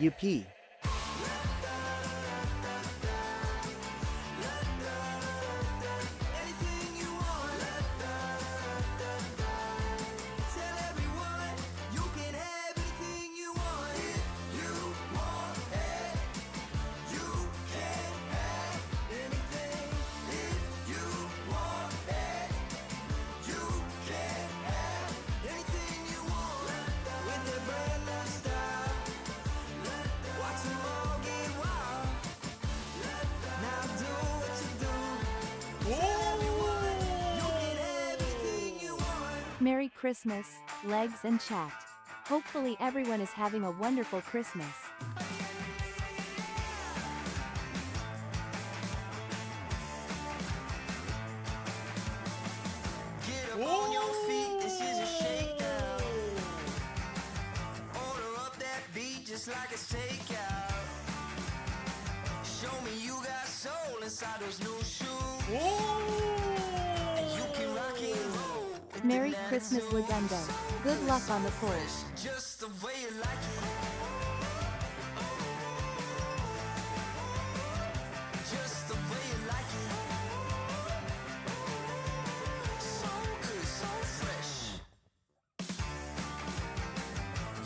UP. Merry Christmas, legs and chat. Hopefully everyone is having a wonderful Christmas. Get up on your feet, this is a shakedown. Order up that beat just like a takeout. Show me you got soul inside those new shoes. And you can rock and roll. Merry Christmas, Legendo. Good luck on the course. Just the way you like it. Just the way you like it. So good, so fresh.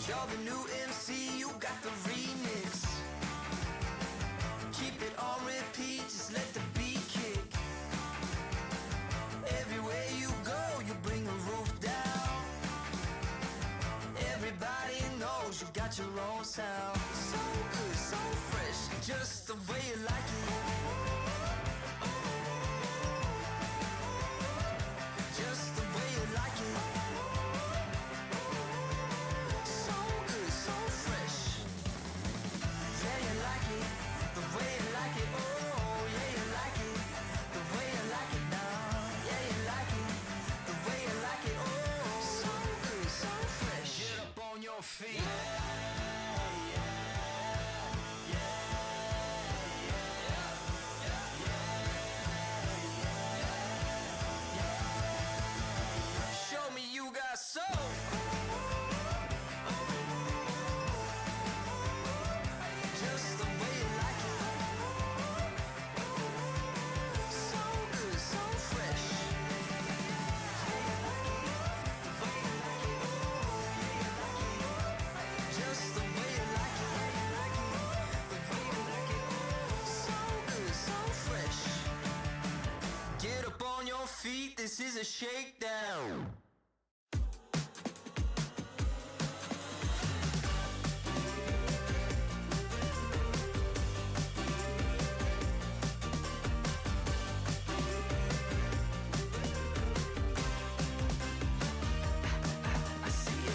You're the new MC, you got the remix. Keep it on repeat, just let the beat kick. Everywhere you go, you bring the roof down. Everybody knows you got your own sound. So good, so fresh, just the way you like it. Just the way you like it. So good, so fresh. Yeah, you like it, the way you like it. Oh, yeah, you like it, the way you like it now. Yeah, you like it, the way you like it. Oh, so good, so fresh. Get up on your feet. Show me you got soul. Just the way you like it. So good, so fresh. Just the way you like it. So good, so fresh. Get up on your feet, this is a shakedown. I see ya,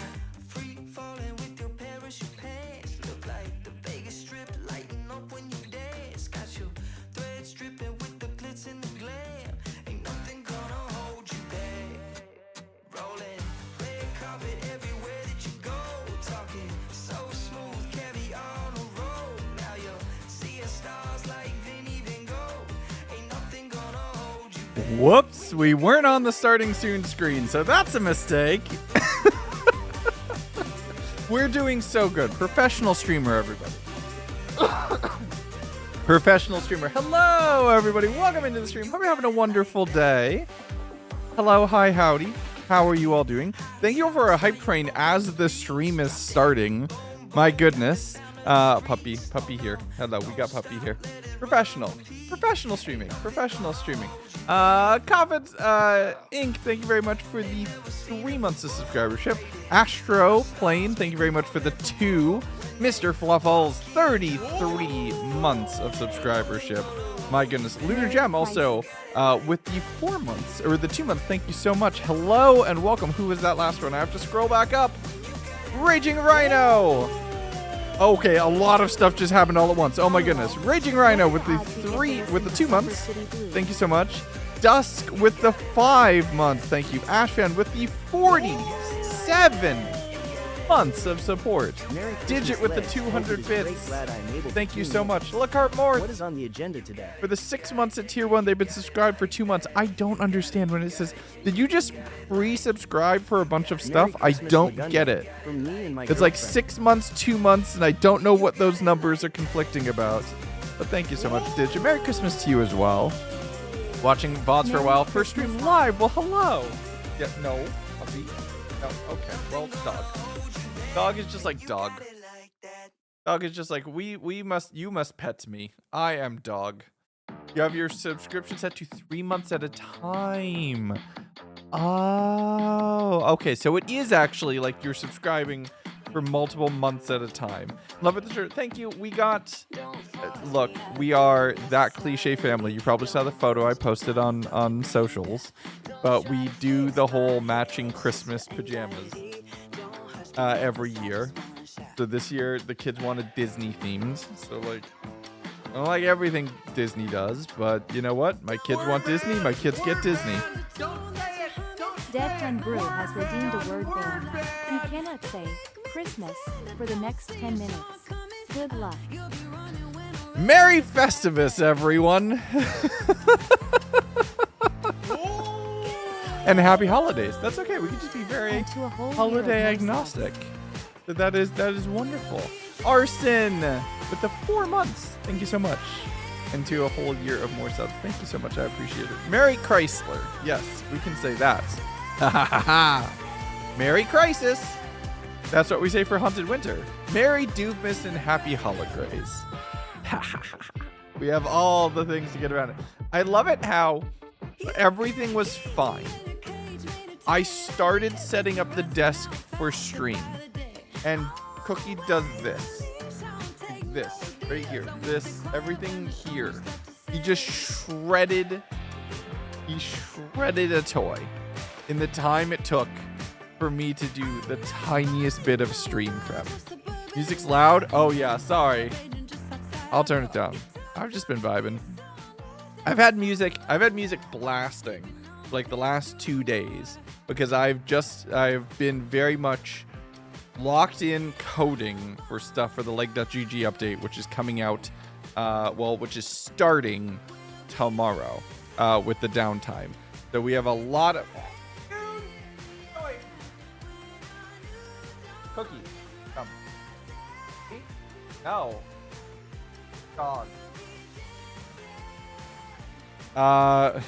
free falling with your parachute pants. Look like the Vegas Strip lighting up when you dance. Got your threads dripping with the glitz and the glam. Ain't nothing gonna hold you back. Rolling red carpet everywhere that you go. Talking so smooth, carry on a roll. Now you're seeing stars like Vinny Van Gogh. Ain't nothing gonna hold you back. Whoops, we weren't on the starting soon screen, so that's a mistake. We're doing so good. Professional streamer, everybody. Professional streamer. Hello, everybody. Welcome into the stream. Hope you're having a wonderful day. Hello, hi, howdy. How are you all doing? Thank you for a hype train as the stream is starting. My goodness. Puppy here. Hello, we got Puppy here. Professional streaming. Coffin Inc., thank you very much for the 3 months of subscribership. Astro Plane, thank you very much for the 2. Mr. Fluffles, 33 months of subscribership. My goodness. Lunar Gem also with the 4 months, or the 2 months. Thank you so much. Hello and welcome. Who was that last one? I have to scroll back up. Raging Rhino. Okay, a lot of stuff just happened all at once. Oh my goodness. Raging Rhino with the 2 months. Thank you so much. Dusk with the 5 months. Thank you. Ashfan with the 47 months of support. Merry Digit Christmas, with the Legs. 200 Hope it is great. bits. Glad I'm able to Thank you tune so in. much. Lacart Morth. What is on the agenda today? For the 6 months at tier 1, they've been subscribed for 2 months. I don't understand when it says, did you just pre-subscribe for a bunch of stuff? Merry I Christmas, don't Lagunya. get it. From me and my It's like girlfriend. 6 months, 2 months, and I don't know what those numbers are conflicting about. But thank you so much, Digit. Merry Christmas to you as well. Watching VODs for a while. First stream live. Well, hello. Yeah, no. Puppy. No. Okay. Well, dog. Dog is just like dog. Dog is just like, you must pet me. I am dog. You have your subscription set to 3 months at a time. Oh, okay. So it is actually like you're subscribing for multiple months at a time. Love it, the shirt. Thank you. We got, look, we are that cliche family. You probably saw the photo I posted on socials, but we do the whole matching Christmas pajamas every year. So this year the kids wanted Disney themes. So like, I don't like everything Disney does, but you know what? My kids want Disney. My kids get Disney. Dead Hun Brew has redeemed a word ban. You cannot say Christmas for the next 10 minutes. Good luck. Merry Festivus, everyone. And happy holidays. That's okay. We can just be very And to a whole year of holiday no agnostic. That is wonderful. Arson with the 4 months. Thank you so much. And to a whole year of more subs. Thank you so much. I appreciate it. Merry Chrysler. Yes, we can say that. Ha ha ha ha. Merry Crisis. That's what we say for Haunted Winter. Merry Doofus and Happy Holograys. We have all the things to get around it. I love it how everything was fine. I started setting up the desk for stream, and Cookie does this. This right here. This, everything here. He just shredded a toy in the time it took for me to do the tiniest bit of stream prep. Music's loud? Oh yeah, sorry. I'll turn it down. I've just been vibing. I've had music blasting like the last 2 days because I've been very much locked in coding for stuff for the leg.gg update, which is coming out, which is starting tomorrow with the downtime. So we have a lot of... Cookie, come. No. Dog. I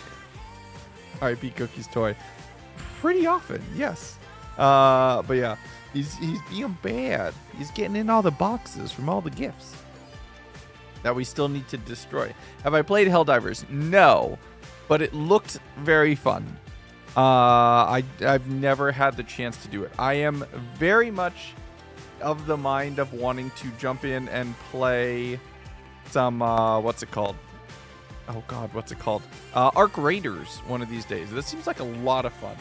beat Cookie's toy pretty often, yes. But yeah, he's being bad. He's getting in all the boxes from all the gifts that we still need to destroy. Have I played Helldivers? No, but it looked very fun. I've never had the chance to do it. I am very much of the mind of wanting to jump in and play some what's it called? Oh God, what's it called? Arc Raiders one of these days. This seems like a lot of fun.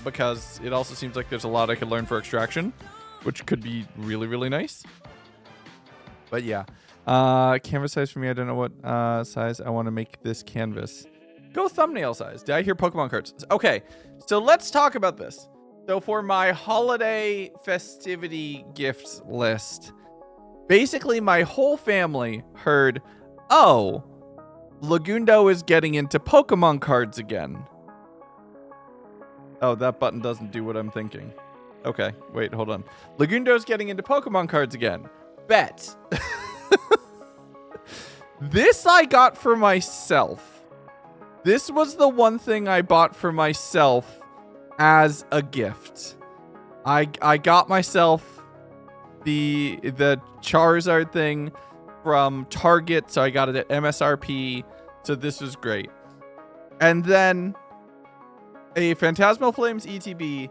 Because it also seems like there's a lot I could learn for extraction, which could be really, really nice. But yeah. Canvas size for me, I don't know what size I want to make this canvas. Go thumbnail size. Did I hear Pokemon cards? Okay, so let's talk about this. So for my holiday festivity gift list, basically my whole family heard, oh, Lagundo is getting into Pokemon cards again. Oh, that button doesn't do what I'm thinking. Okay, wait, hold on. Lagundo's getting into Pokemon cards again. Bet. This I got for myself. This was the one thing I bought for myself as a gift. I got myself the Charizard thing from Target, so I got it at MSRP. So this was great. And then a Phantasmal Flames ETB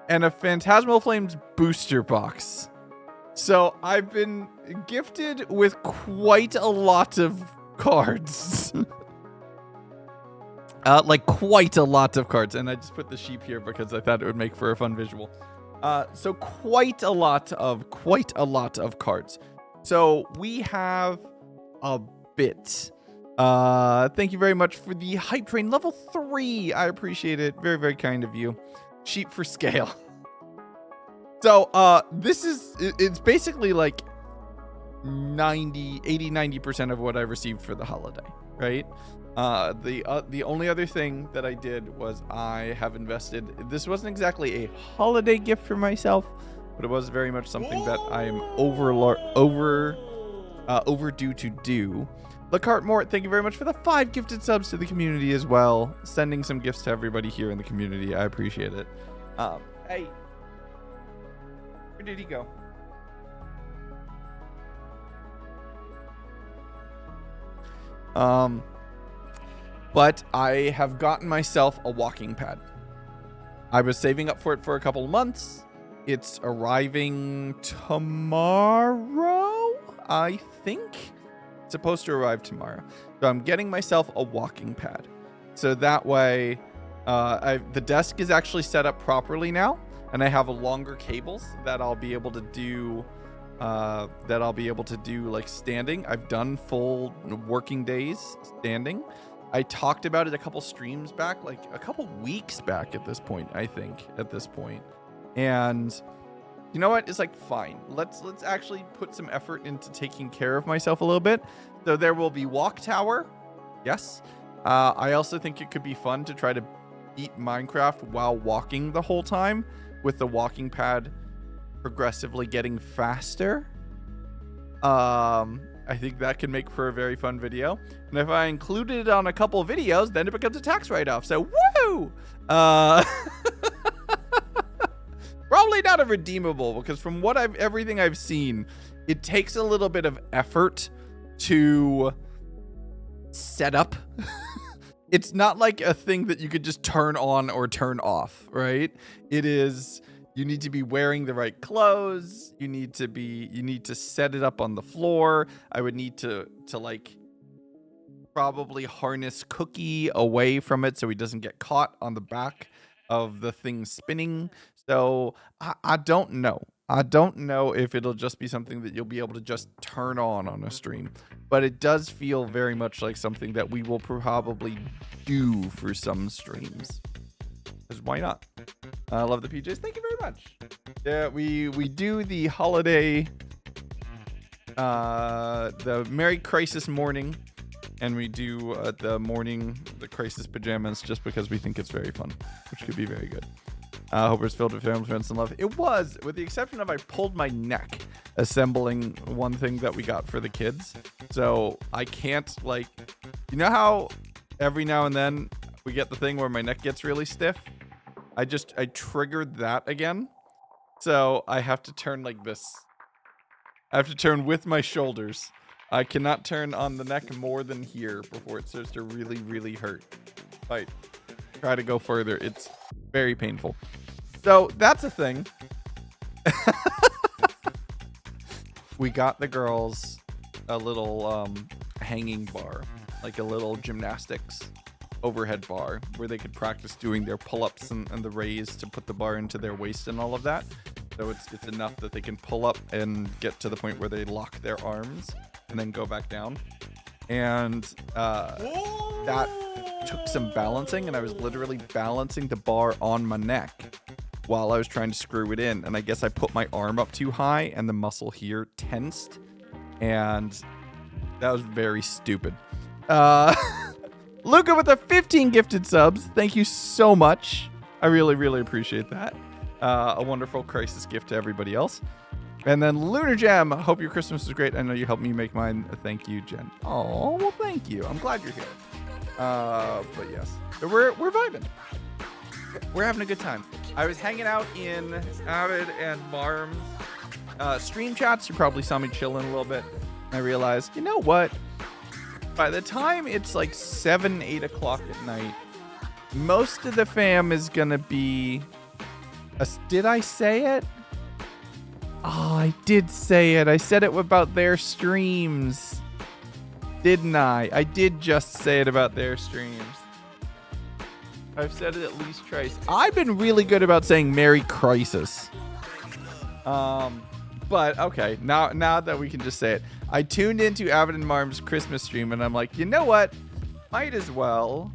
and a Phantasmal Flames booster box. So I've been gifted with quite a lot of cards. Like quite a lot of cards. And I just put the sheep here because I thought it would make for a fun visual. So quite a lot of cards. So we have a bit. Thank you very much for the hype train level 3. I appreciate it. Very, very kind of you. Sheep for scale. So this is it's basically like 90% of what I received for the holiday, right? The only other thing that I did was I have invested. This wasn't exactly a holiday gift for myself, but it was very much something that I am overdue to do. Lacart Mort, thank you very much for the 5 gifted subs to the community as well. Sending some gifts to everybody here in the community. I appreciate it. Hey, where did he go? But I have gotten myself a walking pad. I was saving up for it for a couple of months. It's arriving tomorrow, I think. It's supposed to arrive tomorrow. So I'm getting myself a walking pad. So that way, the desk is actually set up properly now, and I have longer cables that I'll be able to do. Like standing. I've done full working days standing. I talked about it a couple streams back, like a couple weeks back at this point, I think, And you know what? It's like, fine. Let's actually put some effort into taking care of myself a little bit. So there will be walk tower. Yes. I also think it could be fun to try to beat Minecraft while walking the whole time, with the walking pad progressively getting faster. I think that can make for a very fun video. And if I include it on a couple of videos, then it becomes a tax write-off. So, woo! Probably not a redeemable, because from what everything I've seen, it takes a little bit of effort to set up. It's not like a thing that you could just turn on or turn off, right? It is, you need to be wearing the right clothes. You need to set it up on the floor. I would need to like probably harness Cookie away from it so he doesn't get caught on the back of the thing spinning. So I don't know. I don't know if it'll just be something that you'll be able to just turn on a stream, but it does feel very much like something that we will probably do for some streams. Because why not? I love the PJs. Thank you very much. Yeah, we do the holiday, the Merry Crisis morning, and we do the Crisis pajamas just because we think it's very fun, which could be very good. Hope it's filled with family, friends, and love. It was, with the exception of I pulled my neck assembling one thing that we got for the kids. So I can't, like, you know how every now and then we get the thing where my neck gets really stiff? I triggered that again. So I have to turn like this. I have to turn with my shoulders. I cannot turn on the neck more than here before it starts to really, really hurt. If I try to go further, it's very painful. So that's a thing. We got the girls a little hanging bar, like a little gymnastics overhead bar where they could practice doing their pull-ups and the raise to put the bar into their waist and all of that. So it's enough that they can pull up and get to the point where they lock their arms and then go back down. And that took some balancing, and I was literally balancing the bar on my neck while I was trying to screw it in. And I guess I put my arm up too high and the muscle here tensed, and that was very stupid. Luca with the 15 gifted subs. Thank you so much. I really, really appreciate that. A wonderful Crisis gift to everybody else. And then Lunar Gem, hope your Christmas was great. I know you helped me make mine. Thank you, Jen. Oh, well, thank you. I'm glad you're here. But yes, we're vibing. We're having a good time. I was hanging out in Avid and Marm's stream chats. You probably saw me chilling a little bit. I realized, you know what? By the time it's like 7, 8 o'clock at night, most of the fam is going to be... Did I say it? Oh, I did say it. I said it about their streams. Didn't I? I did just say it about their streams. I've said it at least twice. I've been really good about saying Merry Crisis. But okay, now that we can just say it. I tuned into Avid and Marm's Christmas stream and I'm like, you know what? Might as well.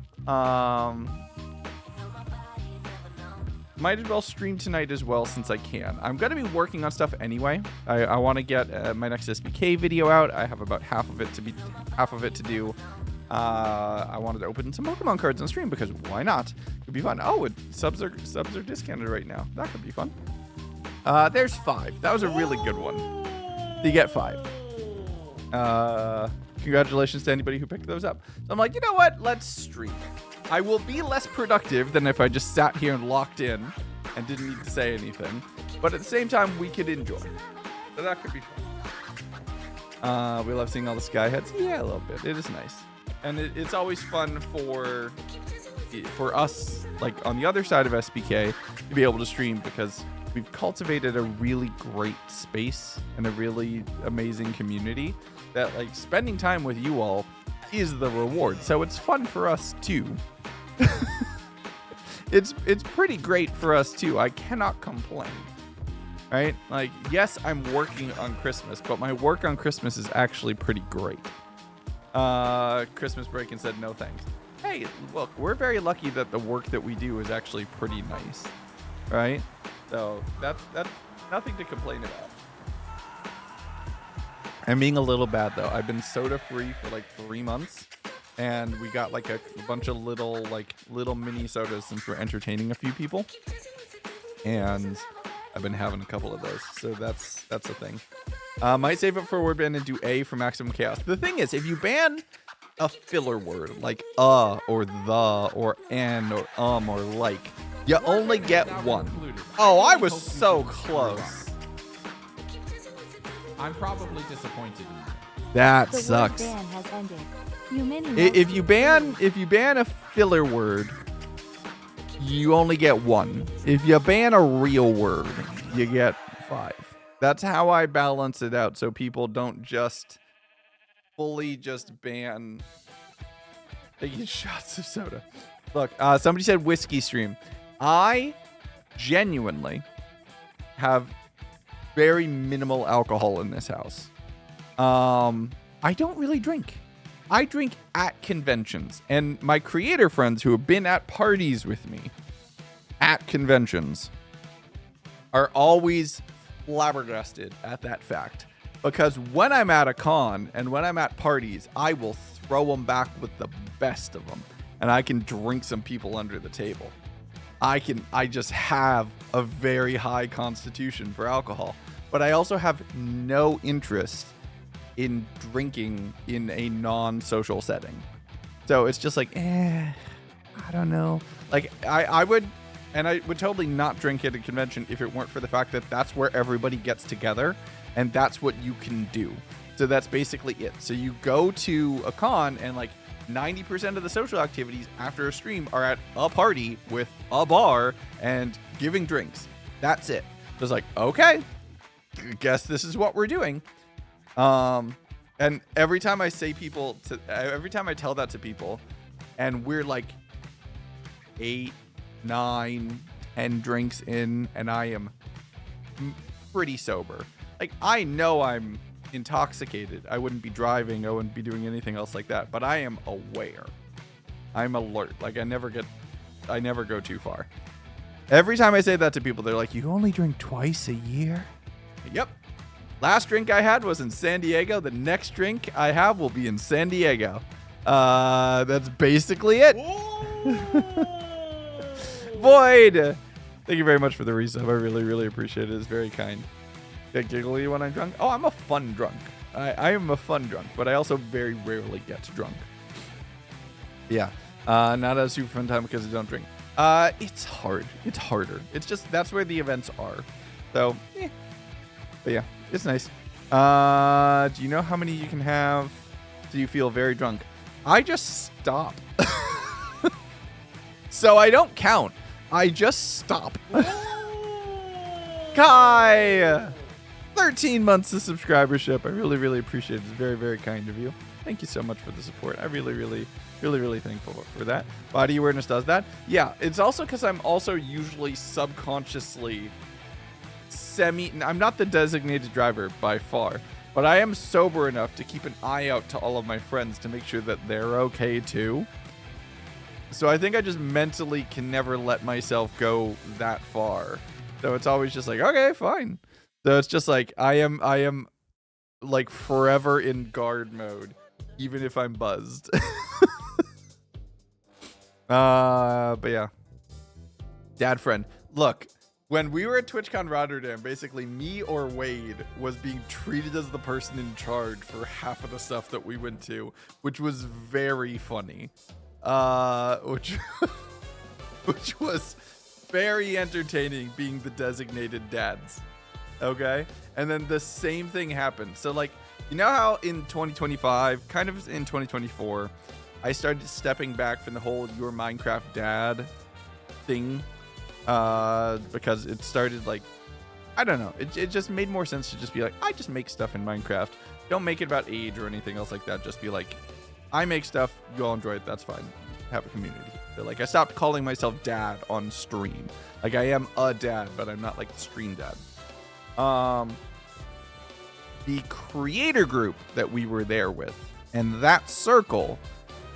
might as well stream tonight as well since I can. I'm going to be working on stuff anyway. I want to get my next SBK video out. I have about half of it to do. I wanted to open some Pokemon cards on stream because why not? Could be fun. Oh, subs are discounted right now. That could be fun. There's 5. That was a really good one. You get 5. Congratulations to anybody who picked those up. So I'm like, you know what? Let's stream. I will be less productive than if I just sat here and locked in and didn't need to say anything. But at the same time, we could enjoy. So that could be fun. We love seeing all the sky heads. Yeah, a little bit. It is nice. And it's always fun for us, like on the other side of SBK, to be able to stream because we've cultivated a really great space and a really amazing community that like spending time with you all is the reward. So it's fun for us too. It's pretty great for us too. I cannot complain. Right? Like, yes, I'm working on Christmas, but my work on Christmas is actually pretty great. Christmas break and said no thanks. Hey, look, we're very lucky that the work that we do is actually pretty nice. Right? So that's nothing to complain about. I'm being a little bad though. I've been soda free for like 3 months, and we got like a bunch of little mini sodas since we're entertaining a few people, and I've been having a couple of those. So that's the thing. Might save it for a word ban and do A for maximum chaos. The thing is, if you ban a filler word like or the or and or like, you only get 1. Oh, I was so close. I'm probably disappointed in you. That The sucks. word ban has ended. You many If you ban a filler word, you only get 1. If you ban a real word, you get 5. That's how I balance it out, so people don't just fully just ban taking shots of soda. Look, somebody said whiskey stream. I genuinely have very minimal alcohol in this house. I don't really drink. I drink at conventions, and my creator friends who have been at parties with me at conventions are always flabbergasted at that fact, because when I'm at a con and when I'm at parties, I will throw them back with the best of them, and I can drink some people under the table. I just have a very high constitution for alcohol, but I also have no interest in drinking in a non-social setting. So it's just like, I don't know. Like I would totally not drink at a convention if it weren't for the fact that that's where everybody gets together and that's what you can do. So that's basically it. So you go to a con and like 90% of the social activities after a stream are at a party with a bar and giving drinks. That's it. So it's like, okay, guess this is what we're doing. And every time I tell that to people, and we're like 8, 9, 10 drinks in, and I am pretty sober. Like, I know I'm intoxicated. I wouldn't be driving. I wouldn't be doing anything else like that. But I am aware. I'm alert. Like, I never go too far. Every time I say that to people, they're like, you only drink twice a year? Yep. Last drink I had was in San Diego. The next drink I have will be in San Diego. That's basically it. Void! Thank you very much for the resub. I really, really appreciate it. It's very kind. Get giggly when I'm drunk? Oh, I'm a fun drunk. I am a fun drunk, but I also very rarely get drunk. Yeah. Not a super fun time because I don't drink. It's hard. It's harder. It's just, that's where the events are. So, yeah. But yeah, it's nice. Do you know how many you can have? Do you feel very drunk? I just stop. So I don't count. I just stop. Kai! 13 months of subscribership. I really, really appreciate it. It's very, very kind of you. Thank you so much for the support. I really, really, really, really thankful for that. Body awareness does that. Yeah, it's also because I'm also usually subconsciously I'm not the designated driver by far, but I am sober enough to keep an eye out to all of my friends to make sure that they're okay too. So I think I just mentally can never let myself go that far. So it's always just like, okay, fine. So it's just like I am like forever in guard mode, even if I'm buzzed. But yeah. Dad friend. Look, when we were at TwitchCon Rotterdam, basically me or Wade was being treated as the person in charge for half of the stuff that we went to, which was very funny. Which was very entertaining, being the designated dads. Okay? And then the same thing happened. So like, you know how in 2025, kind of in 2024, I started stepping back from the whole "you're Minecraft dad" thing, because it started like, I don't know, it just made more sense to just be like, I just make stuff in Minecraft. Don't make it about age or anything else like that. Just be like, I make stuff, you all enjoy it, that's fine. Have a community. But like, I stopped calling myself dad on stream. Like, I am a dad, but I'm not like the stream dad. The creator group that we were there with, and that circle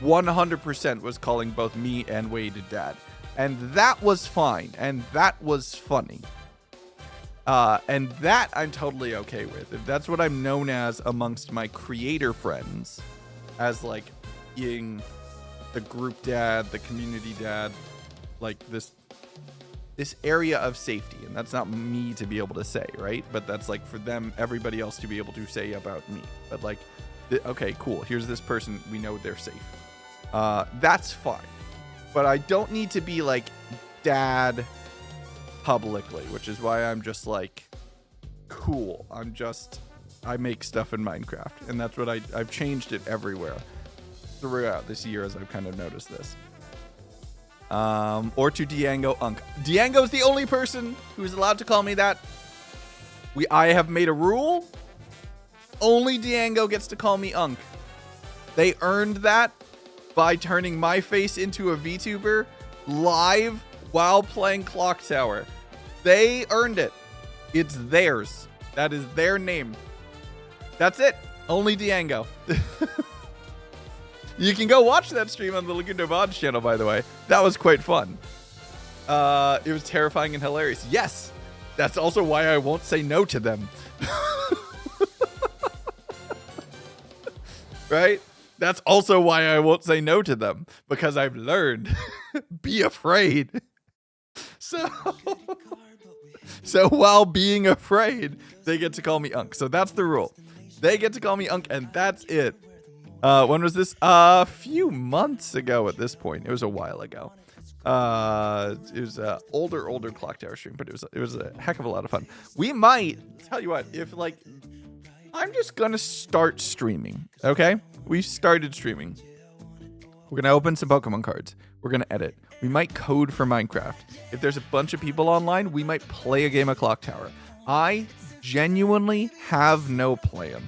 100% was calling both me and Wade dad. And that was fine. And that was funny. And that I'm totally okay with. If that's what I'm known as amongst my creator friends, as like being the group dad, the community dad, like this area of safety. And that's not me to be able to say, right? But that's like for them, everybody else to be able to say about me. But like, okay, cool. Here's this person. We know they're safe. That's fine. But I don't need to be like dad publicly, which is why I'm just like, cool. I make stuff in Minecraft. And that's what I've changed it everywhere throughout this year as I've kind of noticed this. Or to Diango Unk. Diango's the only person who's allowed to call me that. I have made a rule. Only Diango gets to call me Unk. They earned that by turning my face into a VTuber live while playing Clock Tower. They earned it. It's theirs. That is their name. That's it. Only Diango. You can go watch that stream on the Lagundo VODs channel, by the way. That was quite fun. It was terrifying and hilarious. Yes, that's also why I won't say no to them. Right? That's also why I won't say no to them. Because I've learned. Be afraid. So while being afraid, they get to call me Unk. So that's the rule. They get to call me Unk, and that's it. When was this? A few months ago at this point. It was a while ago. It was an older Clock Tower stream, but it was a heck of a lot of fun. We might, tell you what, if like, I'm just going to start streaming, okay? We started streaming. We're going to open some Pokemon cards. We're going to edit. We might code for Minecraft. If there's a bunch of people online, we might play a game of Clock Tower. I genuinely have no plan.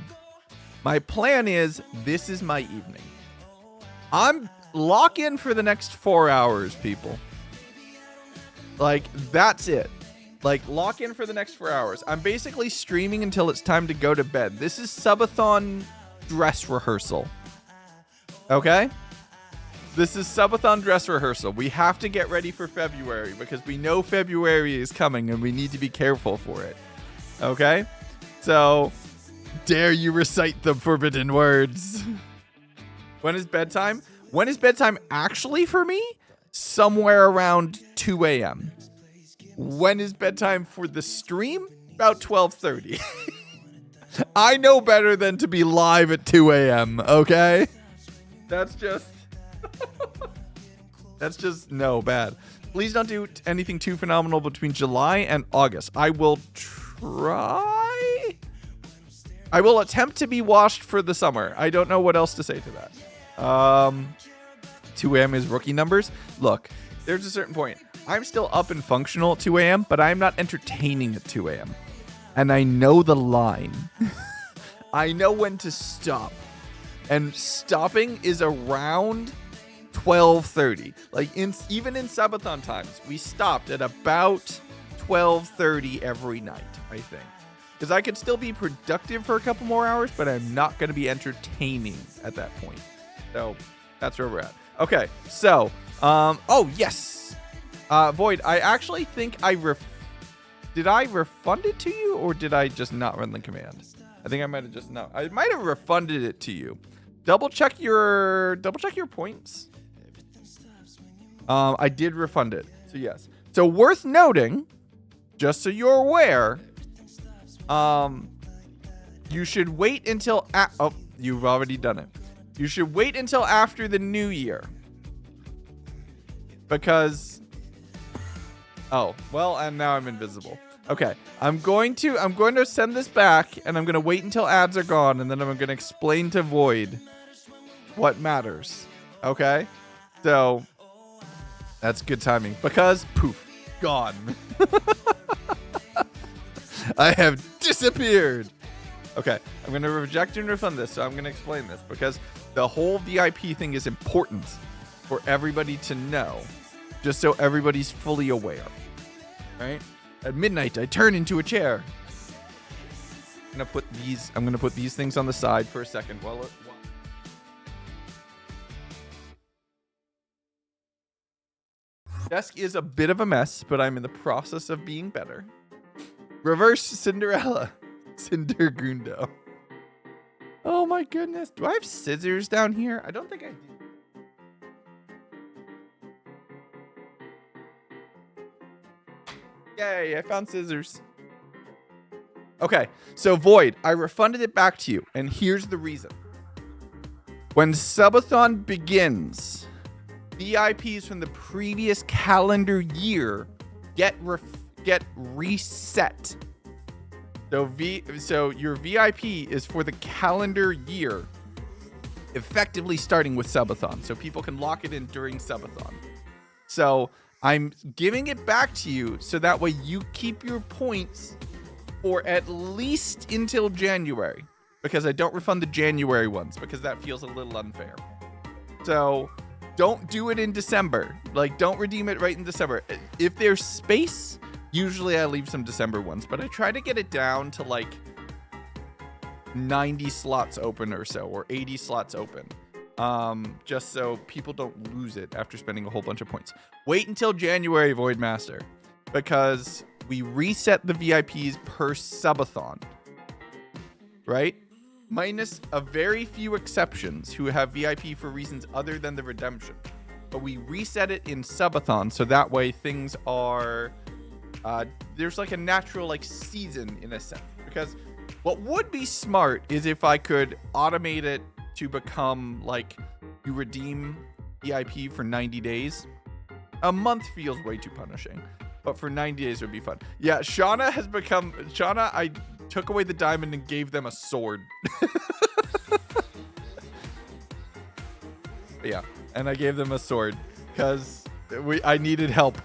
My plan is, this is my evening. I'm lock in for the next 4 hours, people. Like, that's it. Like, lock in for the next 4 hours. I'm basically streaming until it's time to go to bed. This is subathon dress rehearsal. Okay? This is subathon dress rehearsal. We have to get ready for February because we know February is coming and we need to be careful for it. Okay? So, dare you recite the forbidden words. When is bedtime? When is bedtime actually for me? Somewhere around 2 a.m. When is bedtime for the stream? About 12:30. I know better than to be live at 2 a.m., okay? That's just no, bad. Please don't do anything too phenomenal between July and August. I will try. I will attempt to be washed for the summer. I don't know what else to say to that. 2 a.m. is rookie numbers. Look, there's a certain point. I'm still up and functional at 2 a.m., but I'm not entertaining at 2 a.m. And I know the line. I know when to stop. And stopping is around 12:30. Like, even in subathon times, we stopped at about 12:30 every night, I think. Because I could still be productive for a couple more hours, but I'm not going to be entertaining at that point. So that's where we're at. Okay, so Oh, yes. Void, I actually think did I refund it to you, or did I just not run the command? I think I might have just not. I might have refunded it to you. Double check your points. I did refund it. So yes. So worth noting, just so you're aware, you should wait until oh, you've already done it. You should wait until after the new year. Because oh, well, and now I'm invisible. Okay. I'm going to send this back, and I'm going to wait until ads are gone, and then I'm going to explain to Void what matters. Okay? So that's good timing, because poof, gone. I have disappeared. Okay, I'm going to reject and refund this, so I'm going to explain this, because the whole VIP thing is important for everybody to know, just so everybody's fully aware. Right? At midnight, I turn into a chair. I'm going to put these things on the side for a second while it... Desk is a bit of a mess, but I'm in the process of being better. Reverse Cinderella. Cindergundo. Oh my goodness. Do I have scissors down here? I don't think I do. Yay, I found scissors. Okay, so Void, I refunded it back to you, and here's the reason. When Subathon begins, VIPs from the previous calendar year get reset. So your VIP is for the calendar year, effectively starting with Subathon, so people can lock it in during Subathon. So I'm giving it back to you so that way you keep your points for at least until January, because I don't refund the January ones because that feels a little unfair. So don't do it in December. Like, don't redeem it right in December. If there's space, usually I leave some December ones, but I try to get it down to like 90 slots open or so, or 80 slots open. Just so people don't lose it after spending a whole bunch of points. Wait until January, Voidmaster, because we reset the VIPs per subathon, right? Minus a very few exceptions who have VIP for reasons other than the redemption. But we reset it in subathon, so that way things are... there's like a natural like season in a sense. Because what would be smart is if I could automate it to become like you redeem VIP for 90 days. A month feels way too punishing, but for 90 days would be fun. Yeah, Shauna, I took away the diamond and gave them a sword. Yeah, and I gave them a sword because I needed help.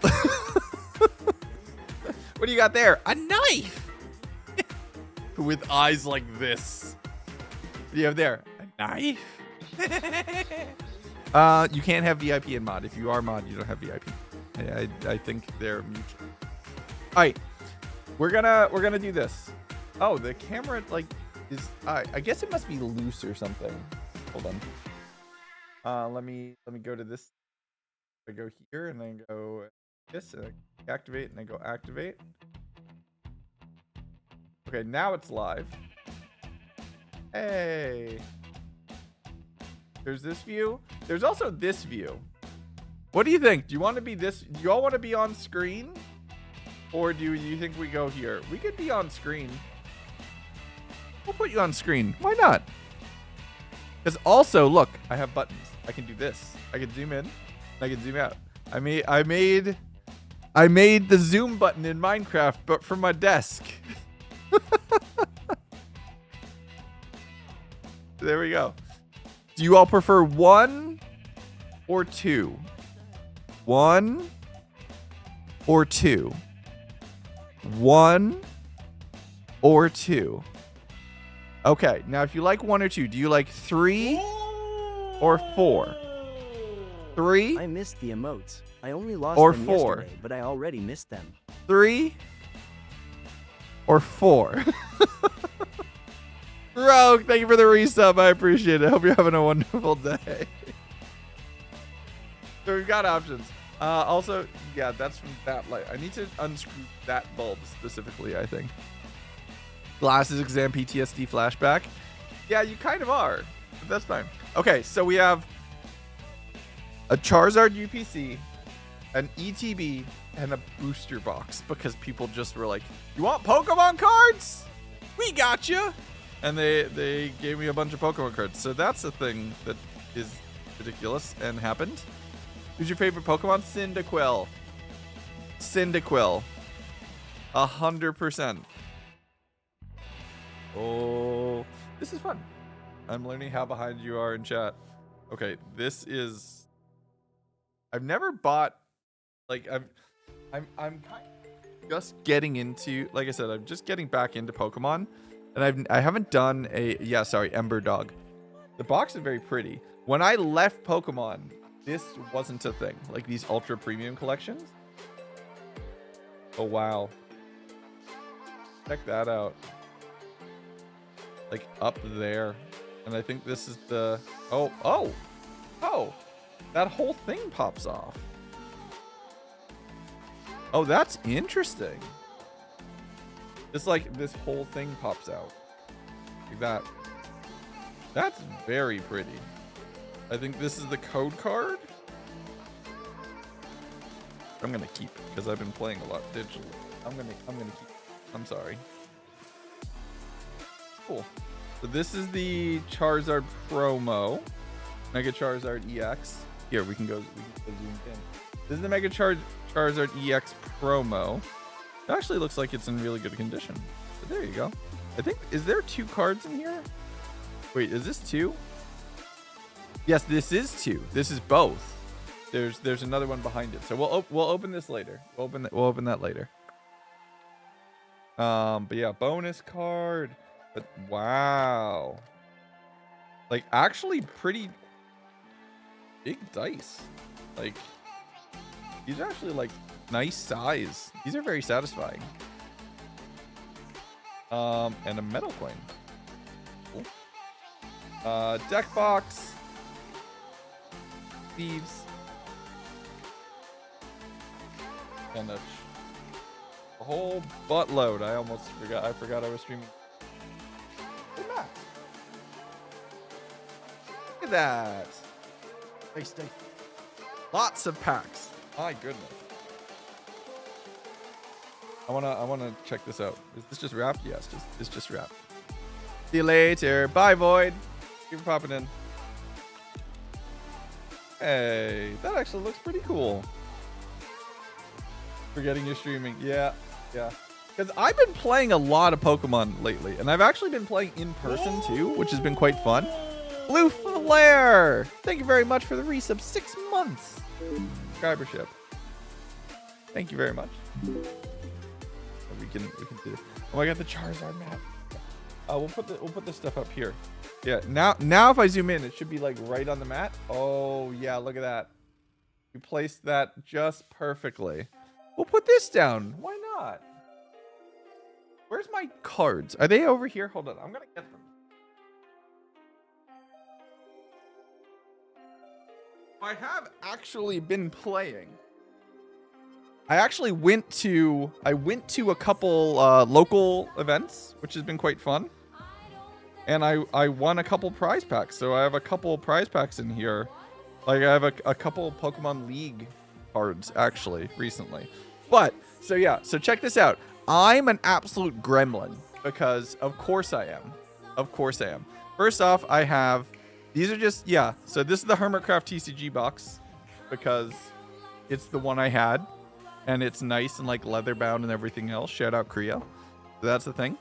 What do you got there? A knife! With eyes like this. What do you have there? A knife? You can't have VIP in mod. If you are mod, you don't have VIP. I think they're mutual. All right, we're gonna do this. Oh, the camera like is. I guess it must be loose or something. Hold on. Let me go to this. I go here and then go this. And I activate and then go activate. Okay, now it's live. Hey. There's this view. There's also this view. What do you think? Do you want to be this? Do you all want to be on screen? Or do you think we go here? We could be on screen. We'll put you on screen. Why not? Because also, look, I have buttons. I can do this. I can zoom in. I can zoom out. I made the zoom button in Minecraft, but for my desk. There we go. Do you all prefer 1 or 2? 1 or 2? 1 or 2? Okay, now if you like 1 or 2, do you like 3 or 4? 3 I missed the emotes. I only lost or them 4? yesterday, but I already missed them. 3 or 4? Rogue, thank you for the resub. I appreciate it. Hope you're having a wonderful day. So we've got options. Also, yeah, that's from that light. I need to unscrew that bulb specifically, I think. Glasses exam PTSD flashback. Yeah, you kind of are. But that's fine. Okay, so we have a Charizard UPC, an ETB, and a booster box because people just were like, you want Pokemon cards? We got you. And they gave me a bunch of Pokemon cards. So that's a thing that is ridiculous and happened. Who's your favorite Pokemon? Cyndaquil. Cyndaquil. 100%. Oh, this is fun. I'm learning how behind you are in chat. Okay, this is... I've never bought... Like, I'm kind of just getting into... Like I said, I'm just getting back into Pokemon. And I haven't done a... Yeah, sorry, Ember Dog. The box is very pretty. When I left Pokemon... This wasn't a thing. Like these ultra premium collections. Oh, wow. Check that out. Like up there. And I think this is the... Oh. That whole thing pops off. Oh, that's interesting. It's like this whole thing pops out. Like that. That's very pretty. I think this is the code card. I'm gonna keep it because I've been playing a lot digitally. I'm gonna keep it. I'm sorry. Cool. So this is the Charizard promo. Mega Charizard EX. Here we can go zoom in. This is the Mega Charizard EX promo. It actually looks like it's in really good condition. But there you go. I think, is there 2 cards in here? Wait, is this 2? Yes, this is 2. This is both. There's another one behind it. So we'll open this later. We'll open that later. But yeah, bonus card. But wow. Like actually pretty big dice. Like these are actually like nice size. These are very satisfying. And a metal coin. Cool. Deck box. Thieves. And a whole buttload. I almost forgot. I forgot I was streaming. Look at that. Look at that. Nice dice. Lots of packs. My goodness. I wanna check this out. Is this just wrapped? Yes, it's just wrapped. See you later. Bye, Void. Thank you for popping in. Hey, that actually looks pretty cool. Forgetting you're streaming. Yeah. Because I've been playing a lot of Pokemon lately, and I've actually been playing in person too, which has been quite fun. Blue Flare, thank you very much for the resub. 6 months subscribership. Thank you very much. We can do this. Oh, I got the Charizard map. We'll put this stuff up here. Yeah. Now if I zoom in, it should be like right on the mat. Oh yeah, look at that. You placed that just perfectly. We'll put this down. Why not? Where's my cards? Are they over here? Hold on. I'm gonna get them. I have actually been playing. I actually went to a couple local events, which has been quite fun. And I won a couple prize packs. So I have a couple prize packs in here. Like I have a couple Pokemon League cards actually recently. But so yeah, so check this out. I'm an absolute gremlin because of course I am. Of course I am. First off, I have these are just so this is the Hermitcraft TCG box because it's the one I had. And it's nice and like leather bound and everything else. Shout out Creo. So that's the thing.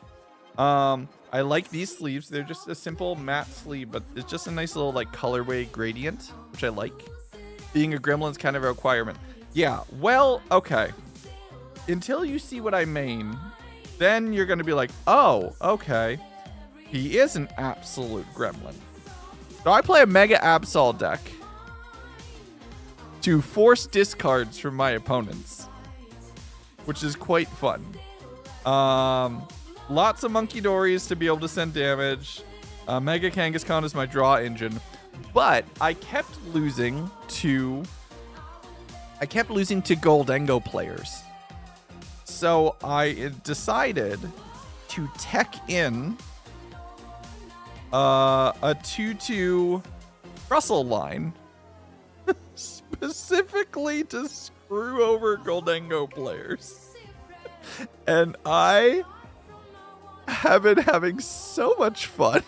I like these sleeves. They're just a simple matte sleeve, but it's just a nice little like colorway gradient, which I like. Being a gremlin's kind of a requirement. Yeah, well, okay. Until you see what I mean, then you're going to be like, oh, okay. He is an absolute gremlin. So I play a Mega Absol deck to force discards from my opponents, which is quite fun. Lots of Monkey Dories to be able to send damage. Mega Kangaskhan is my draw engine, but I kept losing to I kept losing to Goldengo players. So I decided to tech in a 2-2 Russell line specifically to screw over Goldengo players. And I have been having so much fun.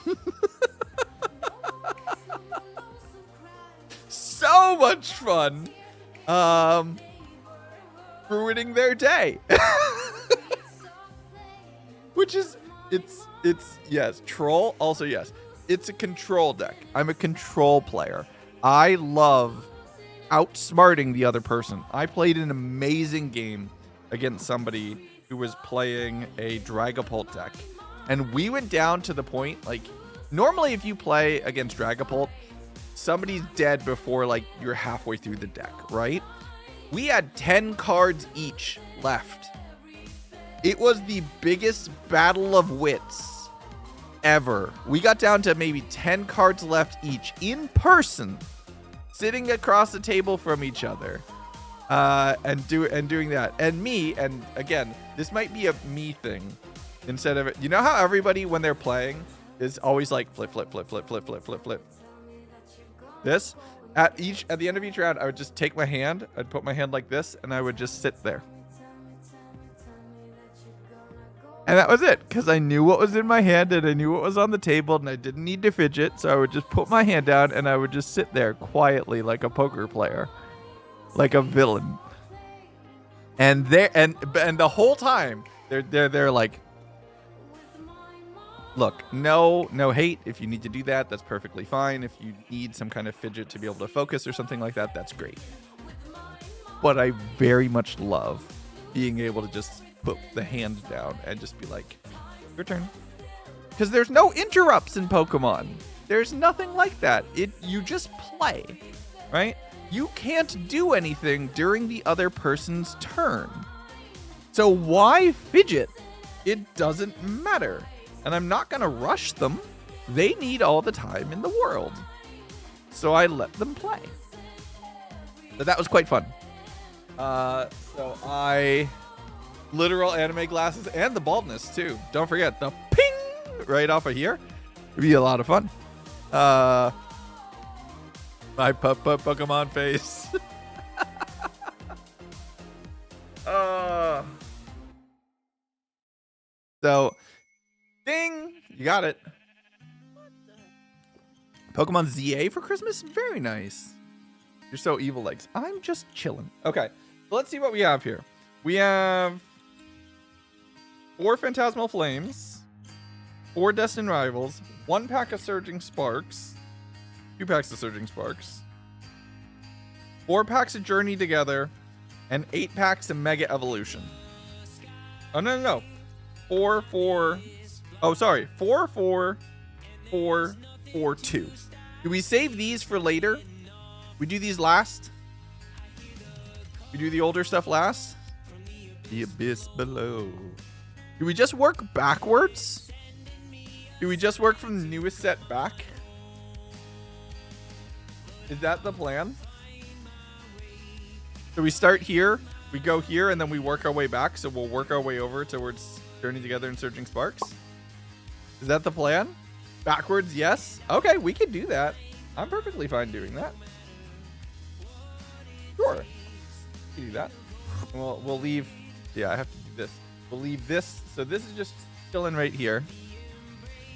So much fun. Ruining their day. Which is, it's yes, troll, also yes. It's a control deck. I'm a control player. I love outsmarting the other person. I played an amazing game against somebody who was playing a Dragapult deck. And we went down to the point, like, normally if you play against Dragapult, somebody's dead before, like, you're halfway through the deck, right? We had 10 cards each left. It was the biggest battle of wits ever. We got down to maybe 10 cards left each in person, sitting across the table from each other, and doing that. And me, and again, this might be a me thing instead of it. You know how everybody when they're playing is always like flip, flip, flip, flip, flip, flip, flip, flip. This at the end of each round, I would just take my hand, I'd put my hand like this, and I would just sit there. And that was it, because I knew what was in my hand and I knew what was on the table and I didn't need to fidget. So I would just put my hand down and I would just sit there quietly like a poker player, like a villain. And the whole time they're like, look, no hate. If you need to do that, that's perfectly fine. If you need some kind of fidget to be able to focus or something like that, that's great. But I very much love being able to just put the hand down and just be like, your turn. Because there's no interrupts in Pokemon. There's nothing like that. You just play, right? You can't do anything during the other person's turn. So why fidget? It doesn't matter. And I'm not going to rush them. They need all the time in the world. So I let them play. But that was quite fun. So I... literal anime glasses and the baldness too. Don't forget the ping right off of here. It'd be a lot of fun. My Pokemon face. So, ding, you got it. Pokemon ZA for Christmas? Very nice. You're so evil, legs. I'm just chilling. Okay, so let's see what we have here. We have 4 Phantasmal Flames, 4 Destined Rivals, 1 pack of Surging Sparks, 2 packs of Surging Sparks, 4 packs of Journey Together, and 8 packs of Mega Evolution. Oh, no. 4, 4. Oh, sorry. 4, 4, 4, 4, 2. Do we save these for later? We do these last? We do the older stuff last? The abyss below. Do we just work backwards? Do we just work from the newest set back? Is that the plan? So we start here, we go here, and then we work our way back. So we'll work our way over towards Journey Together and Surging Sparks. Is that the plan? Backwards, yes. Okay, we can do that. I'm perfectly fine doing that. Sure. We can do that. We'll leave. Yeah, I have to do this. We'll leave this. So this is just chilling right here.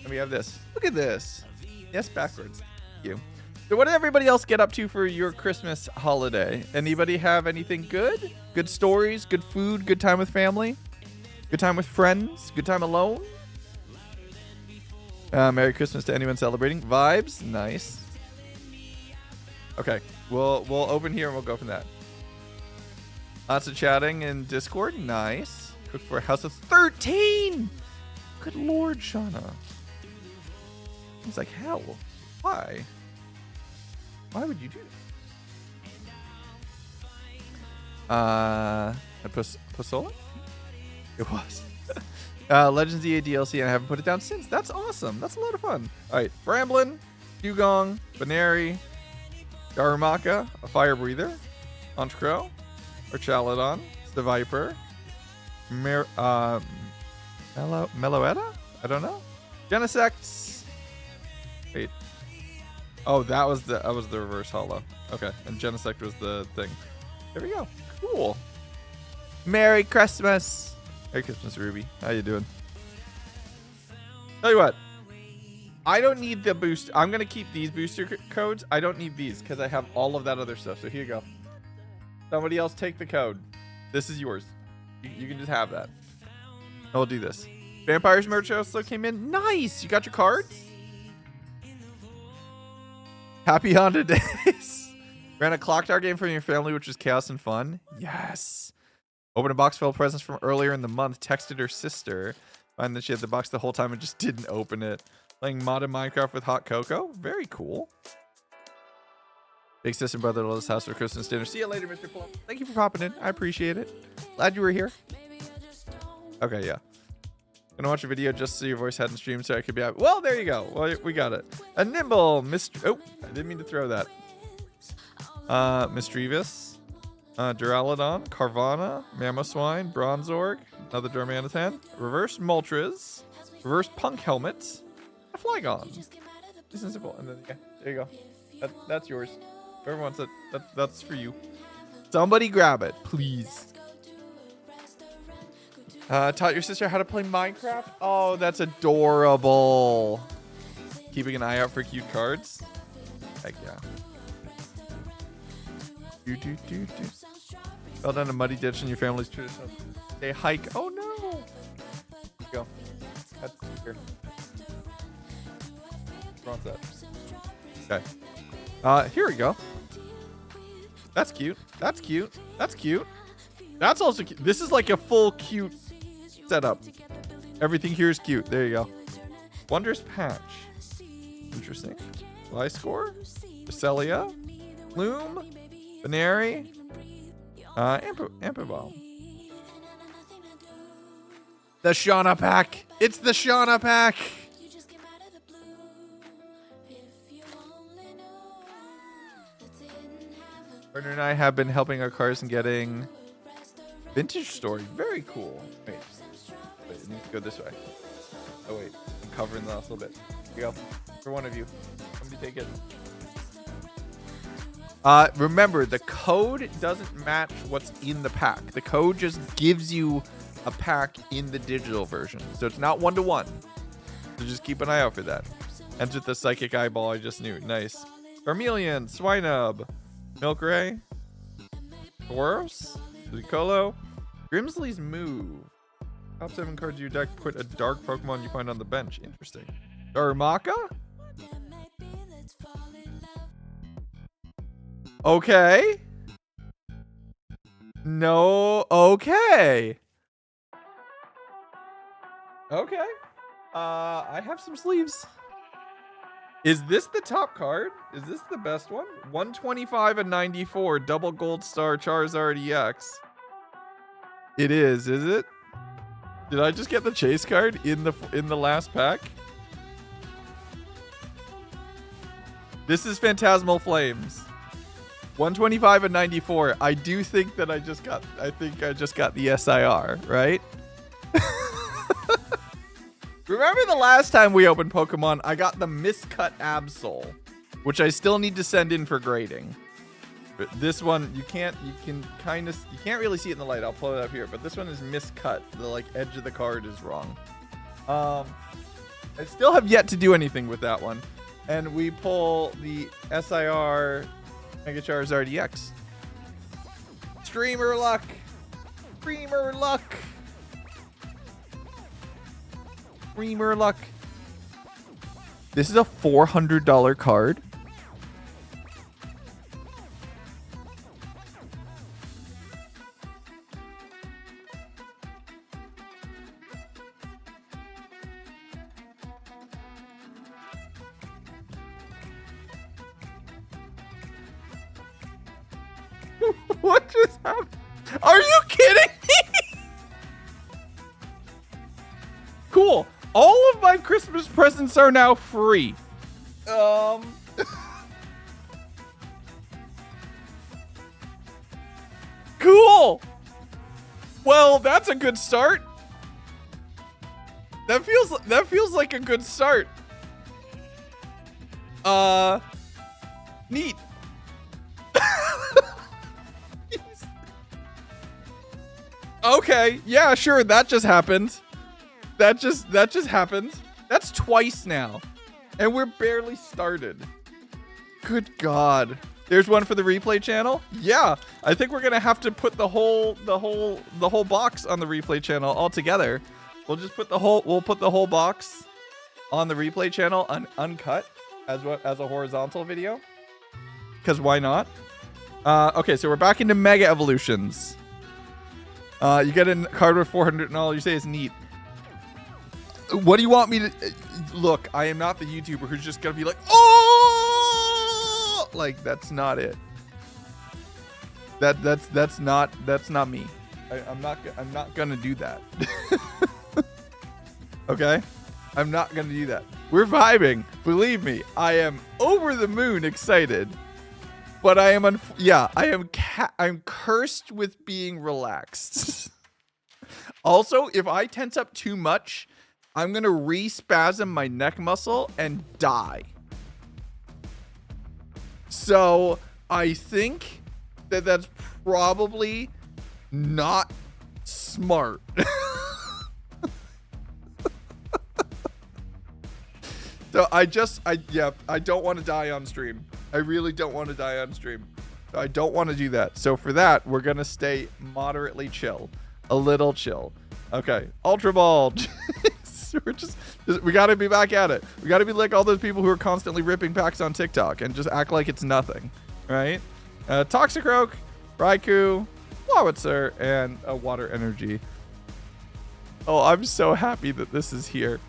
And we have this. Look at this. Yes, backwards. Thank you. So what did everybody else get up to for your Christmas holiday? Anybody have anything good? Good stories, good food, good time with family? Good time with friends? Good time alone? Merry Christmas to anyone celebrating. Vibes? Nice. Okay, we'll open here and we'll go from that. Lots of chatting in Discord. Nice. Cook for a house of 13. Good Lord, Shauna. It's like hell. Why? Why would you do that? Pasola? It was. Legends EA DLC, and I haven't put it down since. That's awesome. That's a lot of fun. All right. Bramblin, Dugong, Baneri, Darumaka, a Fire Breather, Honchkrow, or Chaladon, Viper, Meloetta? I don't know. Genesect. Wait. Oh, that was the reverse holo. Okay, and Genesect was the thing. There we go. Cool. Merry Christmas. Merry Christmas, Ruby. How you doing? Tell you what. I don't need the boost. I'm going to keep these booster codes. I don't need these because I have all of that other stuff. So here you go. Somebody else take the code. This is yours. You can just have that. I'll do this. Vampires merch also came in. Nice. You got your cards? Happy Honda days. Ran a clock tower game for your family, which was chaos and fun. Yes. Opened a box full of presents from earlier in the month. Texted her sister. Find that she had the box the whole time and just didn't open it. Playing modded Minecraft with Hot Cocoa. Very cool. Big sister brother to this house for Christmas dinner. See you later, Mr. Plum. Thank you for popping in. I appreciate it. Glad you were here. Okay, yeah. Gonna watch a video just so your voice hadn't streamed so I could be out. Well, there you go. Well, we got it. A Nimble. Oh, I didn't mean to throw that. Mischievous. Duraludon. Carvana. Mamoswine. Bronzorg. Another Darmanitan. Reverse Moltres. Reverse Punk Helmet. A Flygon. This is simple. And then, yeah, there you go. That's yours. Whoever wants it, that's for you. Somebody grab it, please. Taught your sister how to play Minecraft? Oh, that's adorable. Keeping an eye out for cute cards? Heck yeah. Fell down a muddy ditch in your family's traditional day hike. Oh no. Here you go. That's here. What's that? Okay. Here we go. That's cute. That's cute. That's cute. That's also cute. This is like a full cute setup. Everything here is cute. There you go. Wondrous Patch. Interesting. Lyscore. Cresselia. Plume. Banary. Ampibomb. The Shauna pack. It's the Shauna pack. Partner and I have been helping our cars and getting vintage story. Very cool. Wait, it needs to go this way. Oh wait, I'm covering the last little bit. Here you go. For one of you. Somebody take it. Remember, the code doesn't match what's in the pack. The code just gives you a pack in the digital version. So it's not one-to-one. So just keep an eye out for that. Ends with the psychic eyeball I just knew. Nice. Charmeleon, Swinub, Milkray, Tauros, Lucolo, Grimsley's Move. Top 7 cards of your deck, put a dark Pokemon you find on the bench. Interesting. Darumaka? Okay. No. Okay. Okay. I have some sleeves. Is this the top card? Is this the best one? 125 and 94 double gold star Charizard EX. It is it? Did I just get the chase card in the last pack? This is Phantasmal Flames. 125 and 94. I do think that I think I just got the SIR, right? Remember the last time we opened Pokemon, I got the miscut Absol, which I still need to send in for grading. But this one, you can't really see it in the light. I'll pull it up here, but this one is miscut. The edge of the card is wrong. I still have yet to do anything with that one. And we pull the SIR Mega Charizard EX. Streamer luck. Streamer luck. Streamer luck. This is a $400 card. What just happened? Are you kidding me? Cool. All of my Christmas presents are now free. Cool. Well, that's a good start. That feels like a good start. Neat. Okay, yeah, sure, that just happened. That just happened. That's twice now. And we're barely started. Good God. There's one for the replay channel? Yeah, I think we're gonna have to put the whole box on the replay channel all together. We'll just put the whole box on the replay channel uncut as a horizontal video. Cause why not? Okay, so we're back into Mega Evolutions. You get a card with 400 and all you say is neat. What do you want me to look? I am not the YouTuber who's just gonna be like, oh, like that's not it. That's not me. I'm not gonna do that. Okay, I'm not gonna do that. We're vibing. Believe me, I am over the moon excited. But I am I'm cursed with being relaxed. Also, if I tense up too much, I'm gonna re-spasm my neck muscle and die. So I think that's probably not smart. So I don't want to die on stream. I really don't want to die on stream. I don't want to do that. So for that, we're going to stay moderately chill. A little chill. Okay. Ultra Ball. We got to be back at it. We got to be like all those people who are constantly ripping packs on TikTok and just act like it's nothing. Right? Toxicroak, Raikou, Wowitzer, and a Water Energy. Oh, I'm so happy that this is here.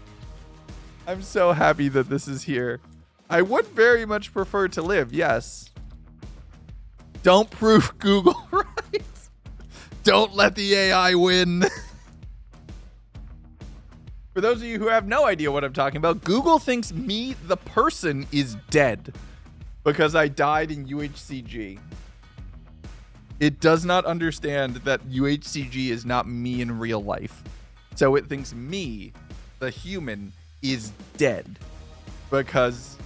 I'm so happy that this is here. I would very much prefer to live, yes. Don't prove Google right. Don't let the AI win. For those of you who have no idea what I'm talking about, Google thinks me, the person, is dead because I died in UHCG. It does not understand that UHCG is not me in real life. So it thinks me, the human, is dead because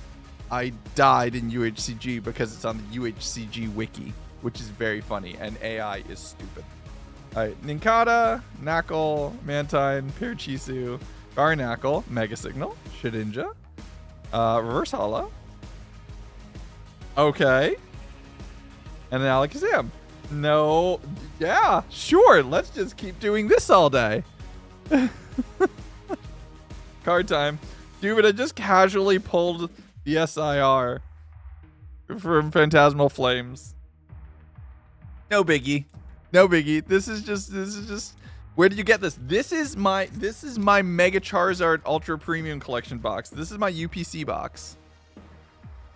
I died in UHCG because it's on the UHCG wiki, which is very funny, and AI is stupid. All right, Nincada, Knackle, Mantine, Parachisu, Garnackle, Mega Signal, Shedinja, Reverse Hollow. Okay. And an Alakazam. No, yeah, sure, let's just keep doing this all day. Card time. Dude, I just casually pulled the SIR from Phantasmal Flames. No biggie. No biggie. This is just where did you get this? This is my Mega Charizard Ultra Premium Collection box. This is my UPC box.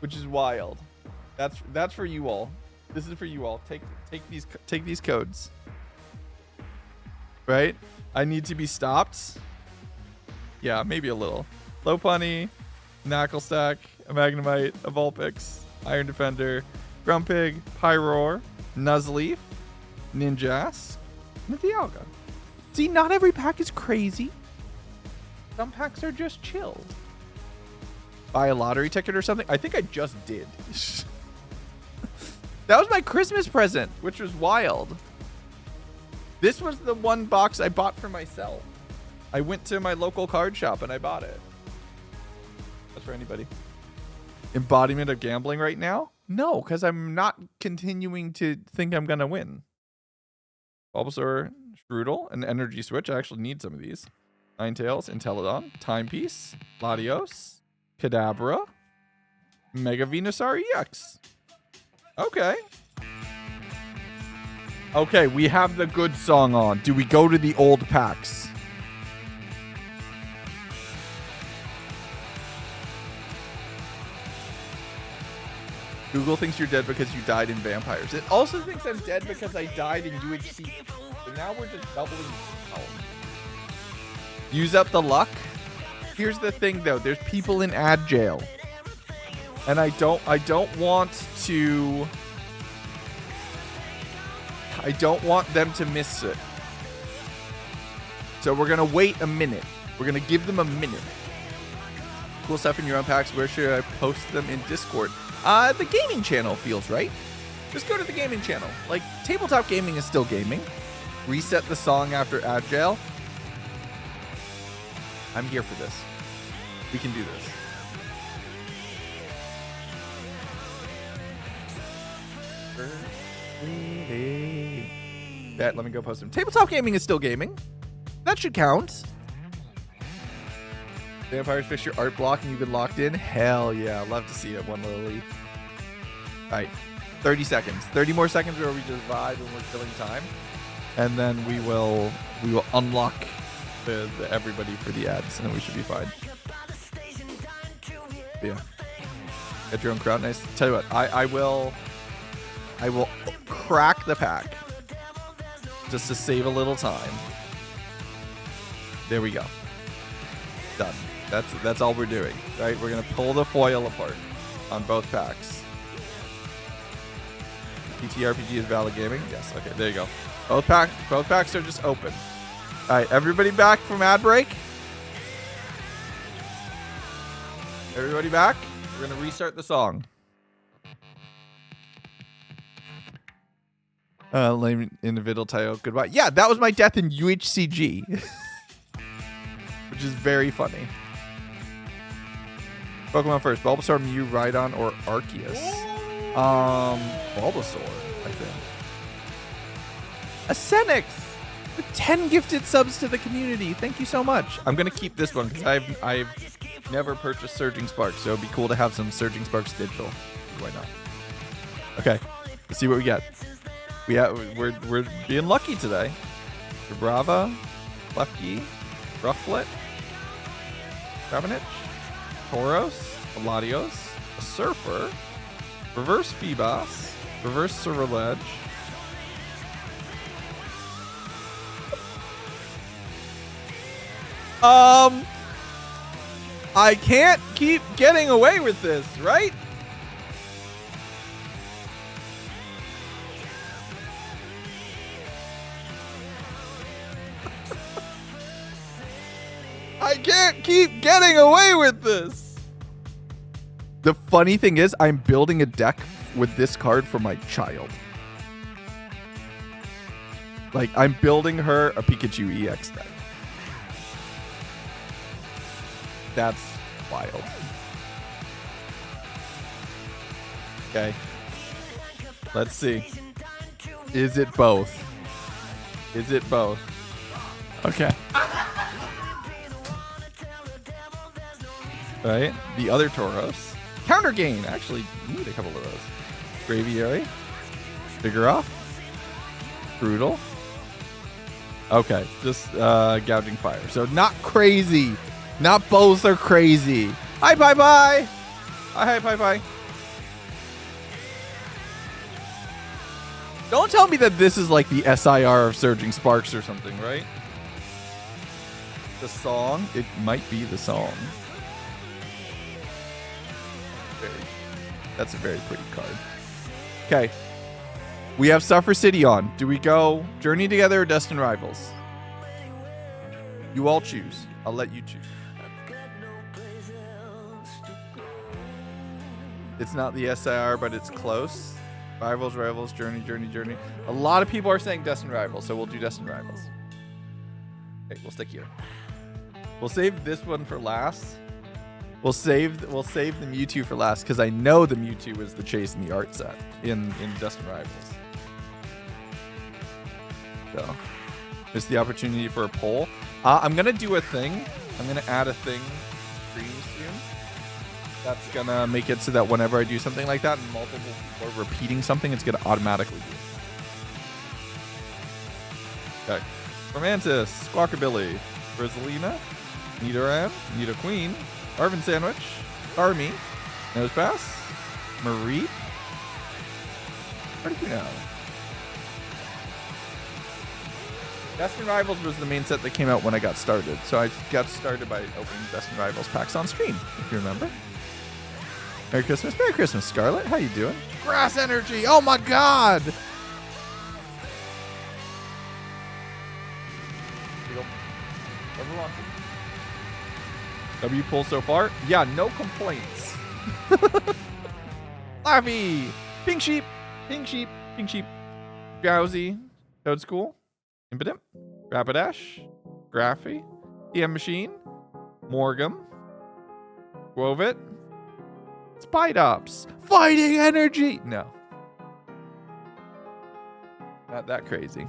Which is wild. That's for you all. This is for you all. Take these codes. Right? I need to be stopped. Yeah, maybe a little. Lopunny, Knackle Stack, a Magnemite, a Vulpix, Iron Defender, Grumpig, Pyroar, Nuzleaf, Ninjask, and Dialga. See, not every pack is crazy. Some packs are just chill. Buy a lottery ticket or something? I think I just did. That was my Christmas present, which was wild. This was the one box I bought for myself. I went to my local card shop and I bought it. That's for anybody. Embodiment of gambling right now? No, because I'm not continuing to think I'm going to win. Bulbasaur, Strudel, an Energy Switch. I actually need some of these. Ninetales, Intellidon, Timepiece, Latios, Kadabra, Mega Venusaur EX. Okay. Okay, we have the good song on. Do we go to the old packs? Google thinks you're dead because you died in Vampires. It also thinks I'm dead because I died in UHC. So now we're just doubling count. Use up the luck. Here's the thing though, there's people in ad jail. And I don't want to I don't want them to miss it. So we're going to wait a minute. We're going to give them a minute. Cool stuff in your own packs. Where should I post them in Discord? The gaming channel feels right. Just go to the gaming channel. Like, tabletop gaming is still gaming. Reset the song after Agile. I'm here for this. We can do this. Bet, let me go post them. Tabletop gaming is still gaming. That should count. Vampires fix your art block and you've been locked in? Hell yeah. Love to see it. One little leaf. All right. 30 seconds. 30 more seconds where we just vibe and we're killing time. And then we will unlock the everybody for the ads, and then we should be fine. Yeah. Get your own crowd. Nice. Tell you what, I will crack the pack just to save a little time. There we go. Done. That's all we're doing, right? We're gonna pull the foil apart on both packs. PTRPG is valid gaming. Yes. Okay. There you go. Both packs are just open. All right. Everybody back from ad break. Everybody back. We're gonna restart the song. Lame individual title. Goodbye. Yeah, that was my death in UHCG, which is very funny. Pokemon first. Bulbasaur, Mew, Rhydon, or Arceus? Bulbasaur, I think. Asenix with 10 gifted subs to the community. Thank you so much. I'm gonna keep this one because I've never purchased Surging Sparks, so it'd be cool to have some Surging Sparks digital. Why not? Okay, let's see what we get. We're being lucky today. Brava, Lefty, Rufflet, Ravenich, Tauros, Latios, a Surfer, Reverse Feebas, Reverse Cerulege, I can't keep getting away with this, right? I can't keep getting away with this. The funny thing is, I'm building a deck with this card for my child. Like, I'm building her a Pikachu EX deck. That's wild. Okay. Let's see. Is it both? Is it both? Okay. Right? The other Tauros. Counter gain. Actually, need a couple of those. Graviary. Vigoroth. Brutal. Okay. Just gouging fire. So not crazy. Not both are crazy. Hi, bye-bye. Hi, bye-bye. Don't tell me that this is like the SIR of Surging Sparks or something, right? The song? It might be the song. That's a very pretty card. Okay. We have Suffer City on. Do we go Journey Together or Destined Rivals? You all choose. I'll let you choose. It's not the SIR, but it's close. Rivals, Journey. A lot of people are saying Destined Rivals, so we'll do Destined Rivals. Okay, we'll stick here. We'll save this one for last. We'll save the Mewtwo for last because I know the Mewtwo is the chase in the art set in Destined Rivals. So, missed the opportunity for a poll. I'm gonna do a thing. I'm gonna add a thing stream soon. That's gonna make it so that whenever I do something like that and multiple people are repeating something, it's gonna automatically do it. Okay. Romantis, Squawkabilly, Rosalina, Nidoran, Nidoqueen, Arvin Sandwich, Army, Nosepass, Marie. Where did you know? Destined Rivals was the main set that came out when I got started. So I got started by opening Destined Rivals packs on stream, if you remember. Merry Christmas, Scarlet. How you doing? Grass Energy. Oh my God. W pull so far? Yeah, no complaints. Laffy! Pink sheep! Pink sheep! Pink sheep! Drowsy. Toad School. Impotent. Rapidash. Graffy. DM Machine. Morgum. Wovit. Spidops. Fighting Energy! No. Not that crazy.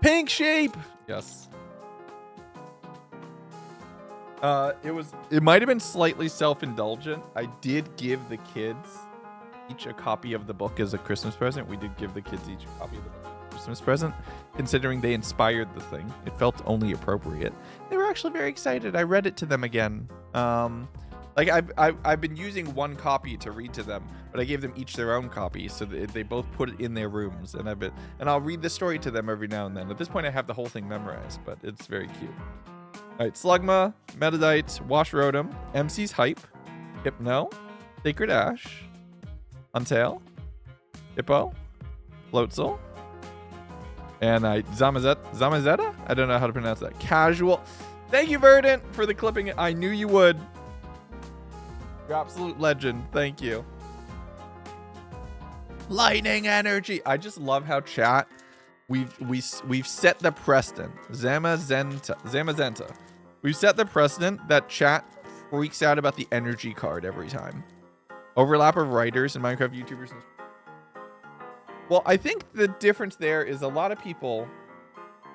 Pink sheep! Yes. It might have been slightly self-indulgent. I did give the kids each a copy of the book as a Christmas present. We did give the kids each a copy of the book as a Christmas present, considering they inspired the thing. It felt only appropriate. They were actually very excited. I read it to them again. Like I've been using one copy to read to them, but I gave them each their own copy, so they both put it in their rooms, and I'll read the story to them every now and then. At this point, I have the whole thing memorized, but it's very cute. All right, Slugma, Metadite, Wash Rotom, MC's Hype, Hypno, Sacred Ash, Untail, Hippo, Floatzel, and Zamazetta? I don't know how to pronounce that. Casual. Thank you, Verdant, for the clipping. I knew you would. You're absolute legend. Thank you. Lightning Energy. I just love how chat, we've set the precedent. Zamazenta. We've set the precedent that chat freaks out about the energy card every time. Overlap of writers and Minecraft YouTubers. Well, I think the difference there is a lot of people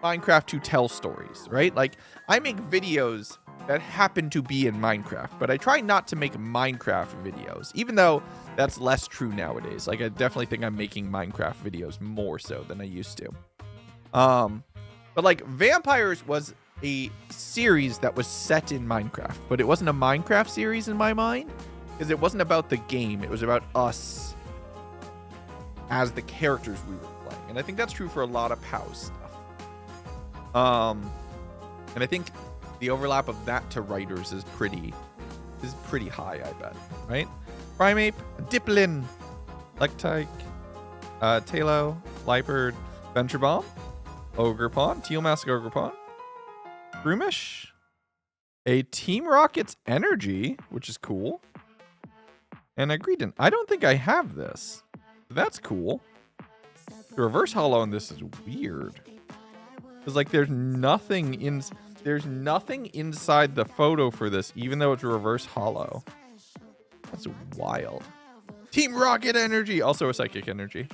Minecraft to tell stories, right? Like, I make videos that happen to be in Minecraft, but I try not to make Minecraft videos, even though that's less true nowadays. Like, I definitely think I'm making Minecraft videos more so than I used to. But like, Vampires was a series that was set in Minecraft, but it wasn't a Minecraft series in my mind, because it wasn't about the game. It was about us as the characters we were playing. And I think that's true for a lot of POW stuff. And I think the overlap of that to writers is pretty high, I bet, right? Primeape, Diplin, Lectike, Talo, Liepard, Venture Bomb, Ogerpon, Teal Mask Ogerpon, Broomish, a Team Rocket's Energy, which is cool, and a Greedent. I don't think I have this. That's cool. The reverse holo on this is weird. Because like there's nothing inside the photo for this, even though it's reverse holo. That's wild. Team Rocket Energy, also a Psychic Energy.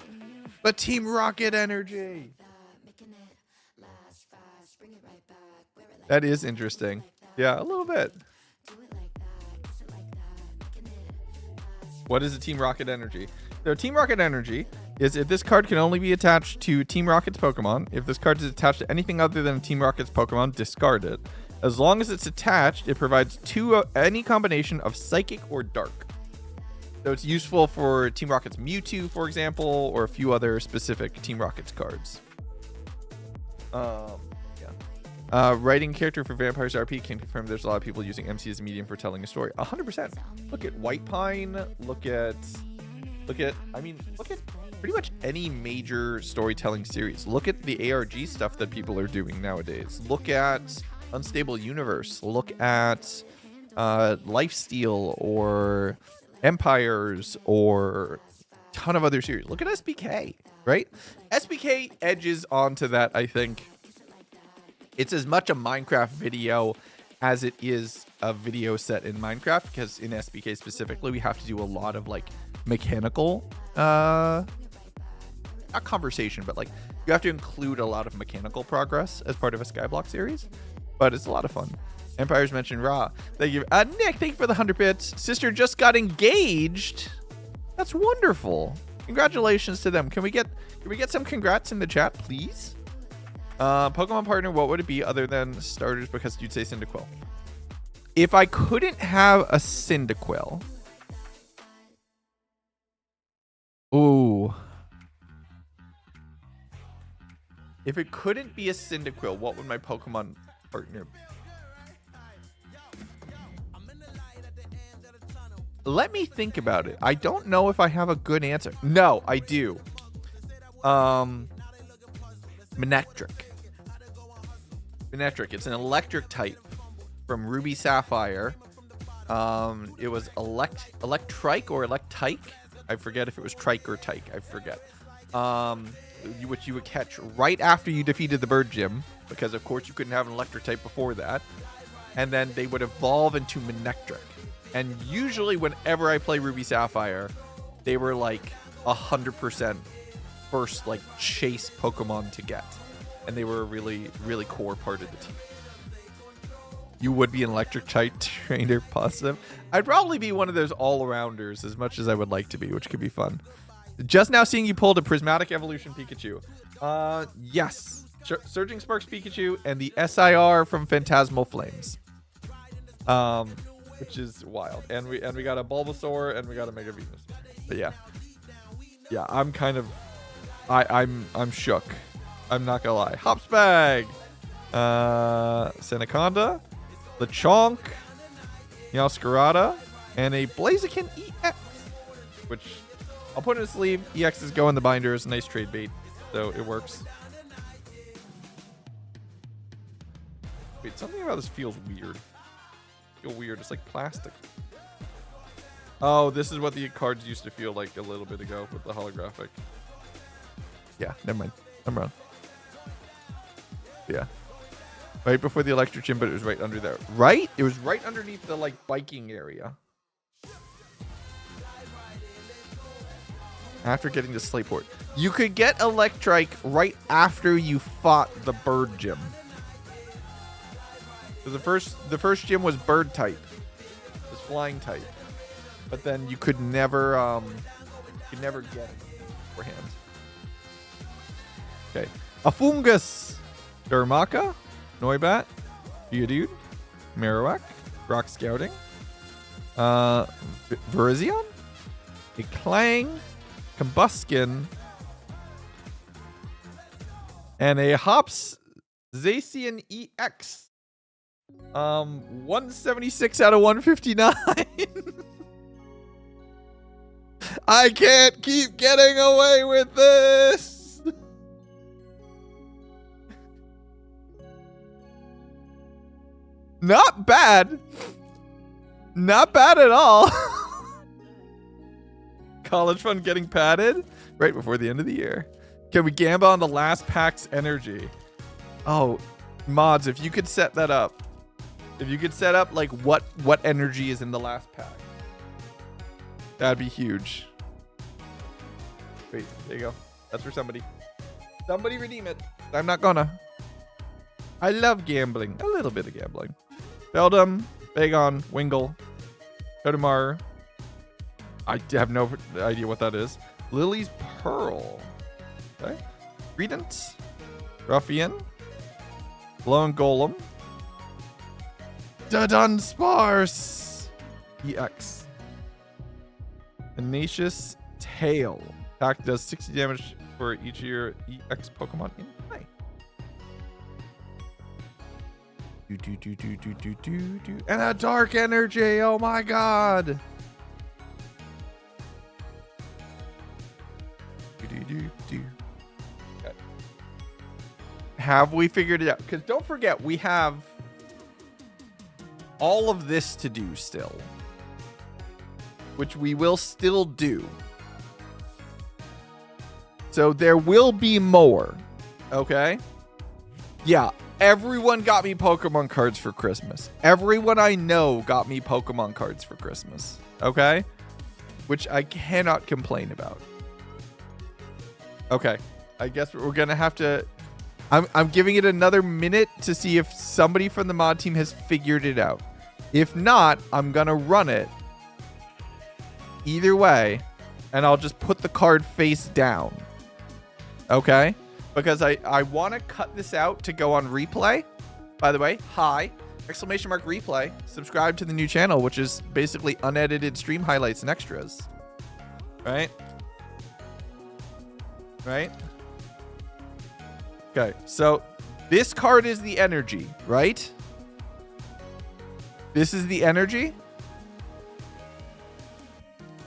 But Team Rocket Energy. That is interesting. Yeah, a little bit. What is a Team Rocket Energy? So Team Rocket Energy is if this card can only be attached to Team Rocket's Pokemon. If this card is attached to anything other than Team Rocket's Pokemon, discard it. As long as it's attached, it provides any combination of Psychic or Dark. So it's useful for Team Rocket's Mewtwo, for example, or a few other specific Team Rocket's cards. Writing character for Vampires RP can confirm there's a lot of people using MC as a medium for telling a story. 100%. Look at White Pine. Look at pretty much any major storytelling series. Look at the ARG stuff that people are doing nowadays. Look at Unstable Universe. Look at Lifesteal or Empires or a ton of other series. Look at SBK, right? SBK edges onto that, I think. It's as much a Minecraft video as it is a video set in Minecraft, because in SBK specifically, we have to do a lot of like mechanical, not conversation, but like you have to include a lot of mechanical progress as part of a Skyblock series, but it's a lot of fun. Empires mentioned Ra. Thank you. Nick, thank you for the 100 bits. Sister just got engaged. That's wonderful. Congratulations to them. Can we get some congrats in the chat, please? Pokemon partner, what would it be other than starters? Because you'd say Cyndaquil. If I couldn't have a Cyndaquil. Ooh. If it couldn't be a Cyndaquil, what would my Pokemon partner be? Let me think about it. I don't know if I have a good answer. No, I do. Manectric. Manectric. It's an electric type from Ruby Sapphire. It was Electrike or Electike. I forget if it was Trike or Tyke. I forget. Which you would catch right after you defeated the Bird Gym, because of course you couldn't have an electric type before that. And then they would evolve into Manectric. And usually whenever I play Ruby Sapphire, they were like 100% first like chase Pokemon to get. And they were a really, really core part of the team. You would be an electric type trainer positive. I'd probably be one of those all-arounders as much as I would like to be, which could be fun. Just now seeing you pulled a Prismatic Evolution Pikachu. Yes. Surging Sparks Pikachu and the SIR from Phantasmal Flames. Which is wild. And we got a Bulbasaur and we got a Mega Venus. But yeah. Yeah, I'm kind of I'm shook. I'm not gonna lie. Hopsbag. Seneconda. Lechonk, Meowscarada, and a Blaziken EX, which I'll put in a sleeve. EXs go in the binder. It's a nice trade bait, so it works. Wait, something about this feels weird. Feel weird. It's like plastic. Oh, this is what the cards used to feel like a little bit ago with the holographic. Yeah, never mind. I'm wrong. Yeah. Right before the electric gym, but it was right under there. Right? It was right underneath the like biking area. After getting the Slateport. You could get Electrike right after you fought the Bird Gym. So the first gym was Bird type. It was Flying type. But then you could never get it beforehand. Okay. Afungus. Dermaka. Noibat, Geodude, Marowak, Rock Scouting, Virizion, a Clang, Combuskin, and a Hops Zacian EX. 176 out of 159. I can't keep getting away with this. Not bad. Not bad at all. College fund getting padded right before the end of the year. Can we gamble on the last pack's energy? Oh, mods, if you could set that up. If you could set up like what energy is in the last pack. That'd be huge. Wait, there you go. That's for somebody. Somebody redeem it. I'm not gonna. I love gambling. A little bit of gambling. Beldum, Bagon, Wingull, Totodile. I have no idea what that is. Lily's Pearl. Okay. Credence, Ruffian, Blown Golem, Dunsparce, EX, Tenacious Tail. Attack does 60 damage for each of your EX Pokemon in play. And a Dark Energy. Oh my god. Okay. Have we figured it out? Because don't forget, we have all of this to do still, which we will still do. So there will be more. Okay? Yeah. Everyone got me Pokemon cards for Christmas. Everyone I know got me Pokemon cards for Christmas. Okay? Which I cannot complain about. Okay. I guess we're going to have to... I'm giving it another minute to see if somebody from the mod team has figured it out. If not, I'm going to run it either way, and I'll just put the card face down. Okay? Because I want to cut this out to go on replay. By the way, hi, ! Replay. Subscribe to the new channel, which is basically unedited stream highlights and extras. Right? Right? Okay, so this card is the energy, right? This is the energy?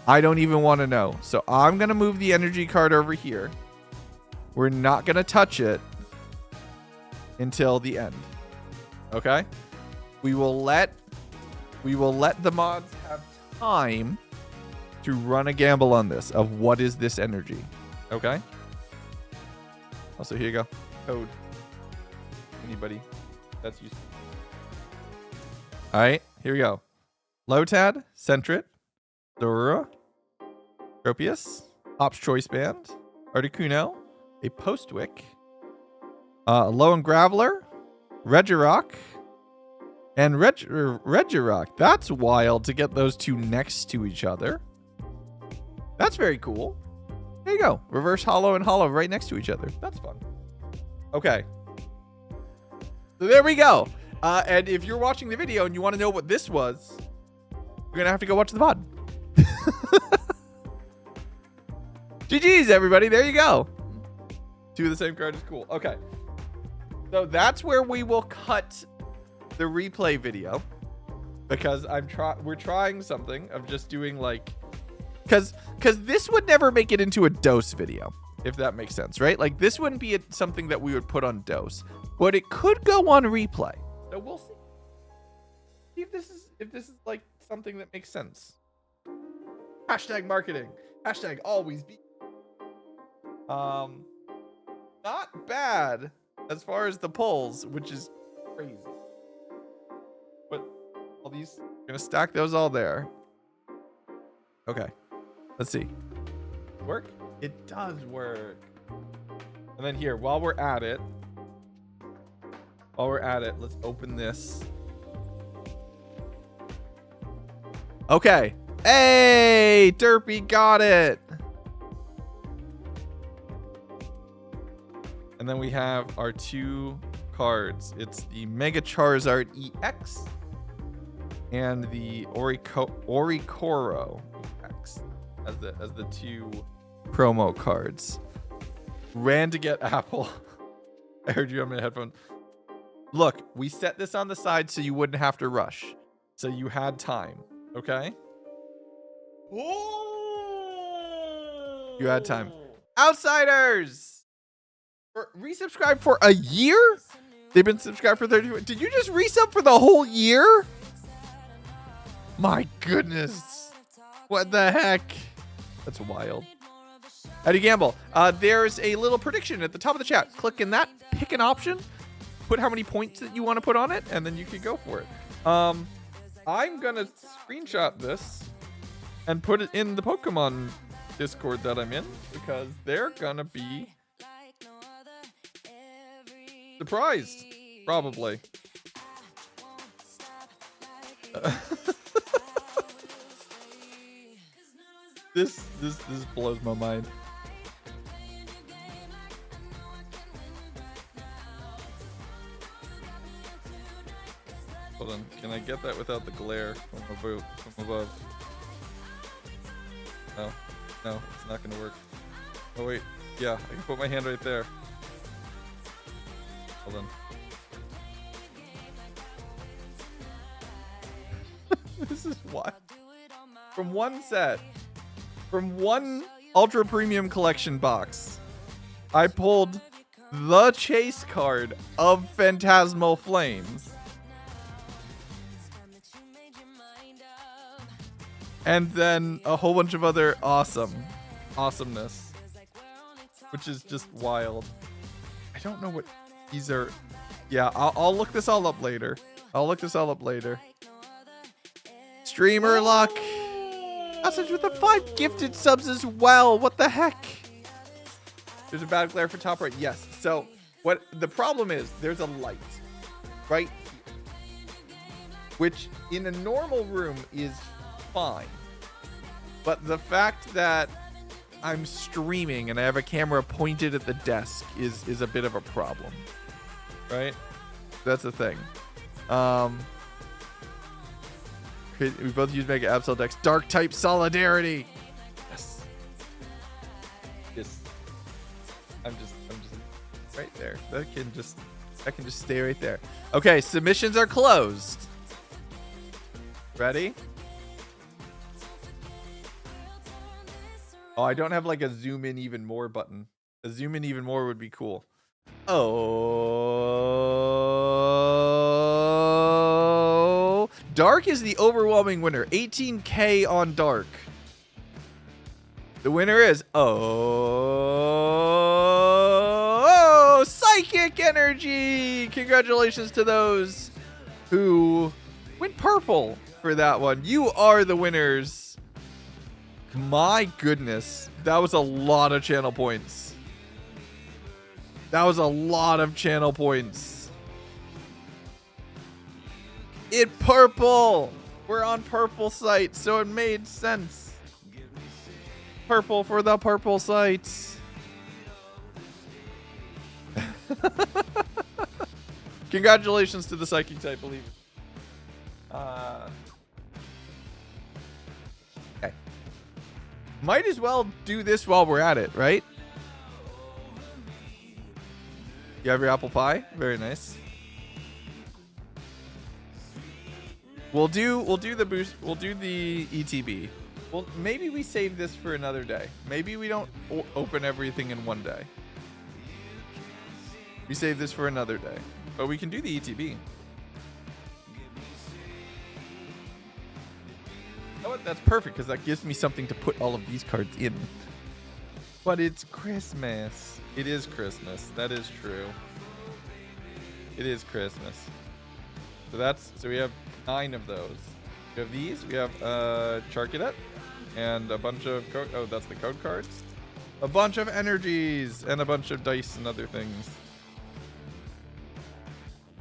I don't even want to know. So I'm going to move the energy card over here. We're not going to touch it until the end. Okay? We will let the mods have time to run a gamble on this of what is this energy. Okay? Also, here you go. Code. Anybody that's useful. All right, here we go. Lotad, Sentret, Zorua, Tropius, Ops Choice Band, Articuno, a Postwick, Lone Graveler, Regirock, and Regirock. That's wild to get those two next to each other. That's very cool. There you go. Reverse Hollow and Hollow right next to each other. That's fun. Okay. So there we go. And if you're watching the video and you want to know what this was, you're going to have to go watch the VOD. GG's, everybody. There you go. Two of the same card is cool. Okay. So that's where we will cut the replay video, because we're trying something of just doing like, because this would never make it into a dose video, if that makes sense, right? Like this wouldn't be something that we would put on dose, but it could go on replay. So we'll see. See if this is like something that makes sense. Hashtag marketing. Hashtag always be. Not bad as far as the polls, which is crazy. But all these, gonna stack those all there. Okay, let's see. Work? It does work. And then here, while we're at it, let's open this. Okay. Hey, Derpy got it. And then we have our two cards. It's the Mega Charizard EX and the Oricoro EX as the two promo cards. Ran to get Apple. I heard you on my headphone. Look, we set this on the side so you wouldn't have to rush. So you had time, okay? You had time. Outsiders! Resubscribe for a year? They've been subscribed for 30. Did you just resub for the whole year? My goodness. What the heck? That's wild. How do you gamble? There's a little prediction at the top of the chat. Click in that, pick an option, put how many points that you want to put on it, and then you can go for it. I'm going to screenshot this and put it in the Pokemon Discord that I'm in, because they're going to be surprised, probably. This blows my mind. Hold on, can I get that without the glare from above? No, it's not gonna work. Oh wait, yeah, I can put my hand right there. Hold on. This is wild. From one set, from one Ultra Premium Collection box, I pulled the chase card of Phantasmal Flames. And then a whole bunch of other awesomeness, which is just wild. I don't know what these are. Yeah, I'll look this all up later. Streamer luck. Message with the 5 gifted subs as well. What the heck? There's a bad glare for top right. Yes. So what the problem is, there's a light right here, which in a normal room is fine. But the fact that I'm streaming and I have a camera pointed at the desk is a bit of a problem. Right? That's the thing. We both use Mega Absol decks. Dark type solidarity. Yes. I'm just right there. That can just stay right there. Okay, submissions are closed. Ready? Oh, I don't have like a zoom in even more button. A zoom in even more would be cool. Oh. Dark is the overwhelming winner. 18K on Dark. The winner is Psychic Energy. Congratulations to those who went purple for that one. You are the winners. My goodness. That was a lot of channel points. That was a lot of channel points. It purple. We're on purple site, so it made sense. Purple for the purple sites. Congratulations to the psychic type, believe it. Okay. Might as well do this while we're at it, right? You have your apple pie? Very nice. We'll do the boost. We'll do the ETB. Well, maybe we save this for another day. Maybe we don't open everything in one day. We save this for another day. But we can do the ETB. You know what? That's perfect because that gives me something to put all of these cards in. But it's Christmas. It is Christmas. That is true. It is Christmas. So we have 9 of those. We have these. We have Charcadet and a bunch of that's the code cards. A bunch of energies and a bunch of dice and other things.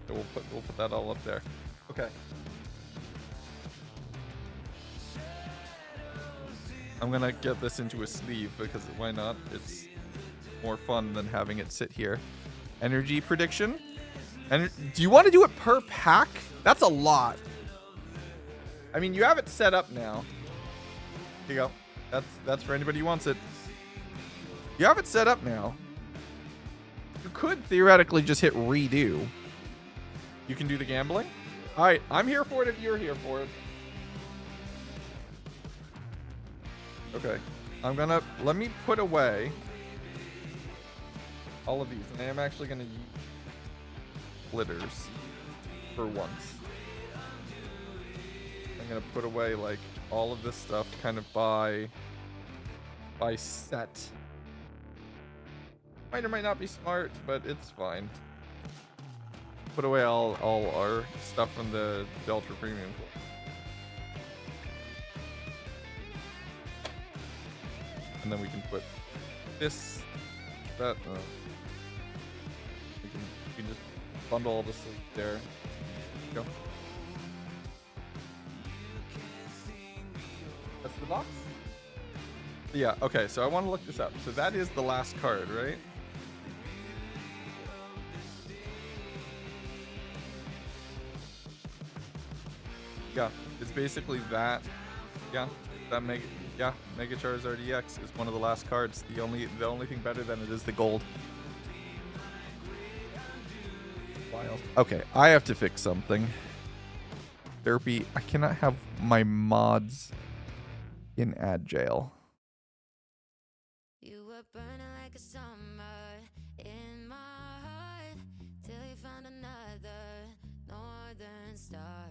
So we'll put that all up there. Okay. I'm gonna get this into a sleeve because why not? It's more fun than having it sit here. Energy prediction. And do you want to do it per pack? That's a lot. I mean, you have it set up now. Here you go. That's for anybody who wants it. You have it set up now. You could theoretically just hit redo. You can do the gambling. All right, I'm here for it if you're here for it. Okay, let me put away all of these. And I am actually gonna use glitters for once. I'm gonna put away like all of this stuff kind of by set. Might or might not be smart, but it's fine. Put away all our stuff from the Ultra Premium. And then we can put this, that. We can just bundle all this there. Go. That's the box? Yeah, okay, so I want to look this up. So that is the last card, right? Yeah, it's basically that. Yeah, that Mega Charizard EX is one of the last cards. The only thing better than it is the gold. Wild. Okay, I have to fix something. Derpy, I cannot have my mods in Agile. You were burning like a summer in my heart till you found another northern star.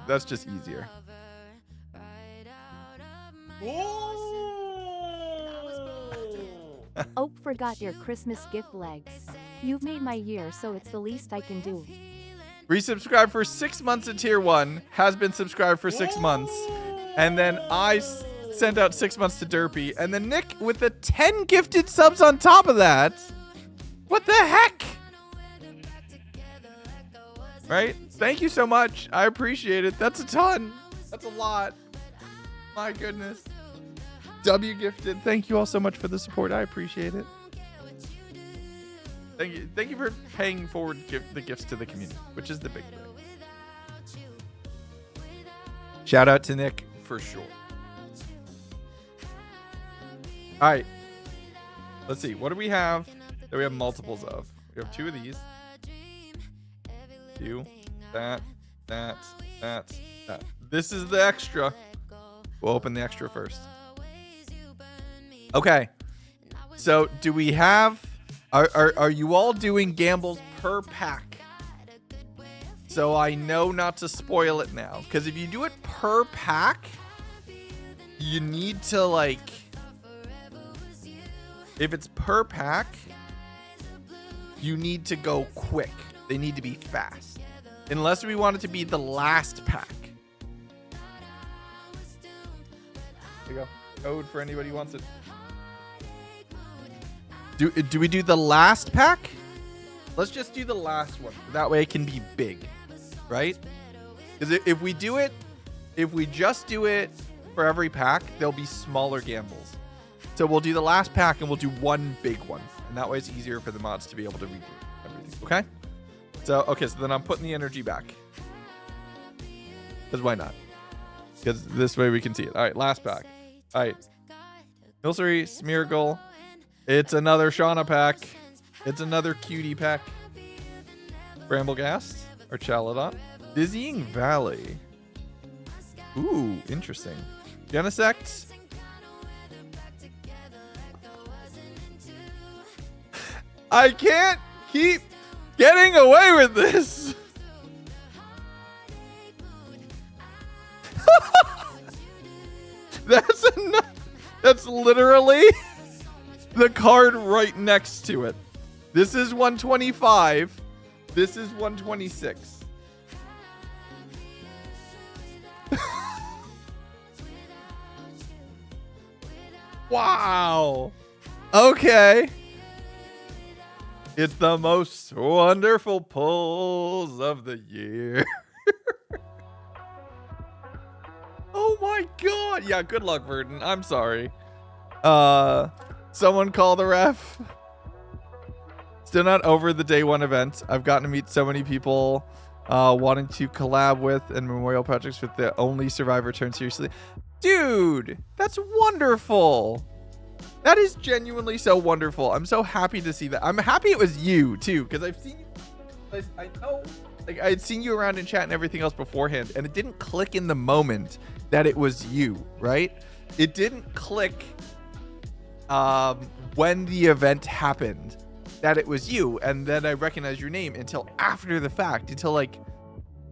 That's just easier. Oak forgot your Christmas gift legs. You've made my year, so it's the least I can do. Resubscribe for 6 months at tier 1. Has been subscribed for 6 months. And then I sent out 6 months to Derpy. And then Nick with the 10 gifted subs on top of that. What the heck? Right? Thank you so much. I appreciate it. That's a ton. That's a lot. My goodness. W gifted. Thank you all so much for the support. I appreciate it. Thank you for paying forward the gifts to the community, which is the big thing. Shout out to Nick for sure. All right. Let's see. What do we have that we have multiples of? We have 2 of these. 2. That. This is the extra. We'll open the extra first. Okay. So do we have... Are you all doing gambles per pack? So I know not to spoil it now. Because if you do it per pack, you need to like... If it's per pack, you need to go quick. They need to be fast. Unless we want it to be the last pack. There you go. Code for anybody who wants it. Do we do the last pack? Let's just do the last one. That way it can be big, right? Because if we do it, if we just do it for every pack, there'll be smaller gambles. So we'll do the last pack and we'll do one big one. And that way it's easier for the mods to be able to redo everything, okay? So then I'm putting the energy back. Because why not? Because this way we can see it. All right, last pack. All right. Milcery, Smeargle. It's another Shauna pack. It's another cutie pack. Bramblegast or Chaladon. Dizzying Valley. Ooh, interesting. Genesect. I can't keep getting away with this. That's literally the card right next to it. This is 125. This is 126. Wow. Okay. It's the most wonderful pulls of the year. Oh my god. Yeah, good luck, Verdon. I'm sorry. Someone call the ref. Still not over the day one event. I've gotten to meet so many people wanting to collab with and memorial projects with the only survivor turned seriously. Dude, that's wonderful. That is genuinely so wonderful. I'm so happy to see that. I'm happy it was you too, because I've seen you. I know, like I had seen you around in chat and everything else beforehand, and it didn't click in the moment that it was you, right? It didn't click when the event happened that it was you, and then I recognized your name until after the fact, until like,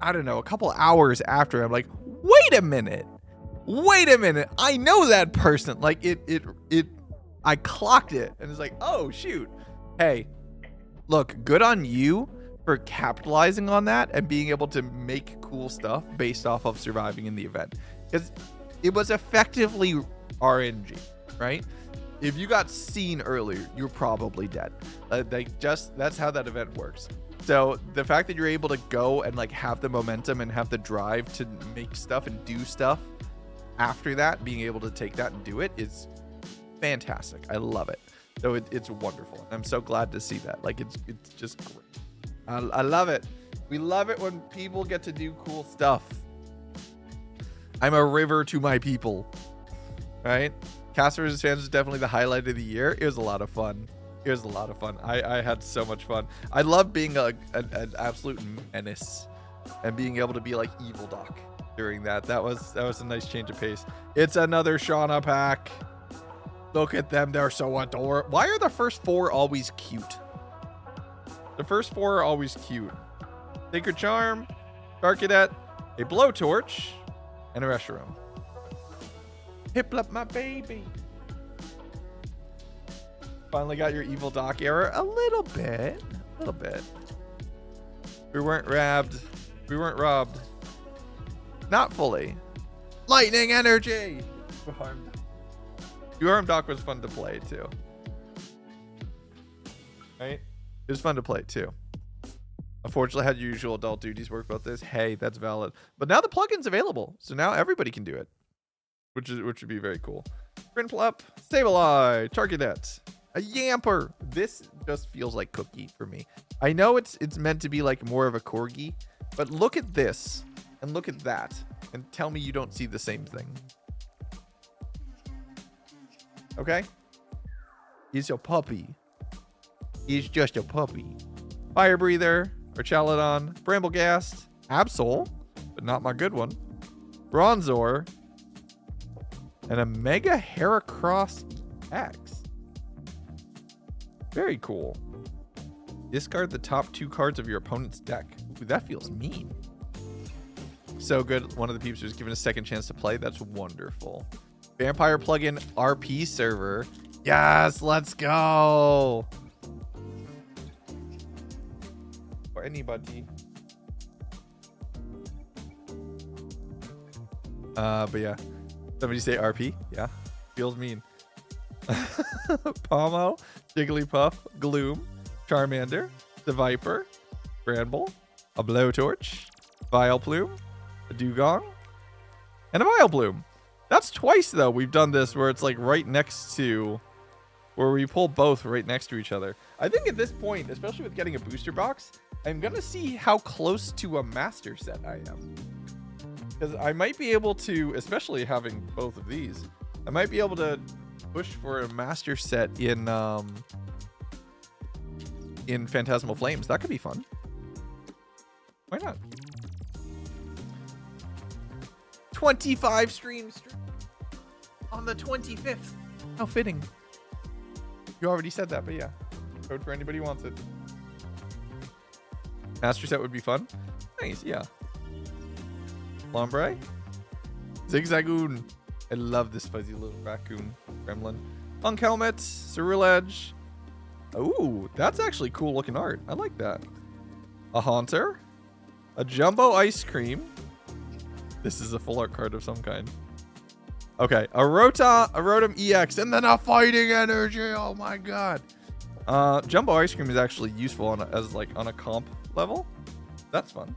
I don't know, a couple hours after. I'm like, wait a minute, I know that person. Like I clocked it, and it's like, oh shoot. Hey, look, good on you for capitalizing on that and being able to make cool stuff based off of surviving in the event, because it was effectively RNG, right? If you got seen earlier, you're probably dead. That's how that event works. So the fact that you're able to go and like have the momentum and have the drive to make stuff and do stuff after that, being able to take that and do it is fantastic. I love it. So it's wonderful. I'm so glad to see that. Like it's just great. I love it. We love it when people get to do cool stuff. I'm a river to my people, right? Cast vs. Fans was definitely the highlight of the year. It was a lot of fun. I had so much fun. I love being an absolute menace and being able to be like Evil Doc during that. That was a nice change of pace. It's another Shauna pack. Look at them. They're so adorable. Why are the first four always cute? The first four are always cute. Sacred Charm, Dark Cadet, a Blowtorch, and a Reshiram. Hiplup my baby. Finally got your Evil Doc error. A little bit. We weren't robbed. Not fully. Lightning energy. Your Arm Doc was fun to play too. Right? It was fun to play too. Unfortunately, had your usual adult duties work about this. Hey, that's valid. But now the plugin's available, so now everybody can do it. Which would be very cool. Prinplup, Sableye, Charcadet, a Yamper. This just feels like Cookie for me. I know it's meant to be like more of a corgi, but look at this and look at that and tell me you don't see the same thing. Okay? He's a puppy. He's just a puppy. Fire Breather, or Chaladon, Bramblegast, Absol, but not my good one, Bronzor, and a Mega Heracross X. Very cool. Discard the top two cards of your opponent's deck. Ooh, that feels mean. So good. One of the peeps was given a second chance to play. That's wonderful. Vampire plugin RP server. Yes, let's go. For anybody. But yeah. Somebody say RP? Yeah. Feels mean. Pomo, Jigglypuff, Gloom, Charmander, the Viper, Bramble, a Blowtorch, Vileplume, a Dugong, and a Vileplume. That's twice though we've done this where it's like right next to, where we pull both right next to each other. I think at this point, especially with getting a booster box, I'm gonna see how close to a master set I am. Because I might be able to, especially having both of these, I might be able to push for a master set in Phantasmal Flames. That could be fun. Why not? 25 streams on the 25th. How fitting. You already said that, but yeah. Code for anybody who wants it. Master set would be fun. Nice, yeah. Lombre. Zigzagoon. I love this fuzzy little raccoon gremlin. Punk Helmet. Ceruledge. Ooh, that's actually cool looking art. I like that. A Haunter. A Jumbo Ice Cream. This is a full art card of some kind. Okay, a Rotom EX, and then a Fighting Energy. Oh my god. Jumbo Ice Cream is actually useful on a comp level. That's fun.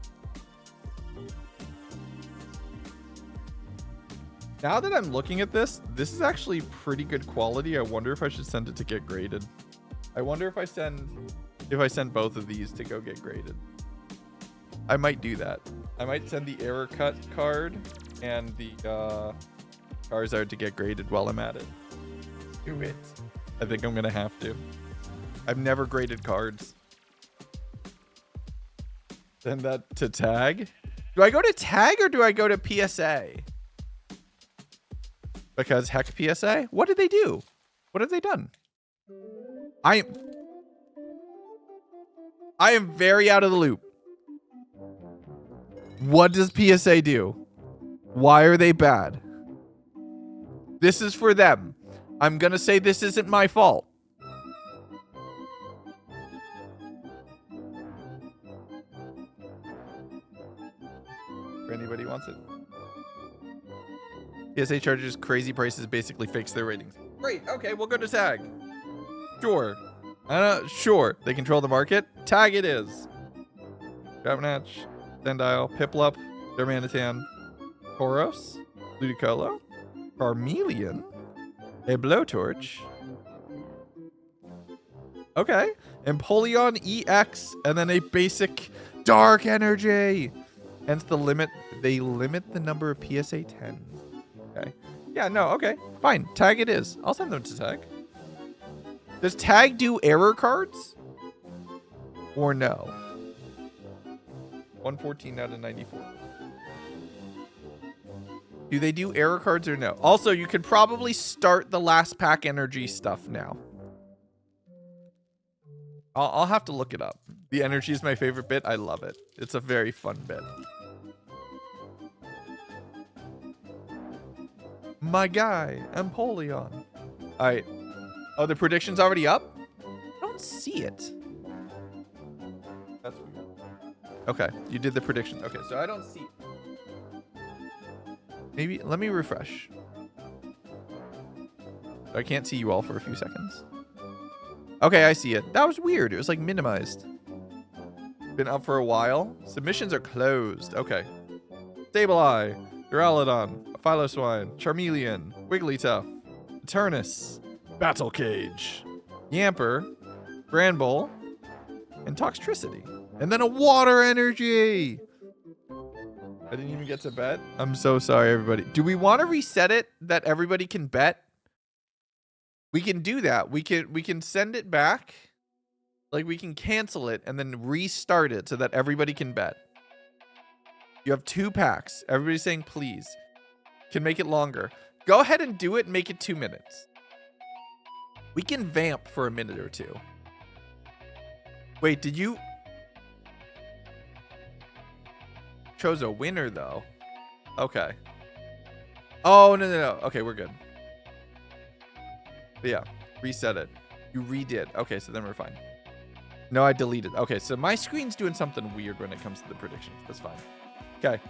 Now that I'm looking at this is actually pretty good quality. I wonder if I should send it to get graded. I wonder if I send both of these to go get graded. I might do that. I might send the error cut card and the Charizard to get graded while I'm at it. Do it. I think I'm gonna have to. I've never graded cards. Send that to tag. Do I go to tag or do I go to PSA? Because heck PSA? What did they do? What have they done? I am very out of the loop. What does PSA do? Why are they bad? This is for them. I'm gonna say this isn't my fault. If anybody wants it. PSA charges crazy prices, basically fakes their ratings. Great, okay, we'll go to tag. Sure. Sure, they control the market. Tag it is. Gravenatch, Sandile, Piplup, Darmanitan, Tauros, Ludicolo, Charmeleon, a Blowtorch. Okay, Empoleon EX, and then a basic Dark Energy. Hence the limit. They limit the number of PSA 10s. Okay. Yeah, no, okay. Fine. Tag it is. I'll send them to tag. Does tag do error cards? Or no? 114 out of 94. Do they do error cards or no? Also, you could probably start the last pack energy stuff now. I'll have to look it up. The energy is my favorite bit. I love it. It's a very fun bit. My guy, Empoleon. All right. Oh, the prediction's already up? I don't see it. That's weird. Okay, you did the prediction. Okay, so I don't see it. Maybe, let me refresh. I can't see you all for a few seconds. Okay, I see it. That was weird. It was like minimized. Been up for a while. Submissions are closed. Okay. Sableye, Duraludon, Philoswine, Charmeleon, Wigglytuff, Eternus, Battle Cage, Yamper, Granbull, and Toxtricity. And then a Water Energy. I didn't even get to bet. I'm so sorry, everybody. Do we want to reset it that everybody can bet? We can do that. We can send it back. Like, we can cancel it and then restart it so that everybody can bet. You have 2 packs. Everybody's saying please. Can make it longer. Go ahead and do it and make it 2 minutes. We can vamp for a minute or 2. Wait, did you... chose a winner though. Okay. Oh, no. Okay, we're good. But yeah, reset it. You redid. Okay, so then we're fine. No, I deleted. Okay, so my screen's doing something weird when it comes to the predictions. That's fine. Okay.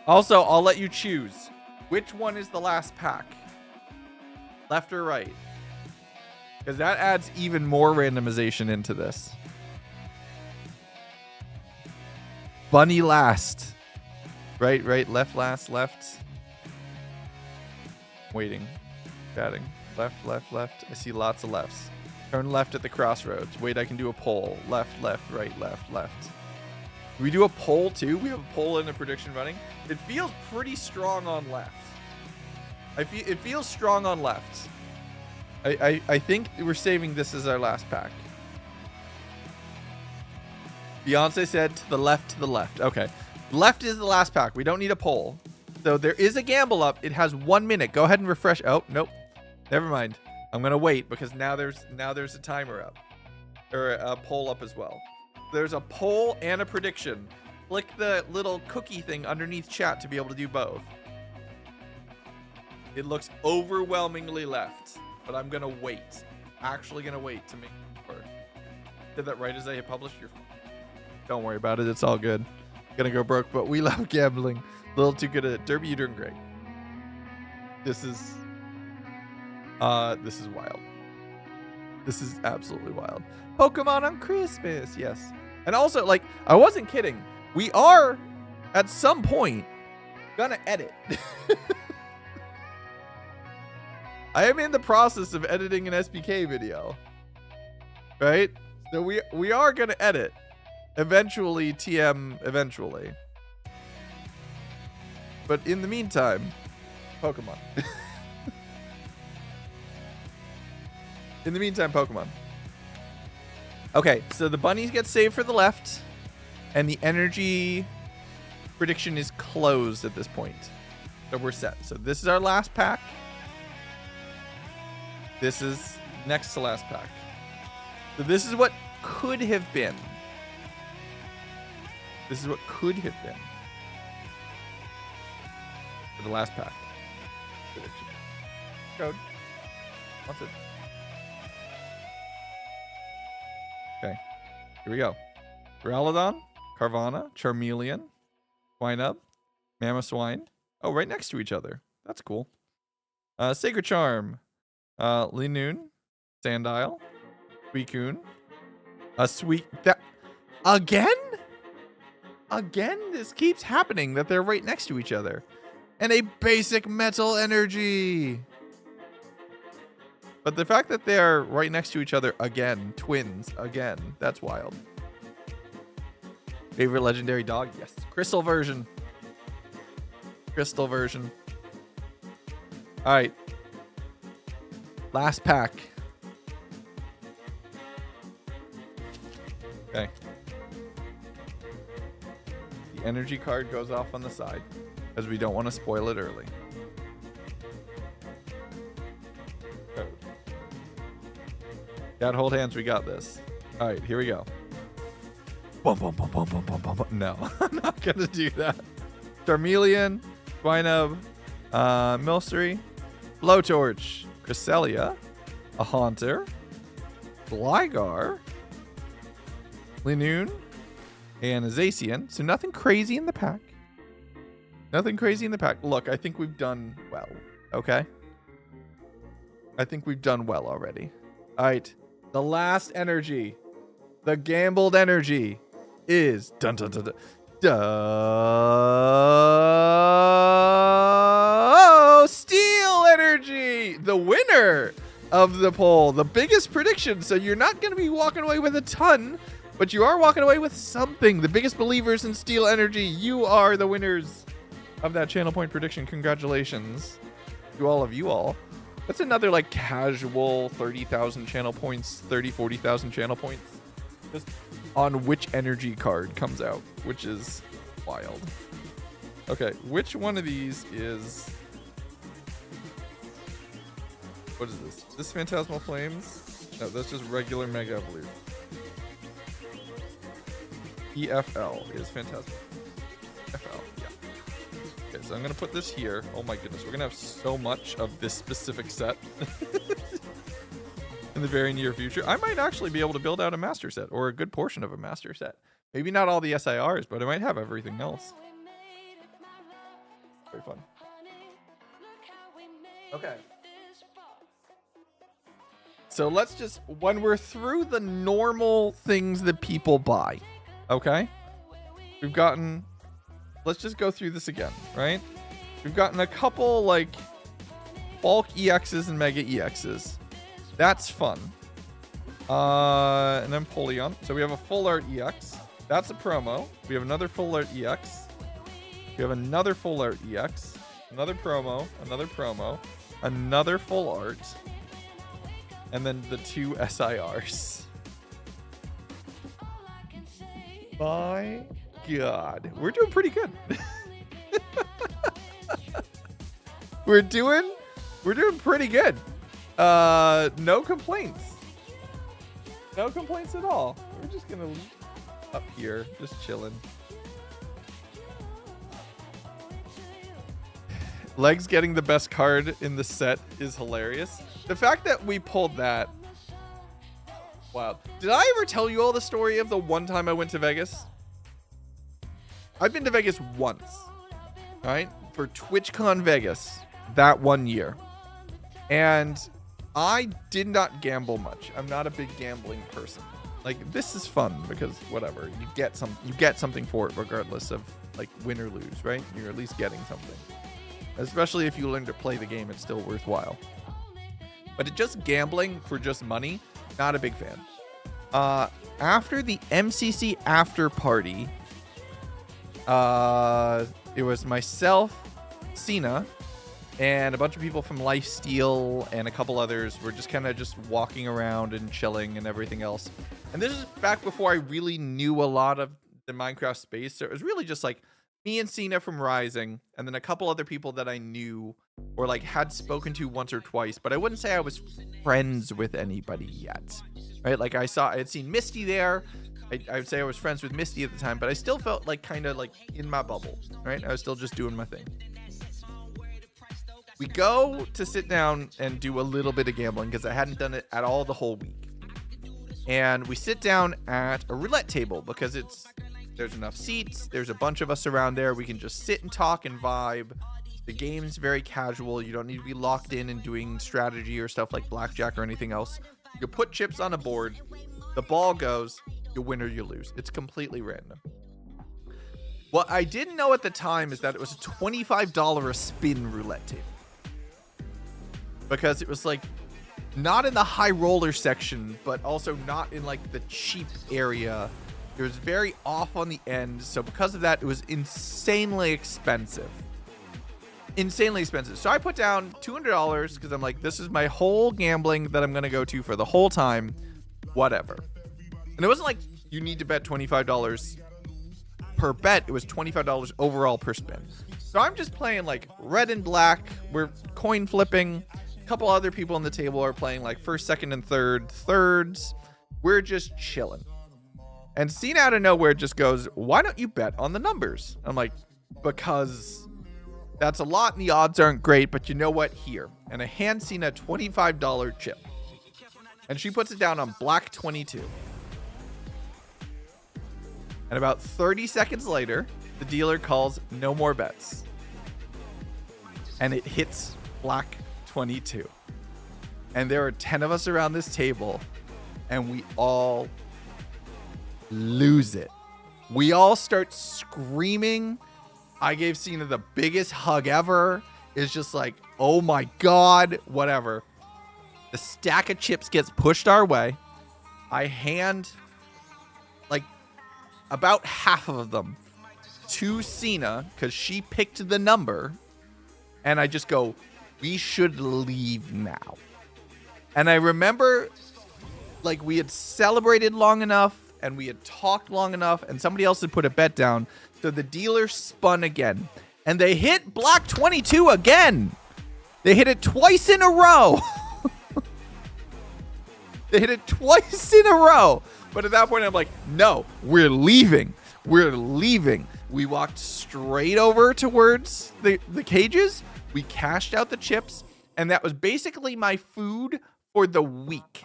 Also, I'll let you choose. Which one is the last pack? Left or right? Because that adds even more randomization into this. Bunny last. Right, left, last, left. Waiting. Chatting. Left, left. I see lots of lefts. Turn left at the crossroads. Wait, I can do a poll. Left, right, left. Do we do a poll too? We have a poll and a prediction running. It feels pretty strong on left. It feels strong on left. I think we're saving this as our last pack. Beyonce said to the left. Okay. Left is the last pack. We don't need a poll. So there is a gamble up. It has 1 minute. Go ahead and refresh. Oh, nope. Never mind. I'm going to wait because now there's a timer up. Or a poll up as well. There's a poll and a prediction. Click the little cookie thing underneath chat to be able to do both. It looks overwhelmingly left, but I'm going to wait. Actually going to wait to make sure. Did that right as I hit publish? Don't worry about it. It's all good. Gonna go broke, but we love gambling. A little too good at it. Derby, you're doing great. This is wild. This is absolutely wild. Pokemon on Christmas, yes. And also, like, I wasn't kidding. We are, at some point, gonna edit. I am in the process of editing an SBK video. Right? So we are gonna edit. Eventually, TM, eventually. But in the meantime, Pokemon. In the meantime, Pokemon. Okay, so the bunnies get saved for the left, and the energy prediction is closed at this point. So we're set. So this is our last pack. This is next to last pack. So this is what could have been. This is what could have been for the last pack. Prediction. Code. What's it? Okay. Here we go. Duraludon, Carvana, Charmeleon, Swinub, Mamoswine. Oh, right next to each other. That's cool. Sacred Charm, Linoon, Sandile, Suicune, again? Again, this keeps happening that they're right next to each other. And a basic metal energy. But the fact that they are right next to each other again, twins again, that's wild. Favorite legendary dog? Yes. Crystal version. All right. Last pack. Okay. Energy card goes off on the side because we don't want to spoil it early. Dad, hold hands. We got this. All right, here we go. Boom, boom, boom, boom, boom, boom, boom, boom. No, I'm not going to do that. Charmeleon, Swinub, Milcery, Blowtorch, Cresselia, a Haunter, Gligar, Linoon, and a Zacian. So nothing crazy in the pack. Look, I think we've done well. Okay? I think we've done well already. All right. The last energy. The gambled energy is dun dun dun dun. Oh, Steel Energy, the winner of the poll, the biggest prediction. So you're not going to be walking away with a ton, but you are walking away with something. The biggest believers in Steel Energy, you are the winners of that channel point prediction. Congratulations to all of you all. That's another like casual 30,000 channel points, 40,000 channel points. Just on which energy card comes out, which is wild. Okay, which one of these is... What is this? Is this Phantasmal Flames? No, that's just regular Mega Evolution. EFL is Phantasmal. FL, yeah. I'm going to put this here. Oh my goodness. We're going to have so much of this specific set in the very near future. I might actually be able to build out a master set, or a good portion of a master set. Maybe not all the SIRs, but I might have everything else. Very fun. Okay. So let's just, when we're through the normal things that people buy, okay? We've gotten, let's just go through this again, right? We've gotten a couple like bulk EXs and mega EXs. That's fun. And then Polion. So we have a full art EX. That's a promo. We have another full art EX. We have another full art EX. Another promo. Another promo. Another full art. And then the 2 SIRs. My God. We're doing pretty good. We're doing pretty good. No complaints. No complaints at all. We're just gonna leave up here, just chilling. Legs getting the best card in the set is hilarious. The fact that we pulled that. Wow. Did I ever tell you all the story of the one time I went to Vegas? I've been to Vegas once, right? For TwitchCon Vegas that one year. And I did not gamble much. I'm not a big gambling person. Like, this is fun because whatever, you get something for it regardless of like win or lose, right? You're at least getting something. Especially if you learn to play the game, it's still worthwhile. But just gambling for just money, not a big fan. After the MCC after party, it was myself, Cena, and a bunch of people from Lifesteal and a couple others were just kind of just walking around and chilling and everything else. And this is back before I really knew a lot of the Minecraft space. So it was really just like me and Cena from Rising, and then a couple other people that I knew or like had spoken to once or twice, but I wouldn't say I was friends with anybody yet, right? Like I had seen Misty there. I would say I was friends with Misty at the time, but I still felt like kind of like in my bubble, right? I was still just doing my thing. We go to sit down and do a little bit of gambling because I hadn't done it at all the whole week. And we sit down at a roulette table because there's enough seats. There's a bunch of us around there. We can just sit and talk and vibe. The game's very casual. You don't need to be locked in and doing strategy or stuff like blackjack or anything else. You put chips on a board. The ball goes. You win or you lose. It's completely random. What I didn't know at the time is that it was a $25 a spin roulette table. Because it was like not in the high roller section, but also not in like the cheap area. It was very off on the end. So because of that, it was insanely expensive. Insanely expensive. So I put down $200 because I'm like, this is my whole gambling that I'm going to go to for the whole time. Whatever. And it wasn't like you need to bet $25 per bet. It was $25 overall per spin. So I'm just playing like red and black. We're coin flipping. A couple other people on the table are playing like first, second, and thirds. We're just chilling. And Cena out of nowhere just goes, why don't you bet on the numbers? I'm like, because that's a lot and the odds aren't great, but you know what? Here. And I hand Cena a $25 chip. And she puts it down on black 22. And about 30 seconds later, the dealer calls no more bets. And it hits black 22. And there are 10 of us around this table, and we all lose it. We all start screaming. I gave Cena the biggest hug ever. It's just like, oh my God, whatever. The stack of chips gets pushed our way. I hand like about half of them to Cena because she picked the number. And I just go, we should leave now. And I remember like we had celebrated long enough and we had talked long enough and somebody else had put a bet down. So the dealer spun again and they hit black 22 again. They hit it twice in a row. They hit it twice in a row. But at that point, I'm like, no, we're leaving. We're leaving. We walked straight over towards the cages. We cashed out the chips, and that was basically my food for the week.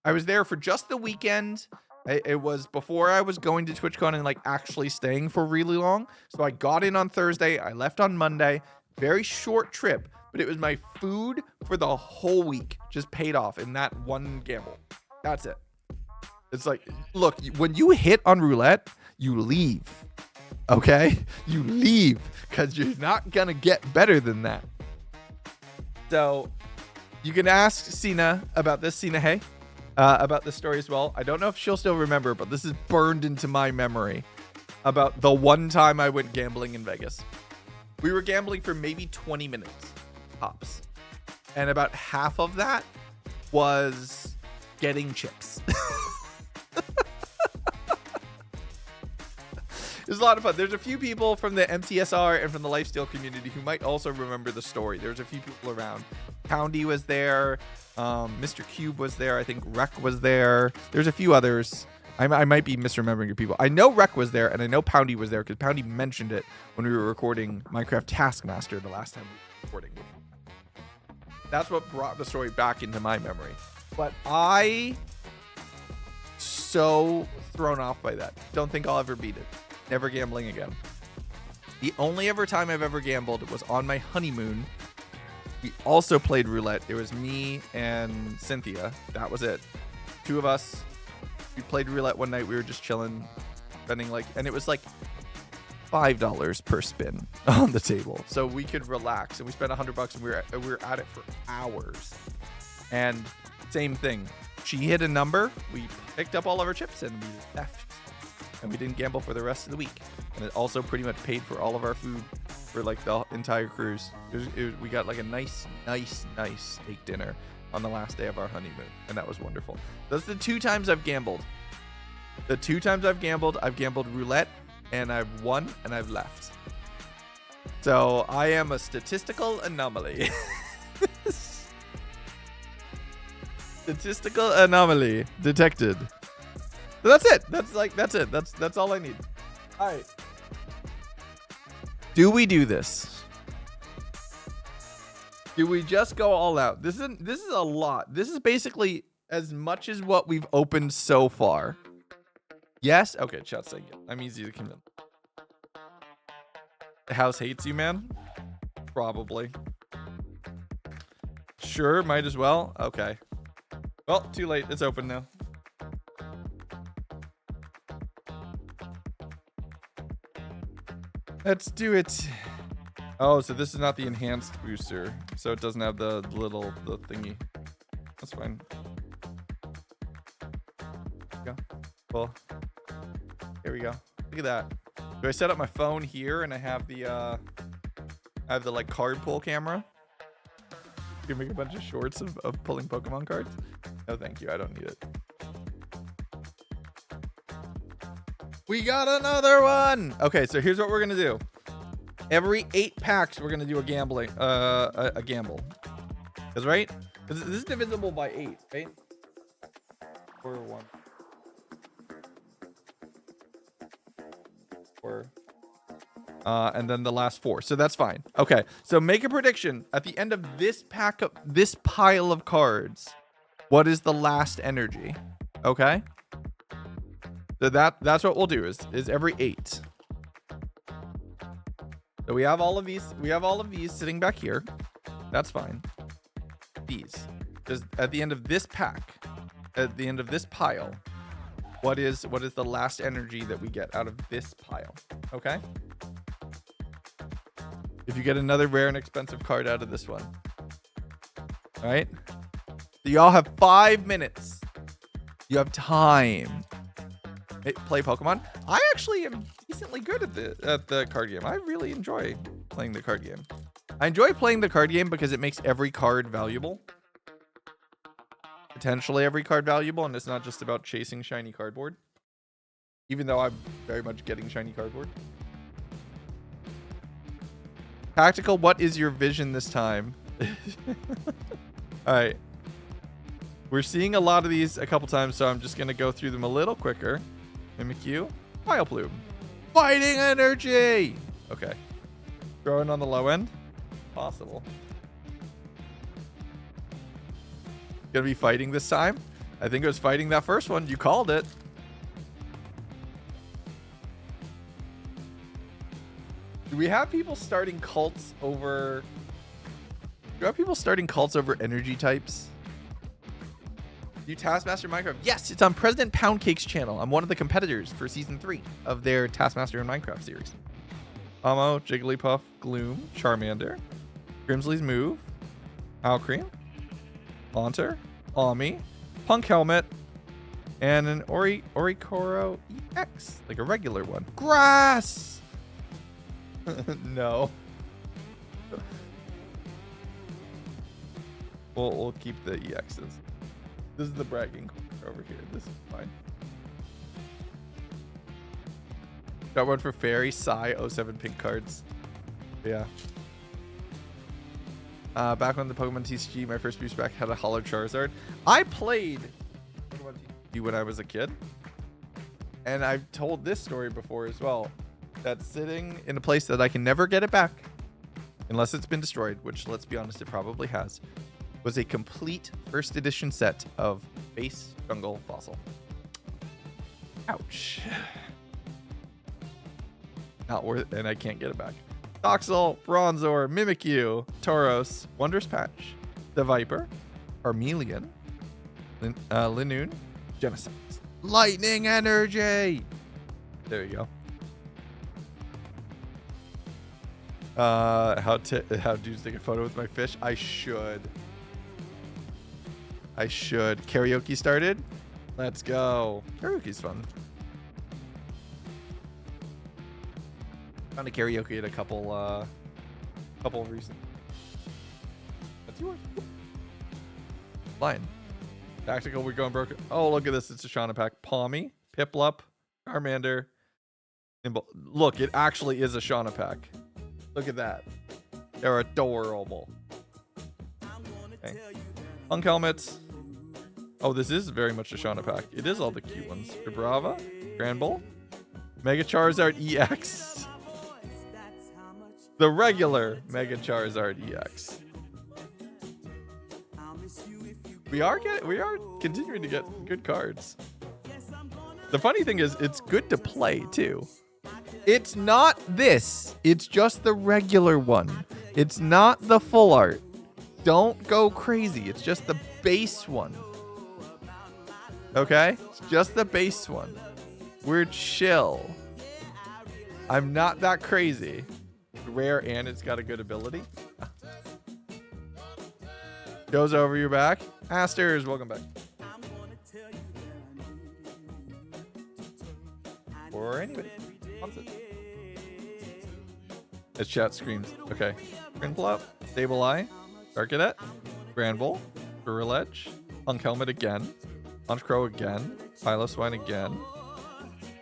I was there for just the weekend. It was before I was going to TwitchCon and like actually staying for really long. So I got in on Thursday. I left on Monday. Very short trip, but it was my food for the whole week. Just paid off in that one gamble. That's it. It's like, look, when you hit on roulette, you leave. Okay? You leave because you're not going to get better than that. So you can ask Cena about this, Cena Hey, about this story as well. I don't know if she'll still remember, but this is burned into my memory about the one time I went gambling in Vegas. We were gambling for maybe 20 minutes tops. And about half of that was getting chips. It was a lot of fun. There's a few people from the MTSR and from the Lifesteal community who might also remember the story. There's a few people around. Poundy was there. Mr. Cube was there. I think Rec was there. There's a few others. I might be misremembering your people. I know Rec was there, and I know Poundy was there because Poundy mentioned it when we were recording Minecraft Taskmaster the last time we were recording. That's what brought the story back into my memory. But I so thrown off by that. Don't think I'll ever beat it. Never gambling again. The only ever time I've ever gambled was on my honeymoon. We also played roulette. It was me and Cynthia. That was it. Two of us. We played roulette one night. We were just chilling, spending and it was like $5 per spin on the table, so we could relax. And we spent $100, and we were at it for hours. And same thing. She hit a number. We picked up all of our chips and we left. And we didn't gamble for the rest of the week. And it also pretty much paid for all of our food for like the entire cruise. We got like a nice steak dinner on the last day of our honeymoon. And that was wonderful. Those are the 2 times I've gambled. The 2 times I've gambled roulette, and I've won and I've left. So I am a statistical anomaly. Statistical anomaly detected. So that's it. That's it. That's all I need. All right. Do we do this? Do we just go all out? This is a lot. This is basically as much as what we've opened so far. Yes? Okay, chat saying it. I'm easy to convince. The house hates you, man? Probably. Sure, might as well. Okay. Well, too late. It's open now. Let's do it. Oh, so this is not the enhanced booster, so it doesn't have the thingy. That's fine. Go. Well, here we go. Look at that. Do I set up my phone here and I have the like card pull camera? You can make a bunch of shorts of pulling Pokemon cards. No, thank you. I don't need it. We got another one. Okay, so here's what we're gonna do. Every 8 packs, we're gonna do a gamble. That's right. This is divisible by 8, right? Or 1. And then the last 4. So that's fine. Okay, so make a prediction at the end of this this pile of cards. What is the last energy? Okay. So that's what we'll do is every 8. So we have all of these. We have all of these sitting back here. That's fine. These. Just at the end of this pack, at the end of this pile, what is the last energy that we get out of this pile? Okay. If you get another rare and expensive card out of this one. All right. So y'all have 5 minutes. You have time. Play Pokemon. I actually am decently good at the card game. I really enjoy playing the card game. I enjoy playing the card game because it makes every card valuable. Potentially every card valuable, and it's not just about chasing shiny cardboard. Even though I'm very much getting shiny cardboard. Tactical, what is your vision this time? All right. We're seeing a lot of these a couple times, so I'm just going to go through them a little quicker. Mimikyu, Vileplume, Fighting energy. Okay. Throwing on the low end. Possible. Gonna be fighting this time. I think it was fighting that first one. You called it. Do we have people starting cults over... Do you have people starting cults over energy types? You Taskmaster Minecraft? Yes, it's on President Poundcake's channel. I'm one of the competitors for Season 3 of their Taskmaster in Minecraft series. Amo, Jigglypuff, Gloom, Charmander, Grimsley's Move, Alcream, Haunter, Ami, Punk Helmet, and an Orikoro EX, like a regular one. Grass! No. We'll keep the EXs. This is the bragging over here. This is fine. Got one for Fairy, Psy, 07 pink cards. Yeah. Back on the Pokemon TCG, my first boost back had a Hollow Charizard. I played Pokemon TCG when I was a kid. And I've told this story before as well. That's sitting in a place that I can never get it back. Unless it's been destroyed, which, let's be honest, it probably has. Was a complete first edition set of base jungle fossil. Ouch. Not worth it, and I can't get it back. Toxel, Bronzor, Mimikyu, Tauros, Wondrous Patch, the Viper, Armelian, Linoon, Genesect. Lightning energy! There you go. How do you take a photo with my fish? I should. Karaoke started. Let's go. Karaoke's fun. Found a karaoke at a couple recent. That's yours. Lion. Tactical, we're going broken. Oh, look at this. It's a Shauna pack. Palmy, Piplup, Charmander. Look, it actually is a Shauna pack. Look at that. They're adorable. Okay. Punk helmets. Oh, this is very much a Shauna pack. It is all the cute ones. Vibrava, Granbull, Mega Charizard EX. The regular Mega Charizard EX. We are continuing to get good cards. The funny thing is, it's good to play too. It's not this. It's just the regular one. It's not the full art. Don't go crazy. It's just the base one. Okay? It's just the base one. We're chill. I'm not that crazy. Rare and it's got a good ability. Goes over your back. Asters, welcome back. Or anybody. As chat screams. Okay. Grinplup, Stable Eye, Darkadet, Granbull, Dureledge, Punk Helmet again, Punch Crow again, Piloswine again,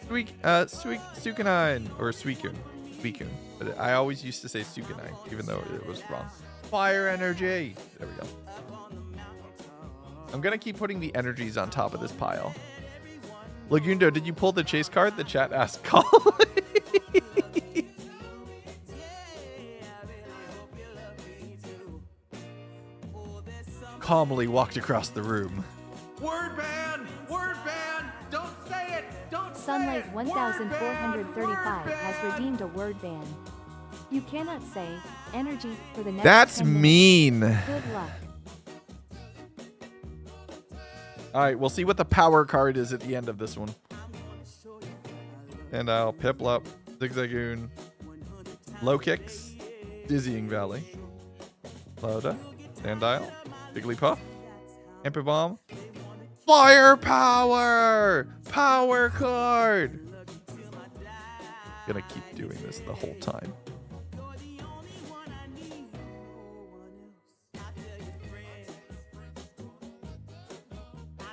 Suicanine, or Suicune. But I always used to say Suicanine, even though it was wrong. Fire energy. There we go. I'm gonna keep putting the energies on top of this pile. Lagundo, did you pull the chase card? The chat asked Colin. Calmly walked across the room. Word ban! Word ban! Don't say it! Don't Sunlight say it! 1435 has redeemed a word ban. You cannot say energy for the next That's 10 minutes. mean. Good luck. All right, we'll see what the power card is at the end of this one. And I'll Piplup, Zigzagoon, Low Kicks, Dizzying Valley, Loda, Sandile, Jigglypuff, Ampibomb, Firepower! Power card! Gonna keep doing this the whole time.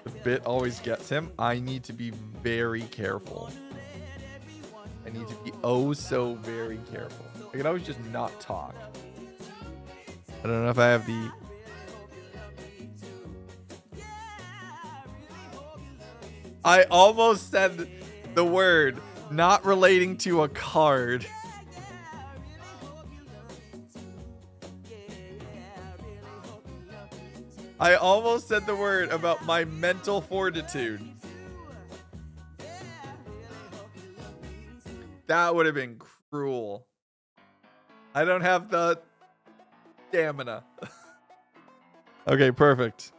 The bit always gets him. I need to be very careful. I need to be oh so very careful. I can always just not talk. I don't know if I have the... I almost said the word Not relating to a card. I almost said the word about my mental fortitude. That would have been cruel. I don't have the stamina. Okay, perfect.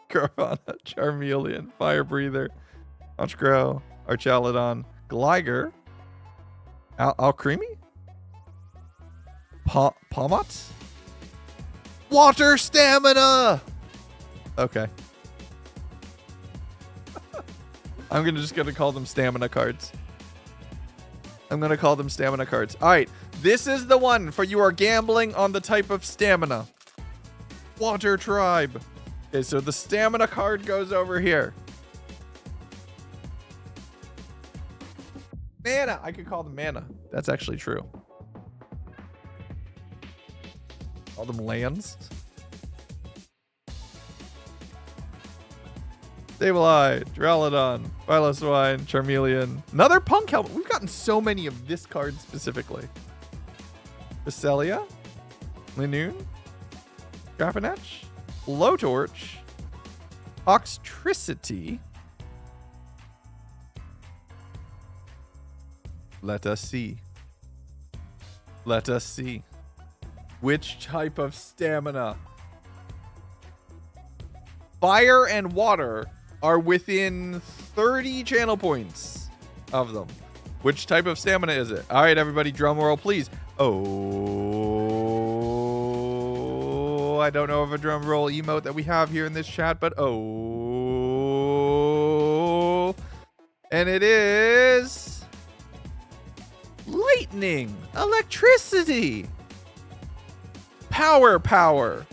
Carvana, Charmeleon, Fire Breather, Honchkrow, Archaludon, Gligar, Alcremie, Palmot, Water Stamina. Okay. I'm just gonna call them stamina cards. All right, this is the one for you are gambling on the type of stamina. Water Tribe. Okay, so the stamina card goes over here. Mana. I could call them mana. That's actually true. Call them lands. Sableye, Duraludon, Piloswine, Charmeleon. Another Punk Helmet. We've gotten so many of this card specifically. Vesselia, Linoon, Graphanach, Blowtorch, Oxtricity. Let us see. Which type of stamina? Fire and water are within 30 channel points of them. Which type of stamina is it? All right, everybody, drum roll, please. Oh, I don't know of a drum roll emote that we have here in this chat, but oh. And it is lightning, electricity, power,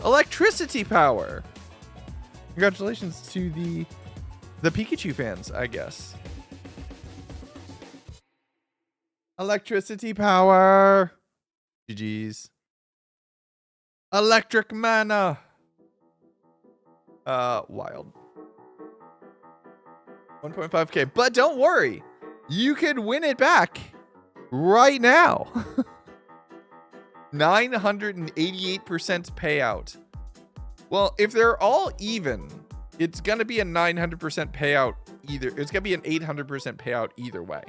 electricity power. Congratulations to the Pikachu fans, I guess. Electricity power. GG's. Electric mana. Wild. 1.5k. But don't worry. You could win it back right now. 988% payout. Well, if they're all even, it's going to be a 900% payout either. It's going to be an 800% payout either way.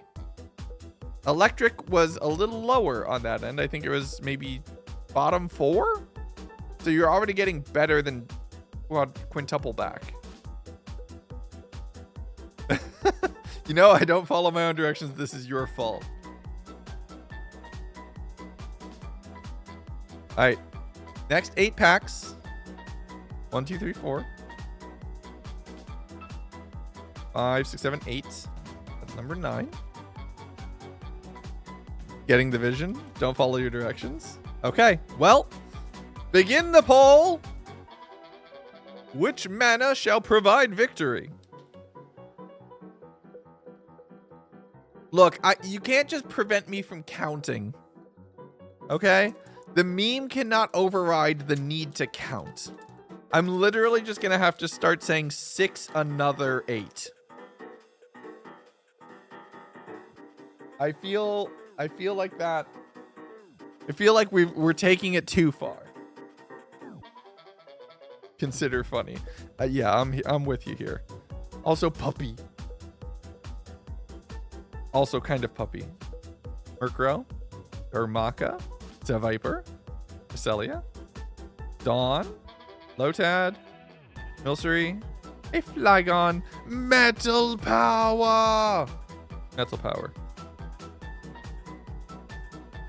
Electric was a little lower on that end. I think it was maybe bottom 4. So you're already getting better than quintuple back. You know, I don't follow my own directions. This is your fault. All right. Next 8 packs. 1, 2, 3, 4. 5, 6, 7, 8. That's number 9. Getting the vision. Don't follow your directions. Okay. Well, begin the poll. Which mana shall provide victory? Look, you can't just prevent me from counting. Okay? The meme cannot override the need to count. I'm literally just going to have to start saying 6 another 8. I feel like that. I feel like we're taking it too far. Consider funny. Yeah, I'm with you here. Also puppy. Also kind of puppy. Murkrow, Darmaka, Seviper, Vesselia, Dawn, Lotad, Milcery, a Flygon, Metal Power. Metal Power.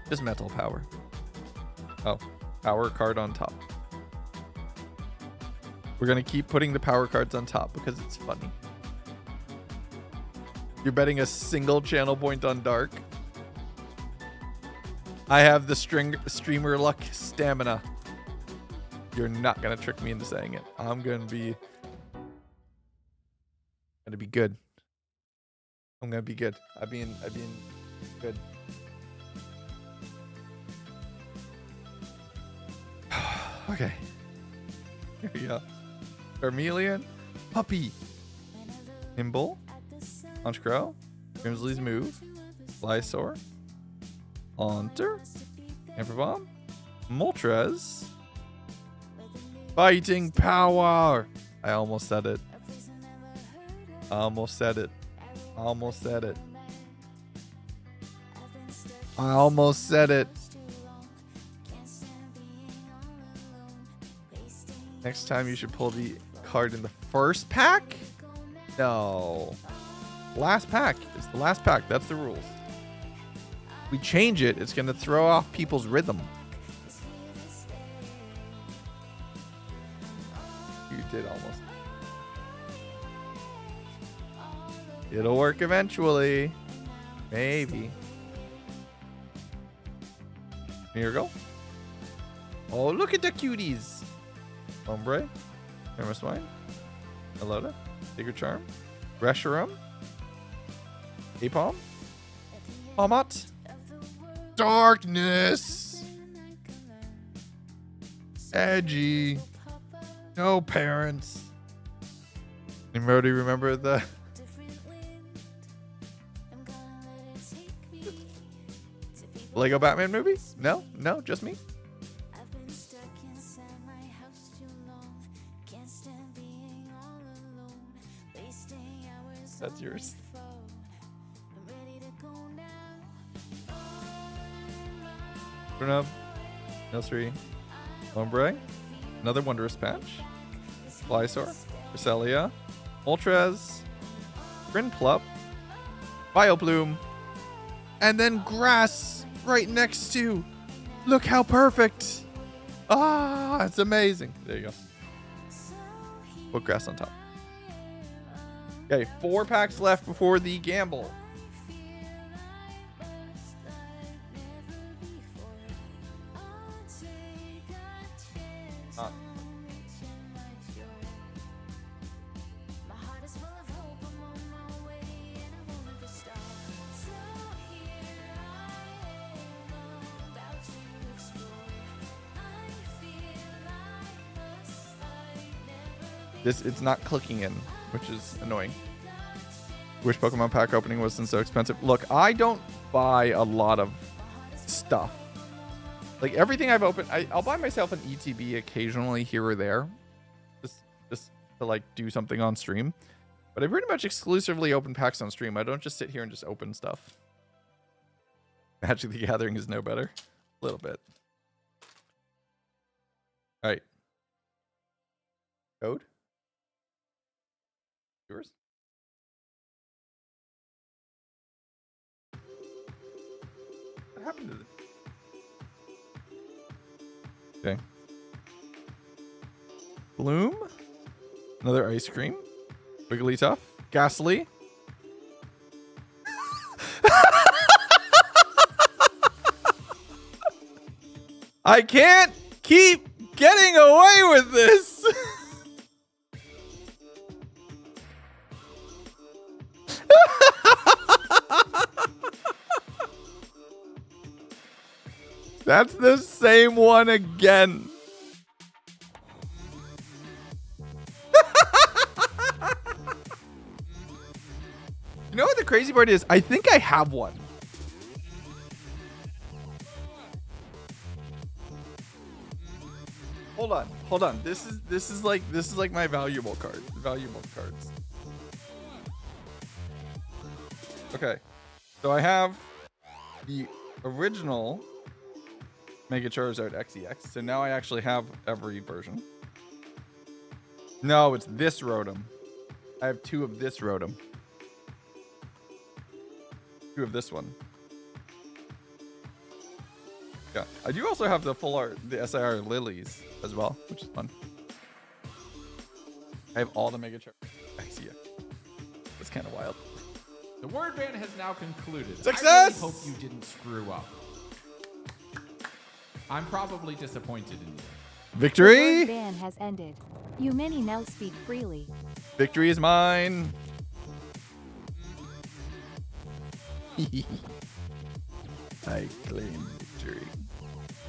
Just Metal Power. Oh, power card on top. We're going to keep putting the power cards on top because it's funny. You're betting a single channel point on Dark. I have the streamer luck stamina. You're not going to trick me into saying it. I'm going to be good. I'm going to be good. I've been good. Okay. Here we go. Charmeleon, Puppy, Nimble, Honchkrow, Grimsley's move. Lysor. Haunter. Amber Bomb. Moltres. Fighting power. I almost said it. I almost said it. I almost said it. I almost said it. Next time you should pull the card in the first pack? No. Last pack. It's the last pack. That's the rules. We change it, it's going to throw off people's rhythm. You did almost. It'll work eventually. Maybe. Here we go. Oh, look at the cuties. Ombre. Hammer Swine. Elota. Digger Charm. Reshiram. Apom. Palmot. Darkness. Edgy. No parents. Anybody remember the Lego Batman movie? No? No? Just me? That's yours. Burnub. Nilsri. Ombre. Another Wondrous Patch. Lysor. Cresselia. Moltres. Grinplup. Bioplume. And then grass right next to. Look how perfect. Ah, it's amazing. There you go. Put grass on top. Okay, 4 packs left before the gamble. It's not clicking in, which is annoying. Wish Pokemon pack opening wasn't so expensive. Look, I don't buy a lot of stuff. Like everything I've opened, I'll buy myself an ETB occasionally here or there, just to like do something on stream. But I pretty much exclusively open packs on stream. I don't just sit here and just open stuff. Magic the Gathering is no better. A little bit. All right. Code. Yours? What happened to it? Okay. Bloom. Another ice cream. Wigglytuff. Ghastly. I can't keep getting away with this. That's the same one again. You know what the crazy part is? I think I have one. Hold on. This is like my valuable card. Valuable cards. Okay. So I have the original Mega Charizard XEX. So now I actually have every version. No, it's this Rotom. I have 2 of this Rotom. 2 of this one. Yeah, I do also have the full art, the SIR Lilies as well, which is fun. I have all the Mega Charizard XEX. That's kind of wild. The word ban has now concluded. Success! I really hope you didn't screw up. I'm probably disappointed in you. Victory! The word ban has ended. You many now speak freely. Victory is mine. I claim victory.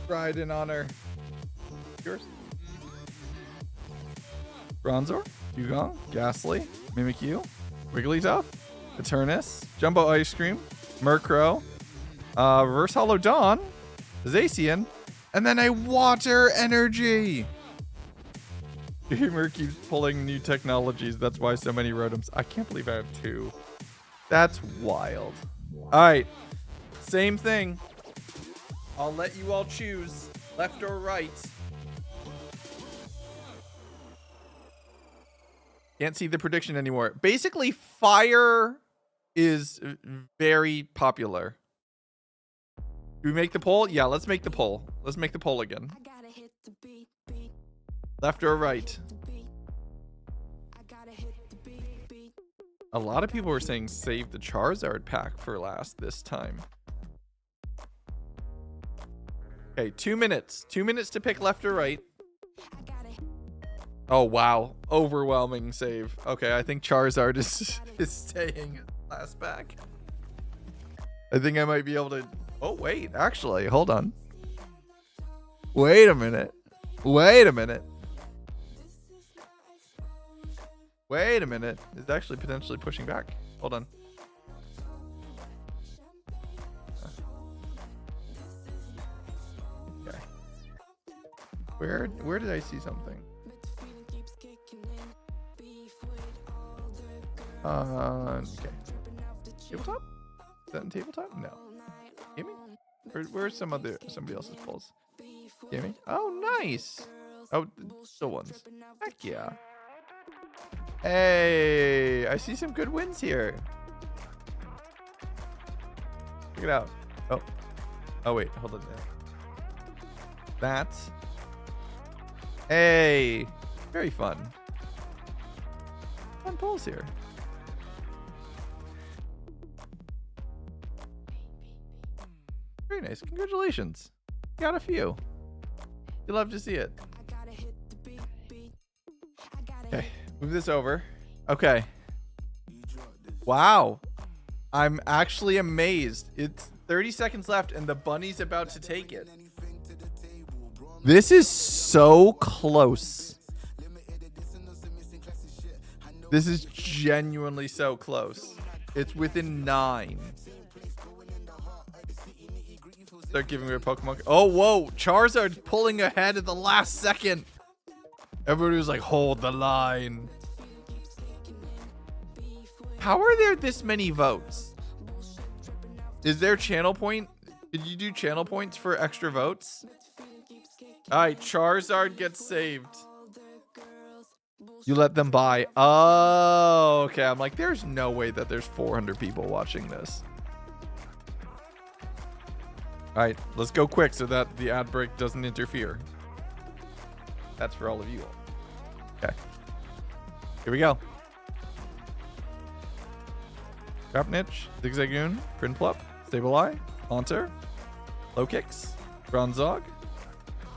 Pride and honor. Yours? Bronzor, Dugong, Ghastly, Mimikyu, Wigglytuff, Eternus, Jumbo Ice Cream, Murkrow, Reverse Hollow Dawn, Zacian, and then a Water Energy. Gamer keeps pulling new technologies. That's why so many Rotoms. I can't believe I have 2. That's wild. All right. Same thing. I'll let you all choose left or right. Can't see the prediction anymore. Basically, fire is very popular. Do we make the poll? Yeah, let's make the poll. Let's make the poll again. Left or right? A lot of people were saying save the Charizard pack for last this time. Okay, 2 minutes. 2 minutes to pick left or right. Oh, wow. Overwhelming save. Okay, I think Charizard is staying last pack. I think I might be able to... Oh, wait. Actually, hold on. Wait a minute. Wait a minute. Wait a minute. It's actually potentially pushing back. Hold on. Okay. Where did I see something? Okay. Tabletop? Is that in tabletop? No. Gaming? Or where's somebody else's polls? Gaming? Oh, nice. Oh, the ones. Heck yeah. Hey, I see some good wins here. Check it out. Oh wait, hold on there. That's hey, very fun. Fun polls here. Very nice. Congratulations. Got a few. You love to see it. Okay. Move this over. Okay. Wow. I'm actually amazed. It's 30 seconds left and the bunny's about to take it. This is so close. This is genuinely so close. It's within 9. Start giving away Pokemon. Oh, whoa. Charizard's pulling ahead at the last second. Everybody was like, hold the line. How are there this many votes? Is there channel point? Did you do channel points for extra votes? All right, Charizard gets saved. You let them buy. Oh, okay. I'm like, there's no way that there's 400 people watching this. All right, let's go quick so that the ad break doesn't interfere. That's for all of you all. Okay. Here we go. Trapnich, Zigzagoon, Prinplup, Sableye, Haunter, Low Kicks, Bronzog,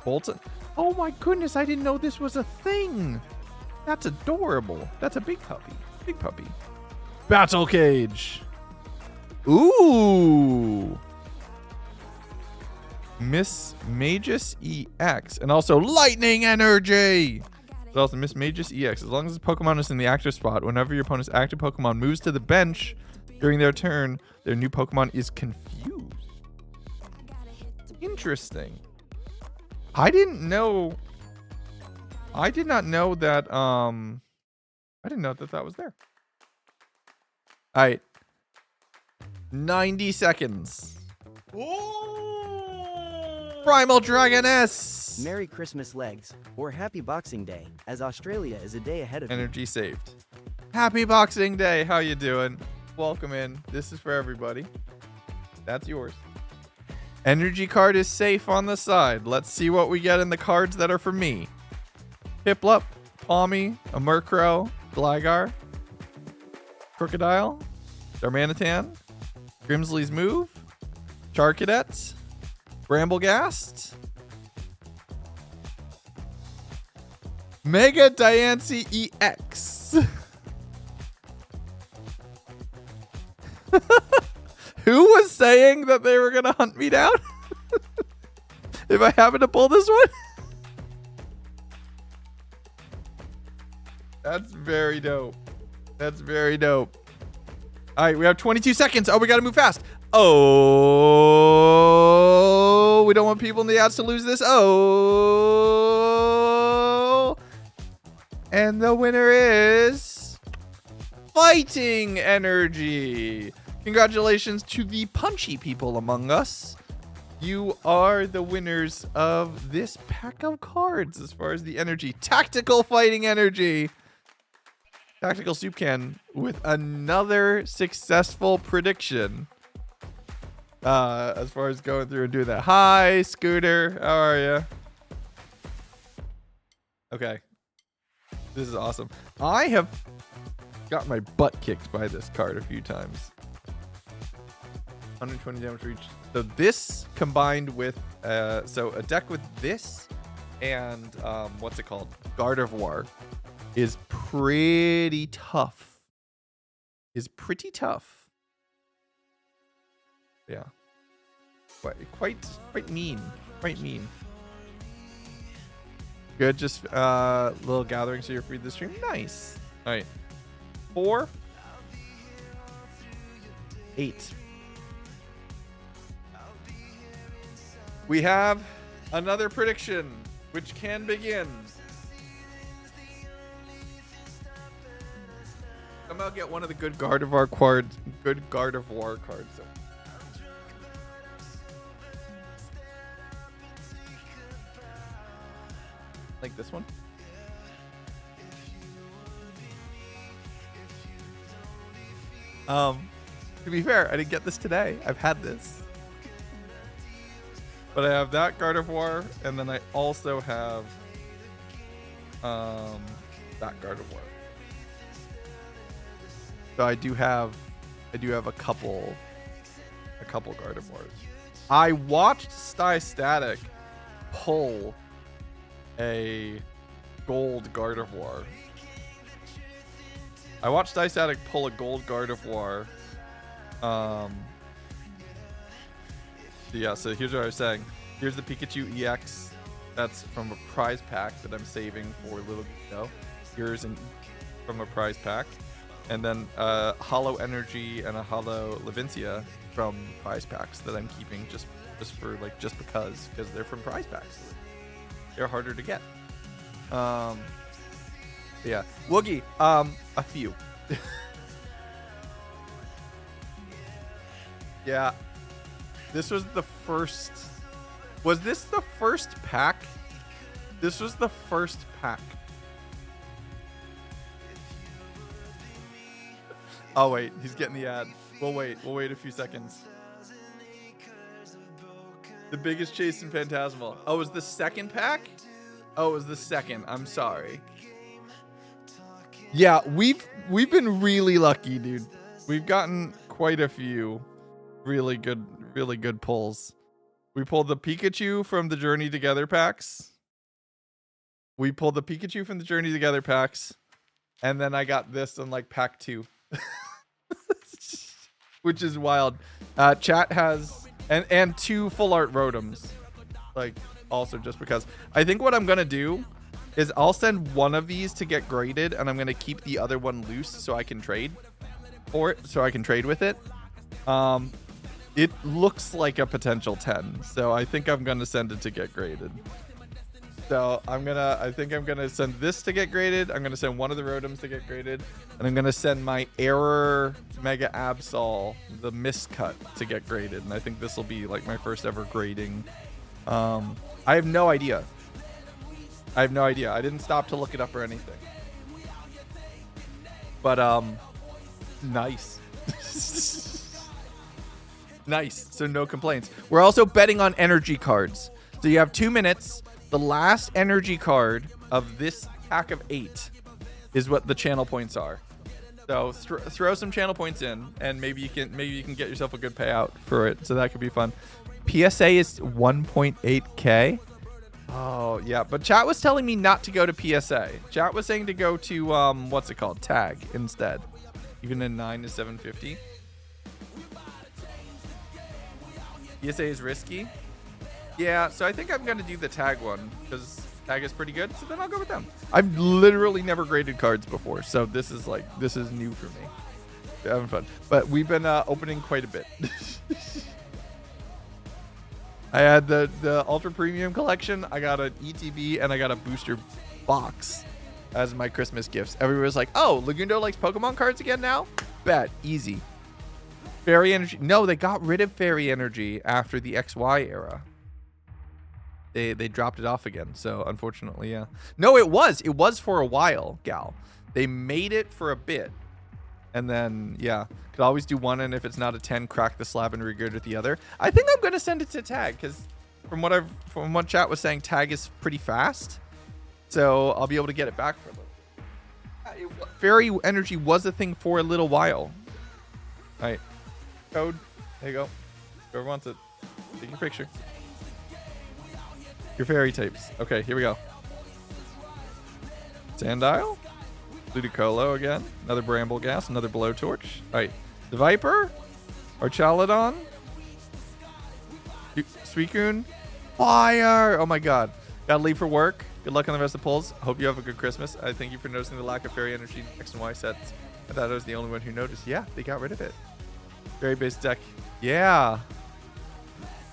Bolton. Oh my goodness, I didn't know this was a thing. That's adorable. That's a big puppy. Big puppy. Battle Cage. Ooh. Miss Magus EX. And also Lightning Energy. But also Miss Magus EX. As long as the Pokemon is in the active spot, whenever your opponent's active Pokemon moves to the bench during their turn, their new Pokemon is confused. Interesting. I didn't know. I did not know that. I didn't know that that was there. All right. 90 seconds. Primal Dragoness. Merry Christmas legs, or Happy Boxing Day, as Australia is a day ahead of you. Energy saved. Happy Boxing Day. How you doing? Welcome in. This is for everybody. That's yours. Energy card is safe on the side. Let's see what we get in the cards that are for me. Piplup, Palmy, a Murkrow, Gligar, Crocodile, Darmanitan, Grimsley's Move, Charcadet, Bramblegast, Mega Diancie EX. Who was saying that they were going to hunt me down? If I happen to pull this one? That's very dope. That's very dope. All right, we have 22 seconds. Oh, we got to move fast. Oh, we don't want people in the ads to lose this. Oh, and the winner is Fighting Energy. Congratulations to the punchy people among us. You are the winners of this pack of cards as far as the energy. Tactical Fighting Energy. Tactical Soup Can with another successful prediction. As far as going through and doing that. Hi, Scooter. How are you? Okay. This is awesome. I have got my butt kicked by this card a few times. 120 damage for each. So this combined with so a deck with this and what's it called? Gardevoir is pretty tough. Yeah. Quite mean. Good, just little gathering so you're free to stream. Nice. All right. 4, 8. We have another prediction, which can begin. Somehow get one of the good Gardevoir cards. So. Like this one. To be fair, I didn't get this today. I've had this. But I have that Gardevoir, and then I also have that Gardevoir. So I do have a couple Gardevoirs. I watched Static pull a gold Gardevoir. I watched Static pull a gold Gardevoir. Yeah, so here's what I was saying. Here's the Pikachu EX. That's from a prize pack that I'm saving for Little Geeko. Here's from a prize pack. And then Hollow Energy and a Hollow Levincia from prize packs that I'm keeping just because they're from prize packs. They're harder to get. Yeah. Woogie, a few. Yeah. This was the first. Was this the first pack? This was the first pack. Oh wait, he's getting the ad. We'll wait a few seconds. The biggest chase in Phantasmal. Oh, it was the second pack? Oh, it was the second. I'm sorry. Yeah, we've been really lucky, dude. We've gotten quite a few really good pulls. We pulled the Pikachu from the Journey Together packs. And then I got this on like pack 2. Which is wild. Chat has and 2 full art Rotoms. Like also just because. I think what I'm gonna do is I'll send one of these to get graded and I'm gonna keep the other one loose so I can trade for it. So I can trade with it. It looks like a potential 10. So I think I'm gonna send it to get graded. So I think I'm gonna send this to get graded. I'm gonna send one of the Rotoms to get graded, and I'm gonna send my Error Mega Absol, the miscut, to get graded. And I think this will be like my first ever grading. I have no idea. I didn't stop to look it up or anything. But nice. Nice. So no complaints. We're also betting on energy cards. So you have 2 minutes. The last energy card of this pack of 8 is what the channel points are. So throw some channel points in, and maybe you can get yourself a good payout for it. So that could be fun. PSA is 1.8K. Oh yeah, but chat was telling me not to go to PSA. Chat was saying to go to what's it called? Tag instead. Even in 9 is 750. PSA is risky. Yeah, so I think I'm going to do the tag one because tag is pretty good. So then I'll go with them. I've literally never graded cards before. So this is new for me. having fun. But we've been opening quite a bit. I had the Ultra Premium collection. I got an ETB and I got a booster box as my Christmas gifts. Everybody was like, oh, Lagundo likes Pokemon cards again now? Bet. Easy. Fairy Energy. No, they got rid of Fairy Energy after the XY era. They dropped it off again. So unfortunately, yeah. No, it was. It was for a while, Gal. They made it for a bit. And then, yeah, could always do one. And if it's not a 10, crack the slab and regurgitate the other. I think I'm going to send it to Tag because from what chat was saying, Tag is pretty fast. So I'll be able to get it back for a little. Fairy Energy was a thing for a little while. All right. Code. There you go. Whoever wants it. Take your picture. Your fairy types. Okay, here we go. Sandile. Ludicolo again. Another Bramble Gas. Another Blowtorch. All right. The Viper. Archaladon. Suicune. Fire. Oh my god. Gotta leave for work. Good luck on the rest of the polls. Hope you have a good Christmas. I thank you for noticing the lack of Fairy Energy in X and Y sets. I thought I was the only one who noticed. Yeah, they got rid of it. Fairy based deck. Yeah.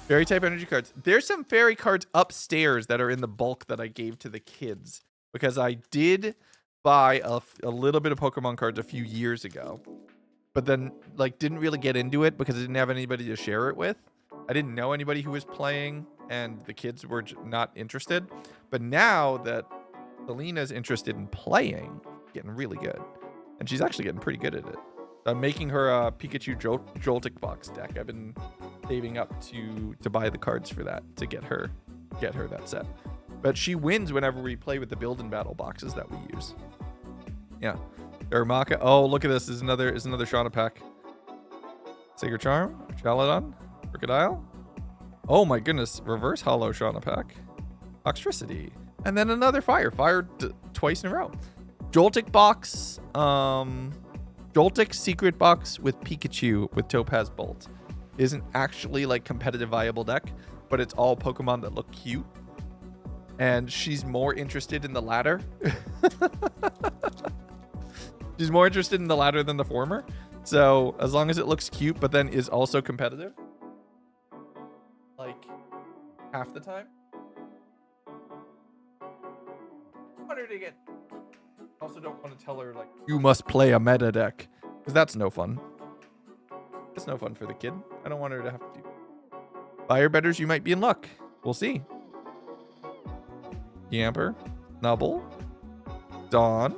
Fairy type energy cards. There's some fairy cards upstairs that are in the bulk that I gave to the kids because I did buy a little bit of Pokemon cards a few years ago, but then like didn't really get into it because I didn't have anybody to share it with. I didn't know anybody who was playing and the kids were not interested. But now that Selena's interested in playing, getting really good, and she's actually getting pretty good at it. I'm making her a Pikachu Joltik box deck. I've been saving up to buy the cards for that to get her that set. But she wins whenever we play with the build and battle boxes that we use. Yeah. Darumaka. Oh, look at this. Is another Shauna pack. Sacred Charm, Chaladon, Crocodile. Oh my goodness. Reverse Hollow Shauna pack. Oxtricity. And then another Fire. Fire twice in a row. Joltik box. Joltik secret box with Pikachu with Topaz Bolt. Isn't actually like competitive viable deck, but it's all Pokemon that look cute. And she's more interested in the latter. She's more interested in the latter than the former. So as long as it looks cute, but then is also competitive, like half the time. I want her to get. Also don't want to tell her like you must play a meta deck because that's no fun. It's no fun for the kid. I don't want her to have to do. Firebetters, you might be in luck. We'll see. Yamper, Nubble, Dawn,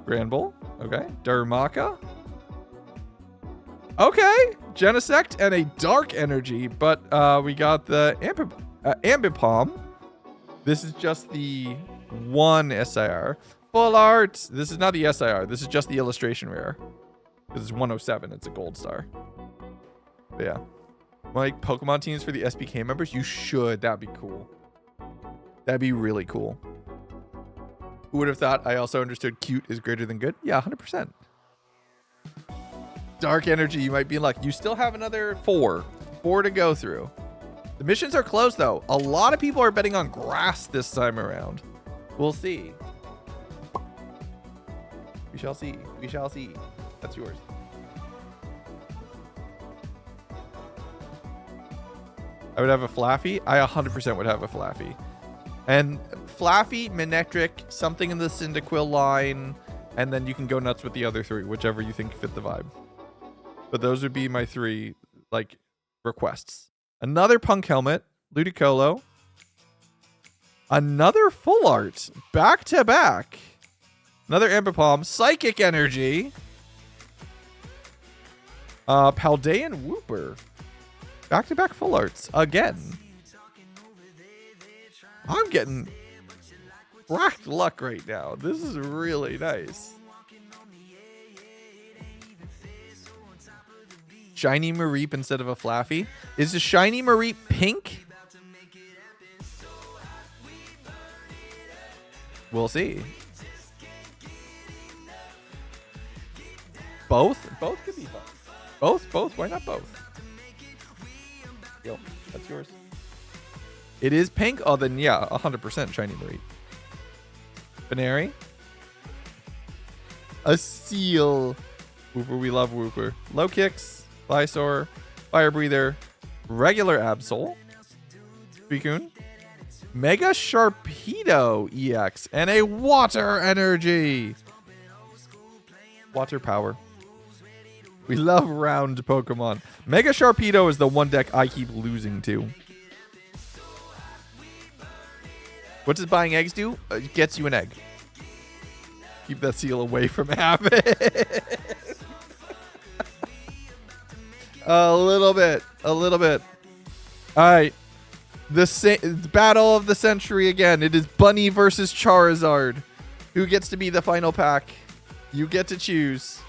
Granbull, okay, Darumaka, okay, Genesect, and a Dark Energy, but we got the Ambipom. This is just the one SIR. Full art. This is not the SIR. This is just the illustration rare. This is 107. It's a gold star. But yeah. Like Pokemon teams for the SBK members? You should. That'd be cool. That'd be really cool. Who would have thought I also understood cute is greater than good? Yeah, 100%. Dark Energy, you might be in luck. You still have another four to go through. The missions are closed, though. A lot of people are betting on grass this time around. We'll see. We shall see. We shall see. That's yours. I would have a Flaffy. I 100% would have a Flaffy. And Flaffy, Manectric, something in the Cyndaquil line, and then you can go nuts with the other three, whichever you think fit the vibe. But those would be my three, like, requests. Another Punk Helmet, Ludicolo. Another Full Art, back to back. Another Ambipom, Psychic Energy. Paldean Wooper. Back to back Full Arts again. I'm getting cracked luck right now. This is really nice. Shiny Mareep instead of a Flaffy. Is the Shiny Mareep pink? We'll see. Both? Both could be fun. Both? Why not both? Yo, that's yours. It is pink? Oh, then yeah, 100% Shiny Mareep. Baneri. A Seal. Wooper, we love Wooper. Low kicks, Flysaur, Fire Breather, regular Absol, Suicune, Mega Sharpedo EX, and a Water Energy. Water Power. We love round Pokemon. Mega Sharpedo is the one deck I keep losing to. What does buying eggs do? It gets you an egg. Keep that seal away from habit. A little bit. A little bit. All right. The battle of the century again. It is Bunny versus Charizard. Who gets to be the final pack? You get to choose.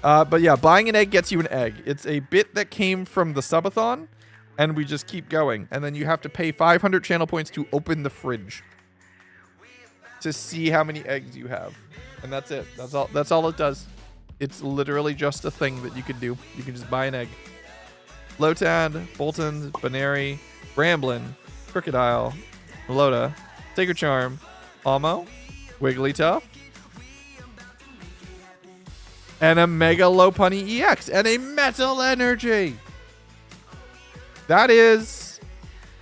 But yeah, buying an egg gets you an egg. It's a bit that came from the subathon, and we just keep going. And then you have to pay 500 channel points to open the fridge to see how many eggs you have. And that's it. That's all it does. It's literally just a thing that you can do. You can just buy an egg. Lotad, Bolton, Baneri, Bramblin, Crocodile, Melota, Sacred Charm, Almo, Wigglytuff, and a Mega Lopunny EX, and a Metal Energy. That is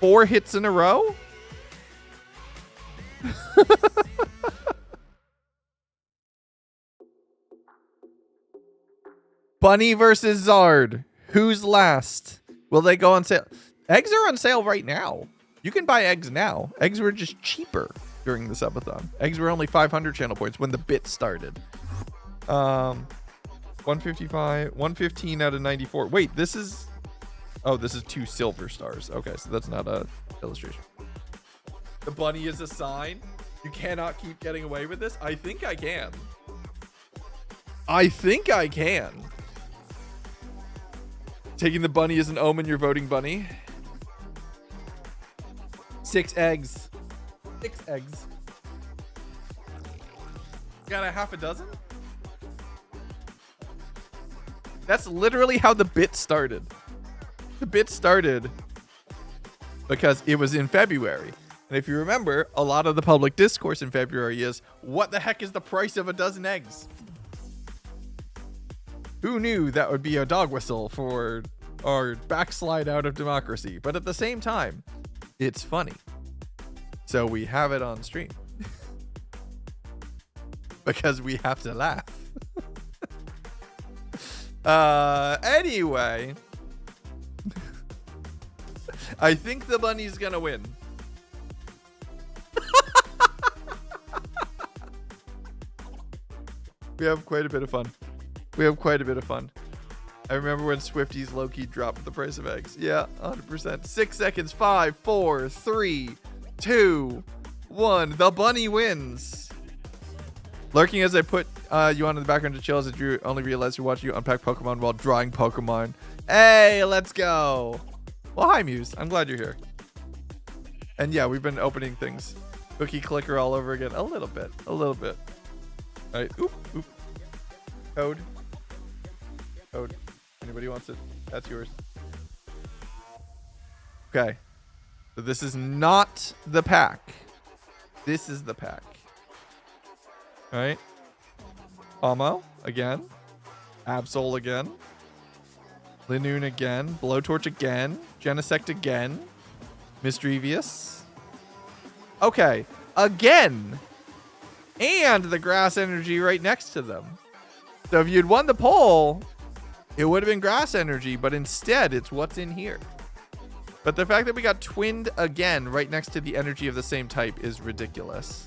4 hits in a row. Bunny versus Zard. Who's last? Will they go on sale? Eggs are on sale right now. You can buy eggs now. Eggs were just cheaper during the subathon. Eggs were only 500 channel points when the bit started. 155, 115 out of 94. Wait, this is... Oh, this is 2 silver stars. Okay, so that's not a illustration. The bunny is a sign. You cannot keep getting away with this. I think I can. I think I can. Taking the bunny as an omen, you're voting bunny. 6 eggs. 6 eggs. Got a half a dozen? That's literally how the bit started. The bit started because it was in February. And if you remember, a lot of the public discourse in February is, what the heck is the price of a dozen eggs? Who knew that would be a dog whistle for our backslide out of democracy? But at the same time, it's funny. So we have it on stream. Because we have to laugh. Anyway. I think the bunny's gonna win. We have quite a bit of fun. We have quite a bit of fun. I remember when Swifties low-key dropped the price of eggs. Yeah, 100%. 6 seconds. 5, 4, 3, 2, 1. The bunny wins. Lurking as I put you on in the background to chill as I drew, only realized you're watching you unpack Pokemon while drawing Pokemon. Hey, let's go. Well, hi, Muse. I'm glad you're here. And yeah, we've been opening things. Cookie clicker all over again. A little bit. A little bit. All right. Oop, oop. Code. Code. Anybody wants it? That's yours. Okay. So this is not the pack. This is the pack. All right. Almo again. Absol again. Linoon again. Blowtorch again. Genesect again. Misdrevious. Okay. Again. And the grass energy right next to them. So if you'd won the poll, it would have been grass energy, but instead it's what's in here. But the fact that we got twinned again right next to the energy of the same type is ridiculous.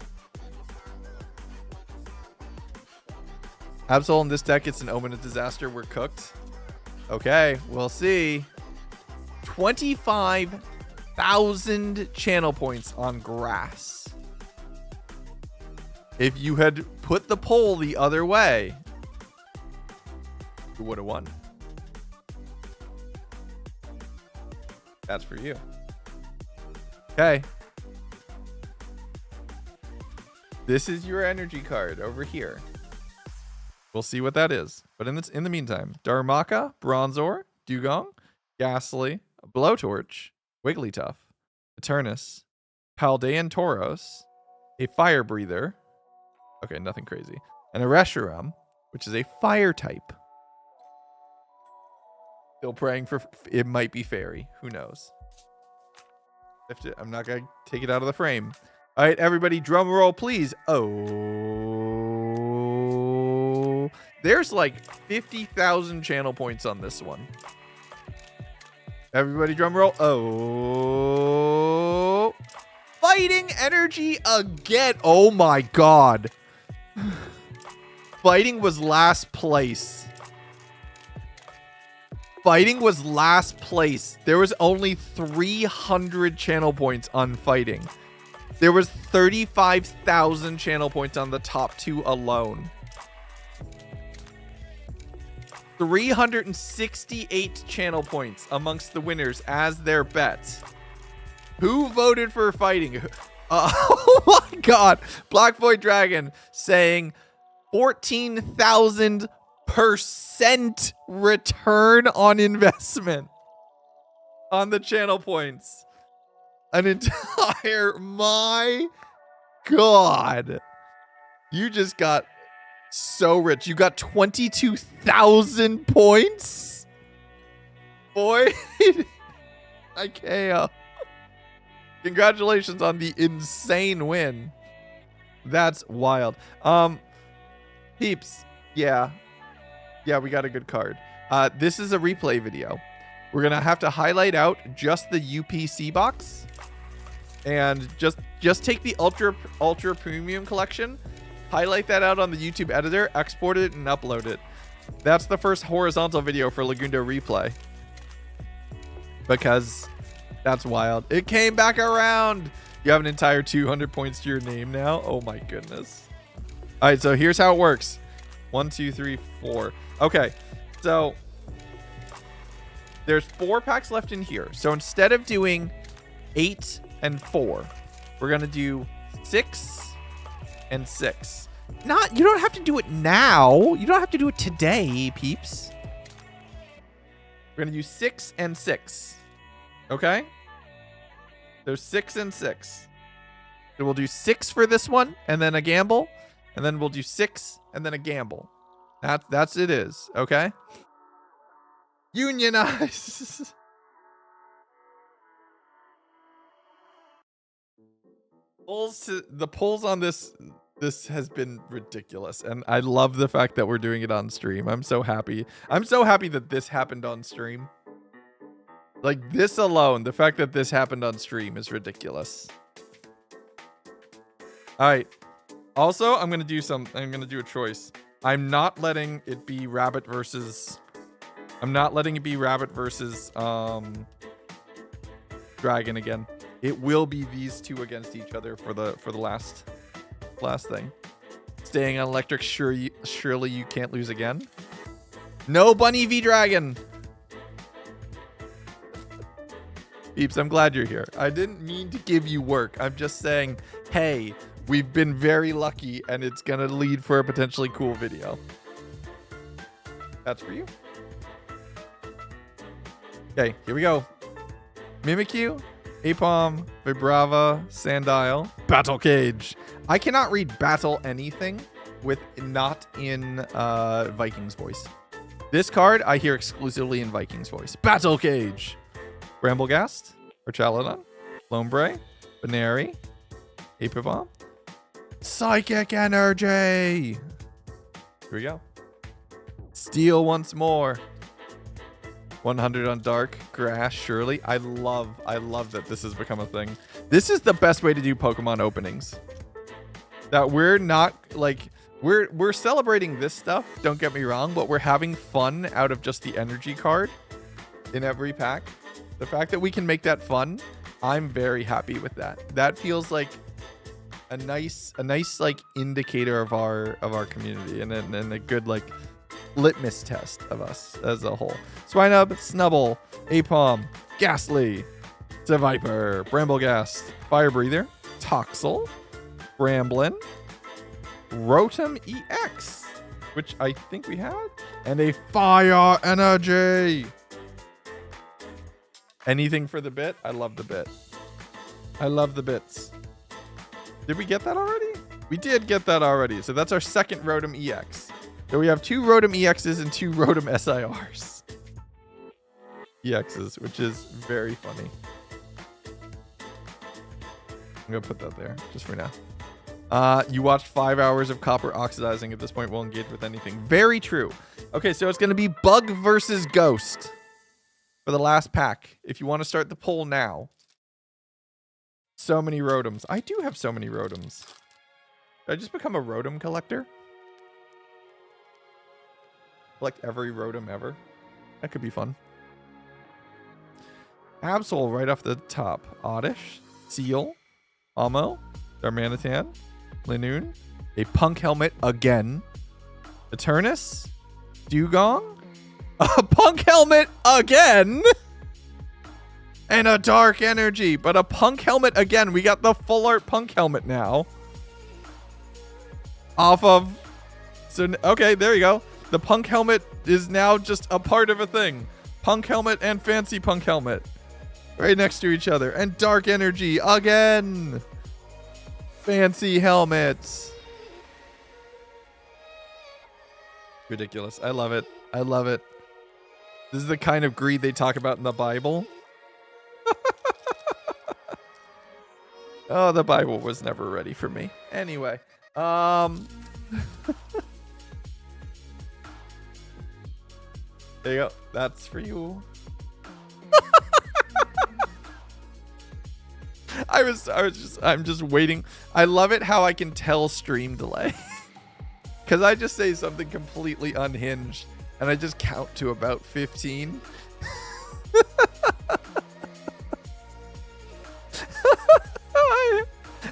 Absol in this deck, it's an omen of disaster. We're cooked. Okay, we'll see. 25,000 channel points on grass. If you had put the poll the other way, you would have won. That's for you. Okay. This is your energy card over here. We'll see what that is. But in the meantime, Darumaka, Bronzor, Dugong, Ghastly, Blowtorch, Wigglytuff, Eternus, Paldean Tauros, a Fire Breather. Okay, nothing crazy. And a Reshiram, which is a fire type. Still praying for it might be fairy. Who knows? I'm not going to take it out of the frame. All right, everybody, drum roll, please. Oh, there's like 50,000 channel points on this one. Everybody, drum roll. Oh, fighting energy again. Oh my God. Fighting was last place. Fighting was last place. There was only 300 channel points on fighting. There was 35,000 channel points on the top two alone. 368 channel points amongst the winners as their bets. Who voted for fighting? Oh my God. Black Void Dragon saying 14,000% return on investment on the channel points. An entire, my God. You just got so rich. You got 22,000 points? Boy, IKEA. Congratulations on the insane win. That's wild. Peeps, yeah, we got a good card. This is a replay video. We're gonna have to highlight out just the UPC box and just take the ultra premium collection, highlight that out on the YouTube editor, export it, and upload it. That's the first horizontal video for Lagundo replay, because that's wild. It came back around. You have an entire 200 points to your name now. Oh my goodness. All right, so here's how it works. 1, 2, 3, 4. Okay, so there's 4 packs left in here. So instead of doing 8 and 4, we're gonna do 6 and 6. You don't have to do it now. You don't have to do it today, peeps. We're gonna do 6 and 6. Okay? There's 6 and 6. So we'll do 6 for this one, and then a gamble. And then we'll do 6 and then a gamble. That's it is. Okay. Unionize. The polls on this has been ridiculous, and I love the fact that we're doing it on stream. I'm so happy. I'm so happy that this happened on stream. Like, this alone, the fact that this happened on stream is ridiculous. All right. Also, I'm going to do a choice. I'm not letting it be rabbit versus dragon again. It will be these two against each other for the last thing. Staying on electric, surely you can't lose again. No bunny v dragon. Peeps, I'm glad you're here. I didn't mean to give you work. I'm just saying, hey, we've been very lucky, and it's going to lead for a potentially cool video. That's for you. Okay, here we go. Mimikyu, Apom, Vibrava, Sandile, Battle Cage. I cannot read battle anything with not in Vikings voice. This card I hear exclusively in Vikings voice. Battle Cage. Bramblegast, Archaludon, Lombre, Baneri, Apom. Psychic Energy. Here we go. Steel once more. 100 on Dark, Grass, surely. I love that this has become a thing. This is the best way to do Pokemon openings. That we're not like we're celebrating this stuff, don't get me wrong, but we're having fun out of just the energy card in every pack. The fact that we can make that fun, I'm very happy with that. That feels like a nice like indicator of our community and a good like litmus test of us as a whole. Swinub, Snubble, Apom, Ghastly, Seviper, Bramblegast, Fire Breather, Toxel, Bramblin, Rotom EX, which I think we had, and a Fire Energy. Anything for the bit? I love the bit. I love the bits. Did we get that already? We did get that already. So that's our second Rotom EX. So we have 2 Rotom EXs and 2 Rotom SIRs. EXs, which is very funny. I'm going to put that there just for now. You watched 5 hours of copper oxidizing. At this point, won't engage with anything. Very true. Okay, so it's going to be Bug versus Ghost for the last pack. If you want to start the poll now. So many Rotoms. I do have so many Rotoms. Did I just become a Rotom collector? Collect every Rotom ever. That could be fun. Absol right off the top. Oddish. Seal. Amo. Darmanitan. Linoon. A Punk Helmet again. Eternus. Dugong. A Punk Helmet again. And a Dark Energy. But a Punk Helmet again. We got the full art Punk Helmet now. Off of... So, okay, there you go. The Punk Helmet is now just a part of a thing. Punk Helmet and Fancy Punk Helmet. Right next to each other. And Dark Energy again. Fancy Helmets. Ridiculous. I love it. I love it. This is the kind of greed they talk about in the Bible. Oh, the Bible was never ready for me. Anyway. There you go. That's for you. I'm just waiting. I love it how I can tell stream delay. Because I just say something completely unhinged and I just count to about 15.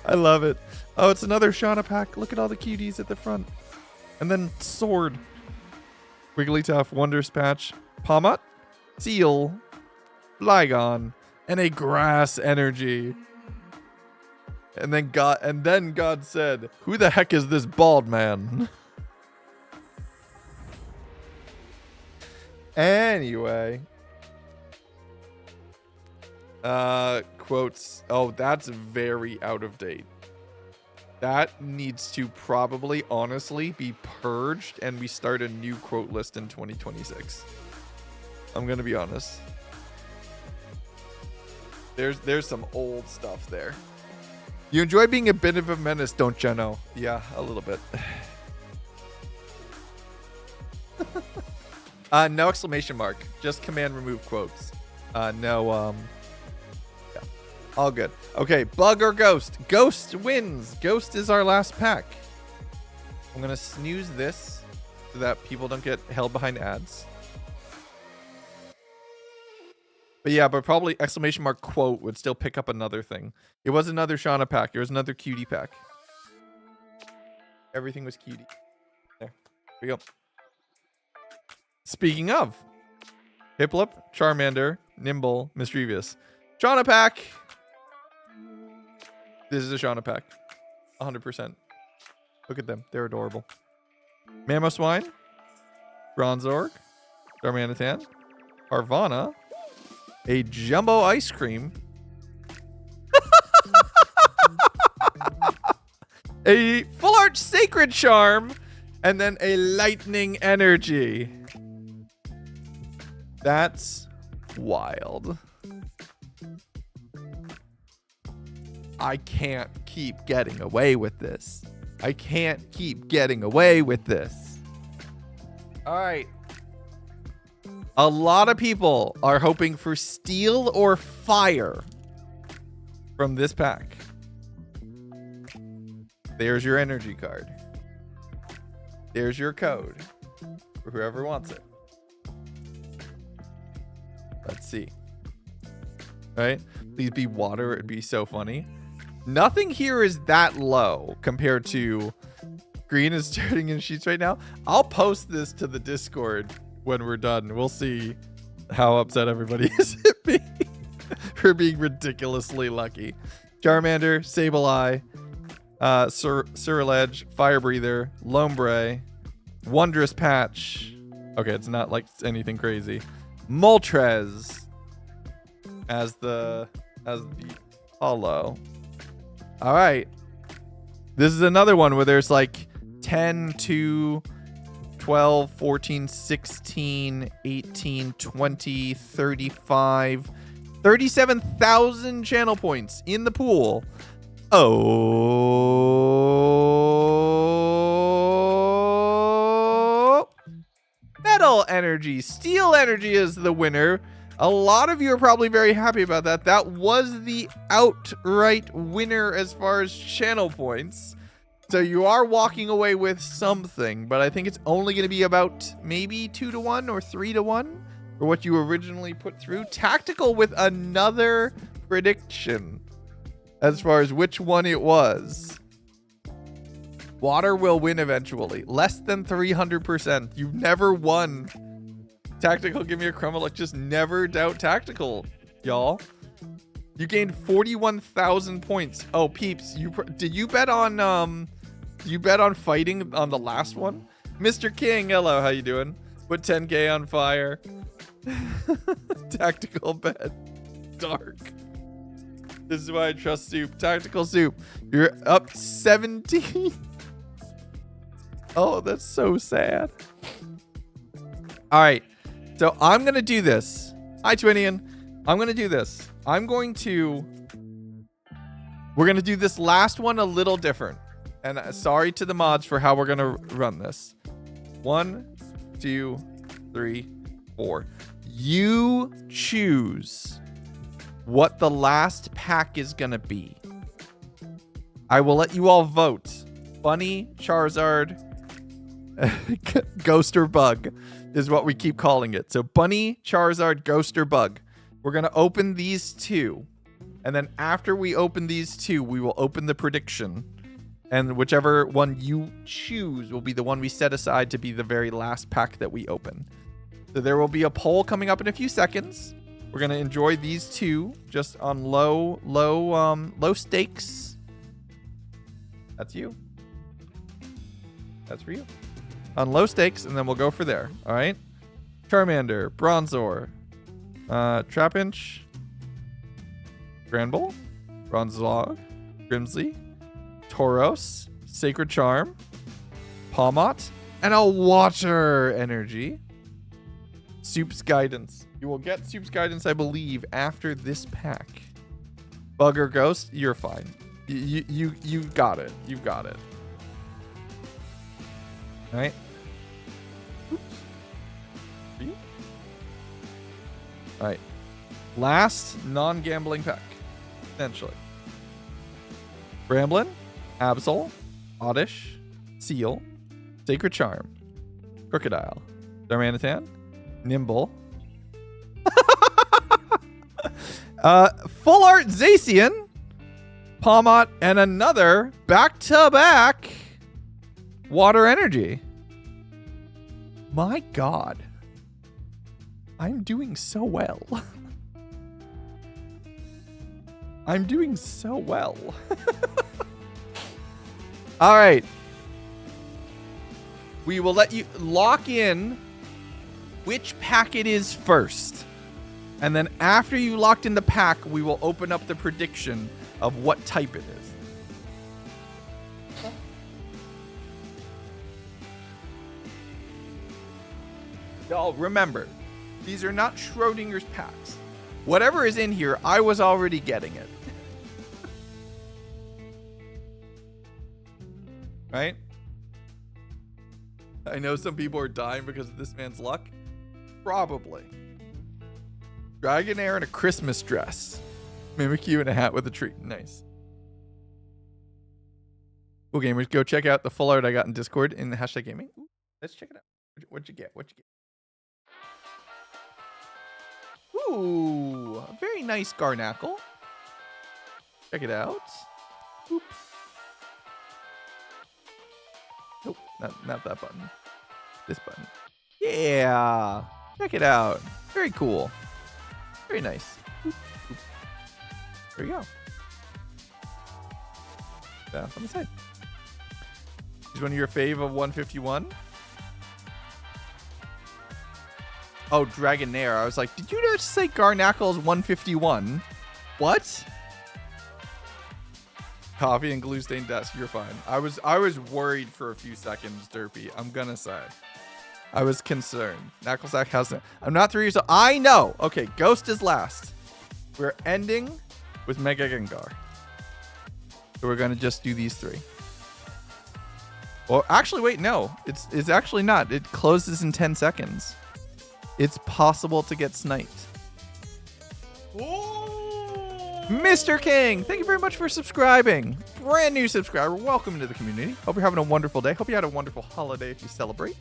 I love it. Oh, it's another Shauna pack. Look at all the cuties at the front. And then Sword. Wigglytuff, Wondrous Patch, Pomot, Seal, Flygon, and a Grass Energy. And then God said, "Who the heck is this bald man?" Anyway. Quotes. Oh, that's very out of date. That needs to probably, honestly, be purged and we start a new quote list in 2026. I'm going to be honest. There's some old stuff there. You enjoy being a bit of a menace, don't you know? Yeah, a little bit. No exclamation mark. Just command remove quotes. No, yeah. All good. Okay, Bug or Ghost? Ghost wins. Ghost is our last pack. I'm going to snooze this so that people don't get held behind ads. But yeah, but probably exclamation mark quote would still pick up another thing. It was another Shauna pack. It was another cutie pack. Everything was cutie. There we go. Speaking of, Piplup, Charmander, Nimble, Mischievous. Shauna pack. This is a Shauna pack. 100%. Look at them. They're adorable. Mamoswine, Bronzorg, Darmanitan, Harvana, a Jumbo Ice Cream, a Full Arch Sacred Charm, and then a Lightning Energy. That's wild. I can't keep getting away with this. I can't keep getting away with this. All right. A lot of people are hoping for Steel or Fire from this pack. There's your energy card. There's your code for whoever wants it. Let's see. All right. Please be water. It'd be so funny. Nothing here is that low compared to Green is turning in sheets right now. I'll post this to the Discord when we're done. We'll see how upset everybody is at me for being ridiculously lucky. Charmander, Sableye, Ceruledge, Fire Breather, Lombre, Wondrous Patch. Okay, it's not like anything crazy. Moltres as the hollow. All right. This is another one where there's like 10 to 12, 14, 16, 18, 20, 35, 37,000 channel points in the pool. Oh, Metal Energy. Steel Energy is the winner. A lot of you are probably very happy about that. That was the outright winner as far as channel points. So you are walking away with something, but I think it's only going to be about maybe 2-1 or 3-1 for what you originally put through. Tactical with another prediction as far as which one it was. Water will win eventually. Less than 300%. You've never won. Tactical, give me a crumble. Like, just never doubt Tactical, y'all. You gained 41,000 points. Oh, peeps, did you bet on fighting on the last one? Mr. King, hello, how you doing? Put 10K on fire. Tactical bet. Dark. This is why I trust Soup. Tactical Soup. You're up 17. Oh, that's so sad. All right. So I'm going to do this. Hi, Twinian. I'm going to do this. We're going to do this last one a little different. And sorry to the mods for how we're going to run this. 1, 2, 3, 4. You choose what the last pack is going to be. I will let you all vote. Bunny, Charizard, Ghost or Bug is what we keep calling it. So Bunny, Charizard, Ghost or Bug. We're going to open these two. And then after we open these two, we will open the prediction. And whichever one you choose will be the one we set aside to be the very last pack that we open. So there will be a poll coming up in a few seconds. We're going to enjoy these two just on low stakes. That's you. That's for you. On low stakes, and then we'll go for there. All right. Charmander, Bronzor, Trapinch, Granbull, Bronzong, Grimsley, Tauros, Sacred Charm, Palmot, and a Water Energy. Soup's Guidance. You will get Soup's Guidance, I believe, after this pack. Bug or Ghost, you're fine. You got it. You got it. All right. Oops. For you. All right. Last non-gambling pack, essentially. Bramblin, Absol, Oddish, Seal, Sacred Charm, Crocodile, Darmanitan, Nimble, Full Art Zacian, Palmot, and another back-to-back Water Energy. My God. I'm doing so well. I'm doing so well. All right. We will let you lock in which pack it is first. And then after you locked in the pack, we will open up the prediction of what type it is. Y'all remember, these are not Schrodinger's packs. Whatever is in here, I was already getting it. Right? I know some people are dying because of this man's luck. Probably. Dragonair in a Christmas dress. Mimikyu in a hat with a tree. Nice. Cool gamers, go check out the full art I got in Discord in the hashtag gaming. Ooh, let's check it out. What'd you get? What'd you get? Ooh, a very nice Garnackle. Check it out. Oop. Nope, not that button. This button. Yeah, check it out. Very cool. Very nice. Oop, oop. There you go. That's on the side. Is one of your fave of 151? Oh, Dragonair. I was like, did you just say Garnackle's 151? What? Coffee and glue stained desk. You're fine. I was worried for a few seconds, Derpy. I'm gonna say. I was concerned. Knucklesack has it. I'm not 3 years old. I know. Okay, Ghost is last. We're ending with Mega Gengar. So we're gonna just do these 3. Well, actually, wait, no. It's actually not. It closes in 10 seconds. It's possible to get sniped. Mr. King, thank you very much for subscribing. Brand new subscriber. Welcome to the community. Hope you're having a wonderful day. Hope you had a wonderful holiday if you celebrate.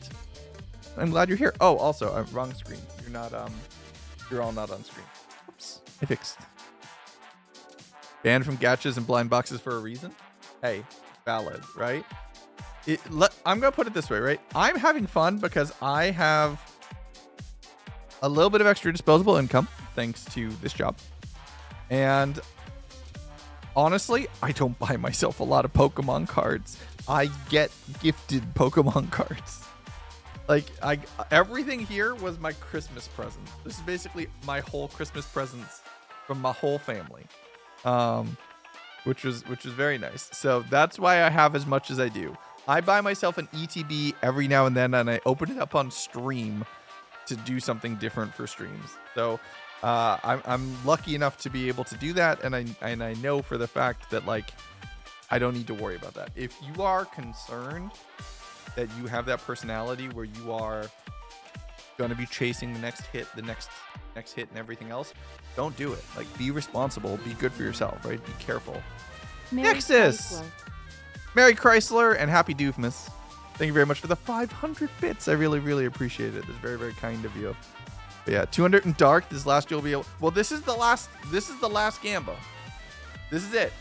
I'm glad you're here. Oh, also, wrong screen. You're not, you're all not on screen. Oops, I fixed. Banned from gachas and blind boxes for a reason? Hey, valid, right? I'm going to put it this way, right? I'm having fun because I have a little bit of extra disposable income thanks to this job. And honestly, I don't buy myself a lot of Pokemon cards. I get gifted Pokemon cards. Like, everything here was my Christmas present. This is basically my whole Christmas presents from my whole family, which was very nice. So that's why I have as much as I do. I buy myself an ETB every now and then, and I open it up on stream to do something different for streams. So I'm lucky enough to be able to do that, and I know for the fact that, like, I don't need to worry about that. If you are concerned that you have that personality where you are going to be chasing the next hit, the next hit, and everything else, don't do it. Like, be responsible, be good for yourself, right? Be careful. Nexus. Merry Chrysler and Happy Doofmas. Thank you very much for the 500 bits. I really, really appreciate it. It's very, very kind of you. But yeah, 200 in dark. This last you'll be able. Well, this is the last Gambo. This is it.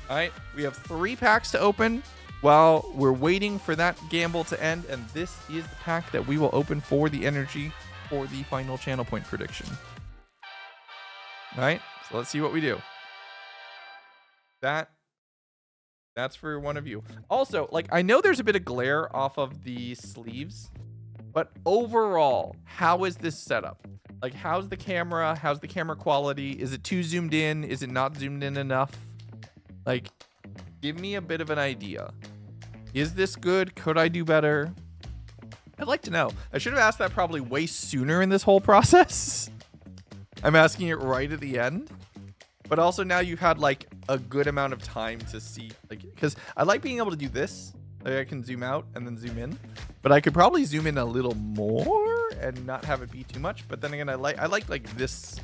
All right. We have 3 packs to open while we're waiting for that gamble to end, and this is the pack that we will open for the energy for the final channel point prediction. All right. So let's see what we do. That's for one of you. Also, like, I know there's a bit of glare off of the sleeves, but overall, how is this setup? Like, how's the camera? How's the camera quality? Is it too zoomed in? Is it not zoomed in enough? Like, give me a bit of an idea. Is this good? Could I do better? I'd like to know. I should have asked that probably way sooner in this whole process. I'm asking it right at the end. But also now you've had, like, a good amount of time to see, like, because I like being able to do this. Like, I can zoom out and then zoom in, but I could probably zoom in a little more and not have it be too much. But then again, I like this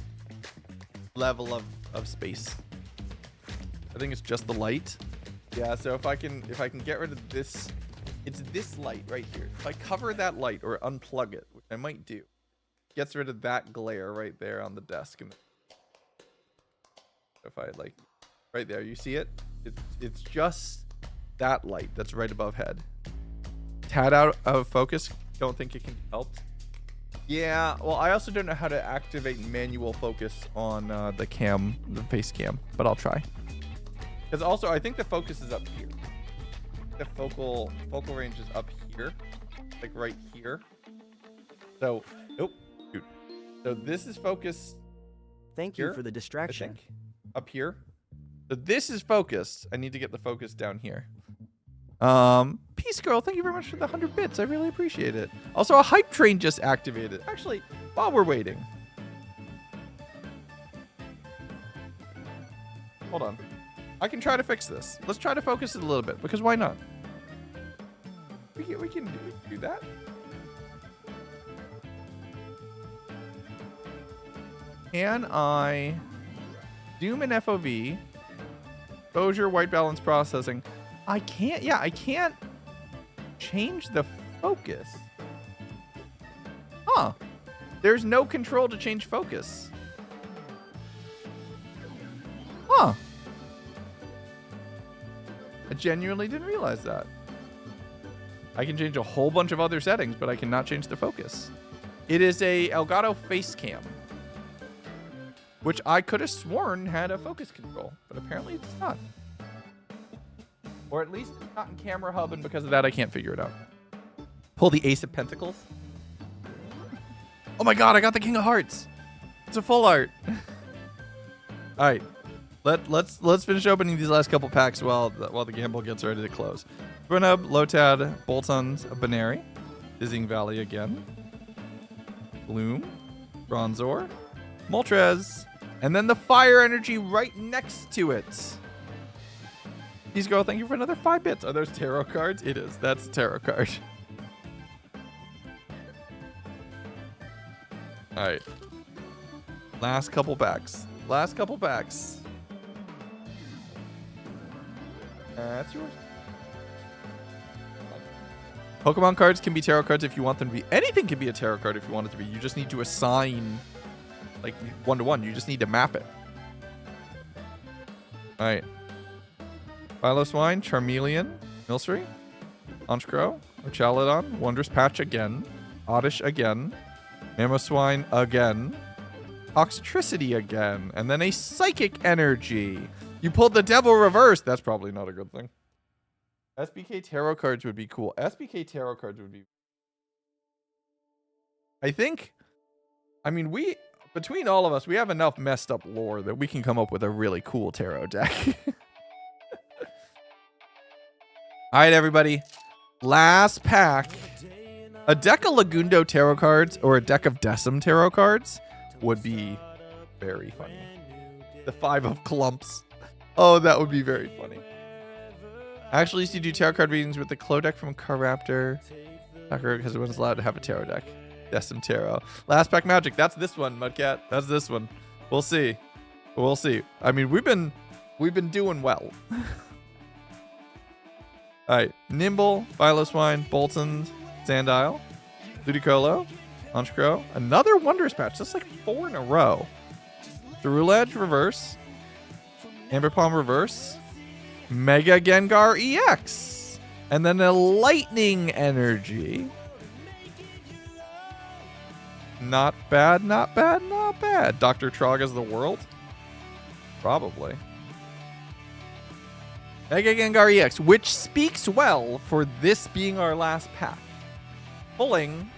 level of space. I think it's just the light. Yeah. So if I can get rid of this, it's this light right here. If I cover that light or unplug it, which I might do, gets rid of that glare right there on the desk. And if I, like, right there, you see it? It's just that light that's right above head. Tad out of focus. Don't think it can be helped. Yeah, well, I also don't know how to activate manual focus on the face cam, but I'll try. Because also, I think the focus is up here. The focal range is up here, like right here. So, nope, dude. So this is focus. Thank you for the distraction. Up here. So this is focused. I need to get the focus down here. Peace Girl, thank you very much for the 100 bits. I really appreciate it. Also, a hype train just activated. Actually, while we're waiting. Hold on. I can try to fix this. Let's try to focus it a little bit, because why not? We can do that. Can I zoom in FOV, exposure, white balance processing? I can't, yeah, I can't change the focus. Huh. There's no control to change focus. Huh. I genuinely didn't realize that. I can change a whole bunch of other settings, but I cannot change the focus. It is a Elgato face cam, which I could have sworn had a focus control, but apparently it's not. Or at least it's not in Camera Hub, and because of that, I can't figure it out. Pull the Ace of Pentacles. Oh my god, I got the King of Hearts. It's a full art. All right, let's finish opening these last couple packs while the gamble gets ready to close. Brunub, Lotad, Boltons, Baneri. Dizzying Valley again. Bloom. Bronzor. Moltres. And then the fire energy right next to it. Please go. Thank you for another 5 bits. Are those tarot cards? It is. That's a tarot card. All right. Last couple packs. Last couple packs. That's yours. Pokemon cards can be tarot cards if you want them to be. Anything can be a tarot card if you want it to be. You just need to assign, like, 1-to-1. You just need to map it. All right. Philoswine, Charmeleon, Milcery, Honchkrow, Ochalodon, Wondrous Patch again, Oddish again, Mamoswine again, Toxtricity again, and then a Psychic Energy. You pulled the Devil Reverse. That's probably not a good thing. SBK Tarot cards would be cool. SBK Tarot cards would be... I mean, between all of us, we have enough messed up lore that we can come up with a really cool tarot deck. All right, everybody. Last pack. A deck of Lagundo tarot cards or a deck of Decim tarot cards would be very funny. The 5 of clumps. Oh, that would be very funny. I actually used to do tarot card readings with the Clo deck from Caraptor. Because everyone's allowed to have a tarot deck. Decim Tarot. Last pack magic. That's this one, Mudcat. That's this one. We'll see. We'll see. I mean, we've been doing well. All right. Nimble, Philoswine, Bolton, Sandile, Ludicolo, Honchkrow. Another Wondrous Patch. That's like 4 in a row. Cerulege reverse. Amberpalm reverse. Mega Gengar EX. And then a Lightning Energy. Not bad, not bad, not bad. Dr. Trogga's the world? Probably. Mega Gengar EX, which speaks well for this being our last pack. Pulling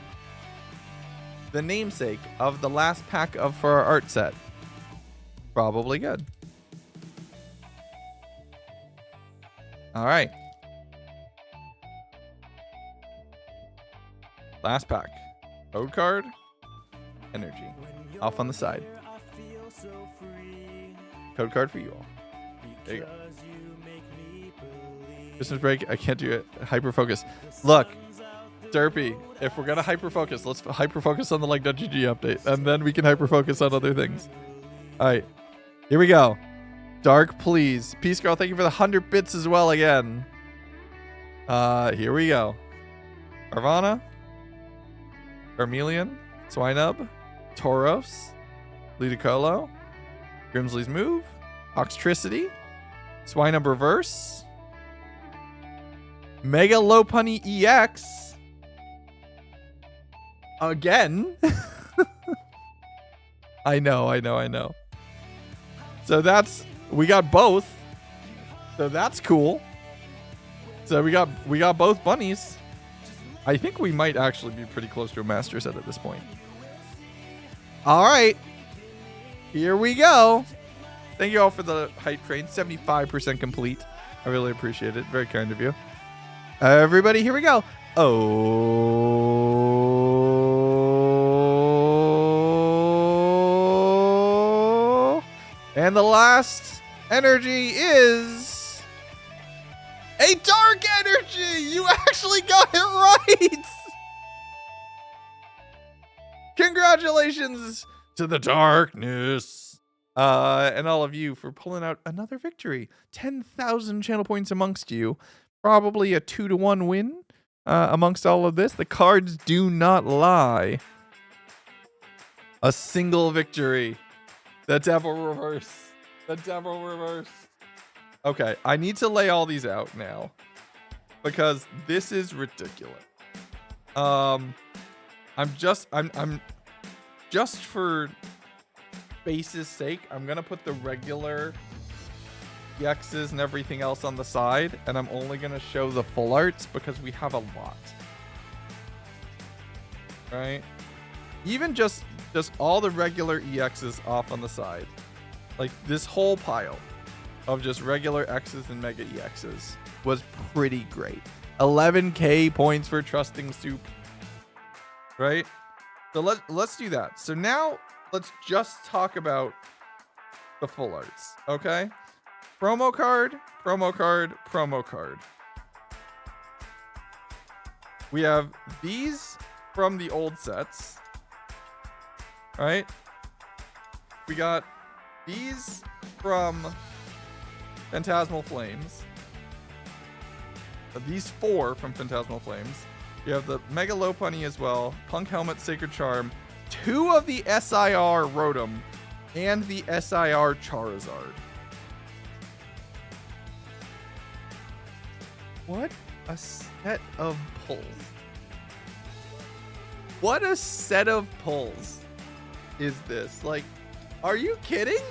the namesake of the last pack for our art set. Probably good. All right. Last pack. Code card. Energy. Off on the side. Code card for you all. There you go. Christmas break. I can't do it. Hyper focus. Look, Derpy, if we're going to hyper focus, let's hyper focus on the like .gg update. And then we can hyper focus on other things. All right. Here we go. Dark, please. Peace Girl, thank you for the 100 bits as well again. Here we go. Arvana. Charmeleon. Swinub. Tauros. Ludicolo. Grimsley's Move. Oxtricity. Swinub Reverse. Mega Lopunny EX. Again. I know. So we got both. So that's cool. So we got both bunnies. I think we might actually be pretty close to a master set at this point. All right. Here we go. Thank you all for the hype train. 75% complete. I really appreciate it. Very kind of you. Everybody, here we go. Oh. And the last energy is a dark energy. You actually got it right. Congratulations to the darkness. And all of you for pulling out another victory. 10,000 channel points amongst you. Probably a 2-to-1 win amongst all of this. The cards do not lie. A single victory. The Devil Reverse. The Devil Reverse. Okay, I need to lay all these out now because this is ridiculous. I'm just for base's sake, I'm gonna put the regular EXs and everything else on the side, and I'm only gonna show the full arts because we have a lot. Right? Even just all the regular EXs off on the side. Like this whole pile of just regular X's and Mega EXs was pretty great. 11k points for Trusting Soup. right? So let's do that. So now let's just talk about the full arts, okay? Promo card, promo card, promo card. We have these from the old sets, right? We got these from Phantasmal Flames. These 4 from Phantasmal Flames. You have the Mega Lopunny as well, Punk Helmet, Sacred Charm, 2 of the SIR Rotom, and the SIR Charizard. What a set of pulls. What a set of pulls is this? Like, are you kidding?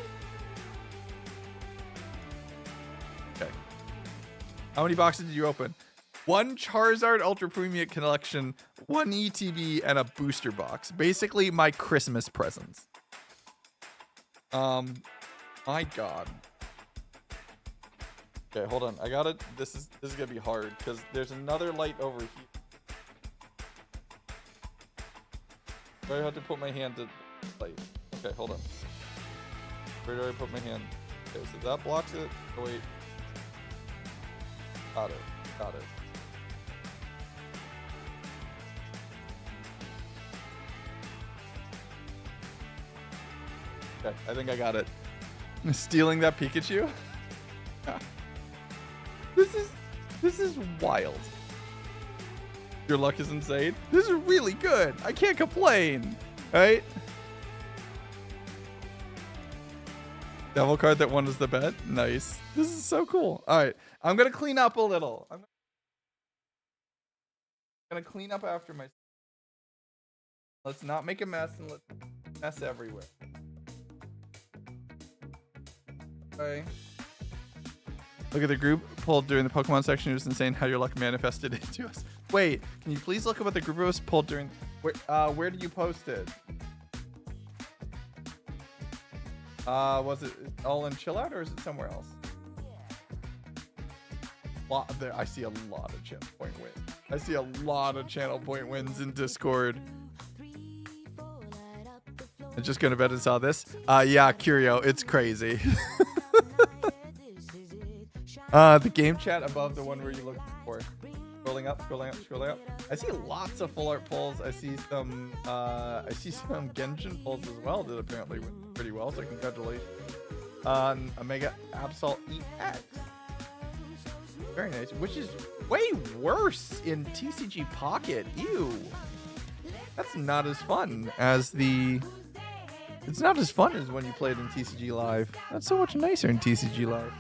Okay. How many boxes did you open? 1 Charizard Ultra Premium Collection, 1 ETB, and a booster box. Basically, my Christmas presents. My God. Okay, hold on. I got it. This is gonna be hard because there's another light over here. Do I have to put my hand to light? Okay, hold on. Where do I put my hand? Okay, so that blocks it. Oh wait. Got it. Got it. Okay, I think I got it. Stealing that Pikachu? This is wild. Your luck is insane. This is really good. I can't complain. Right? Devil card that won us the bet. Nice. This is so cool. All right. I'm going to clean up a little. I'm going to clean up after myself. Let's not make a mess and let's mess everywhere. Okay. Look at the group pulled during the Pokemon section. It was insane how your luck manifested into us. Wait, can you please look at what the group of us pulled during? Where did you post it? Was it all in Chill Out or is it somewhere else? I see a lot of channel point wins. I see a lot of channel point wins in Discord. I'm just gonna bet and saw this. Yeah, Curio, it's crazy. The game chat above the one where you look for. Scrolling up, scrolling up, scrolling up. I see lots of full art pulls. I see some Genshin pulls as well that apparently went pretty well. So congratulations. Omega Absol EX. Very nice. Which is way worse in TCG Pocket. Ew. That's not as fun as the. It's not as fun as when you play it in TCG Live. That's so much nicer in TCG Live.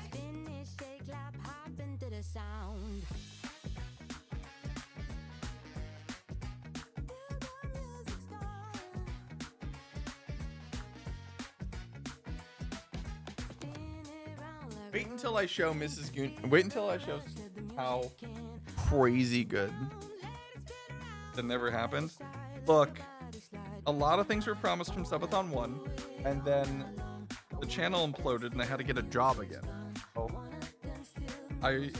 Wait until I show Mrs. Goon. Wait until I show how crazy good that never happened. Look, a lot of things were promised from Subathon 1, and then the channel imploded, and I had to get a job again. So I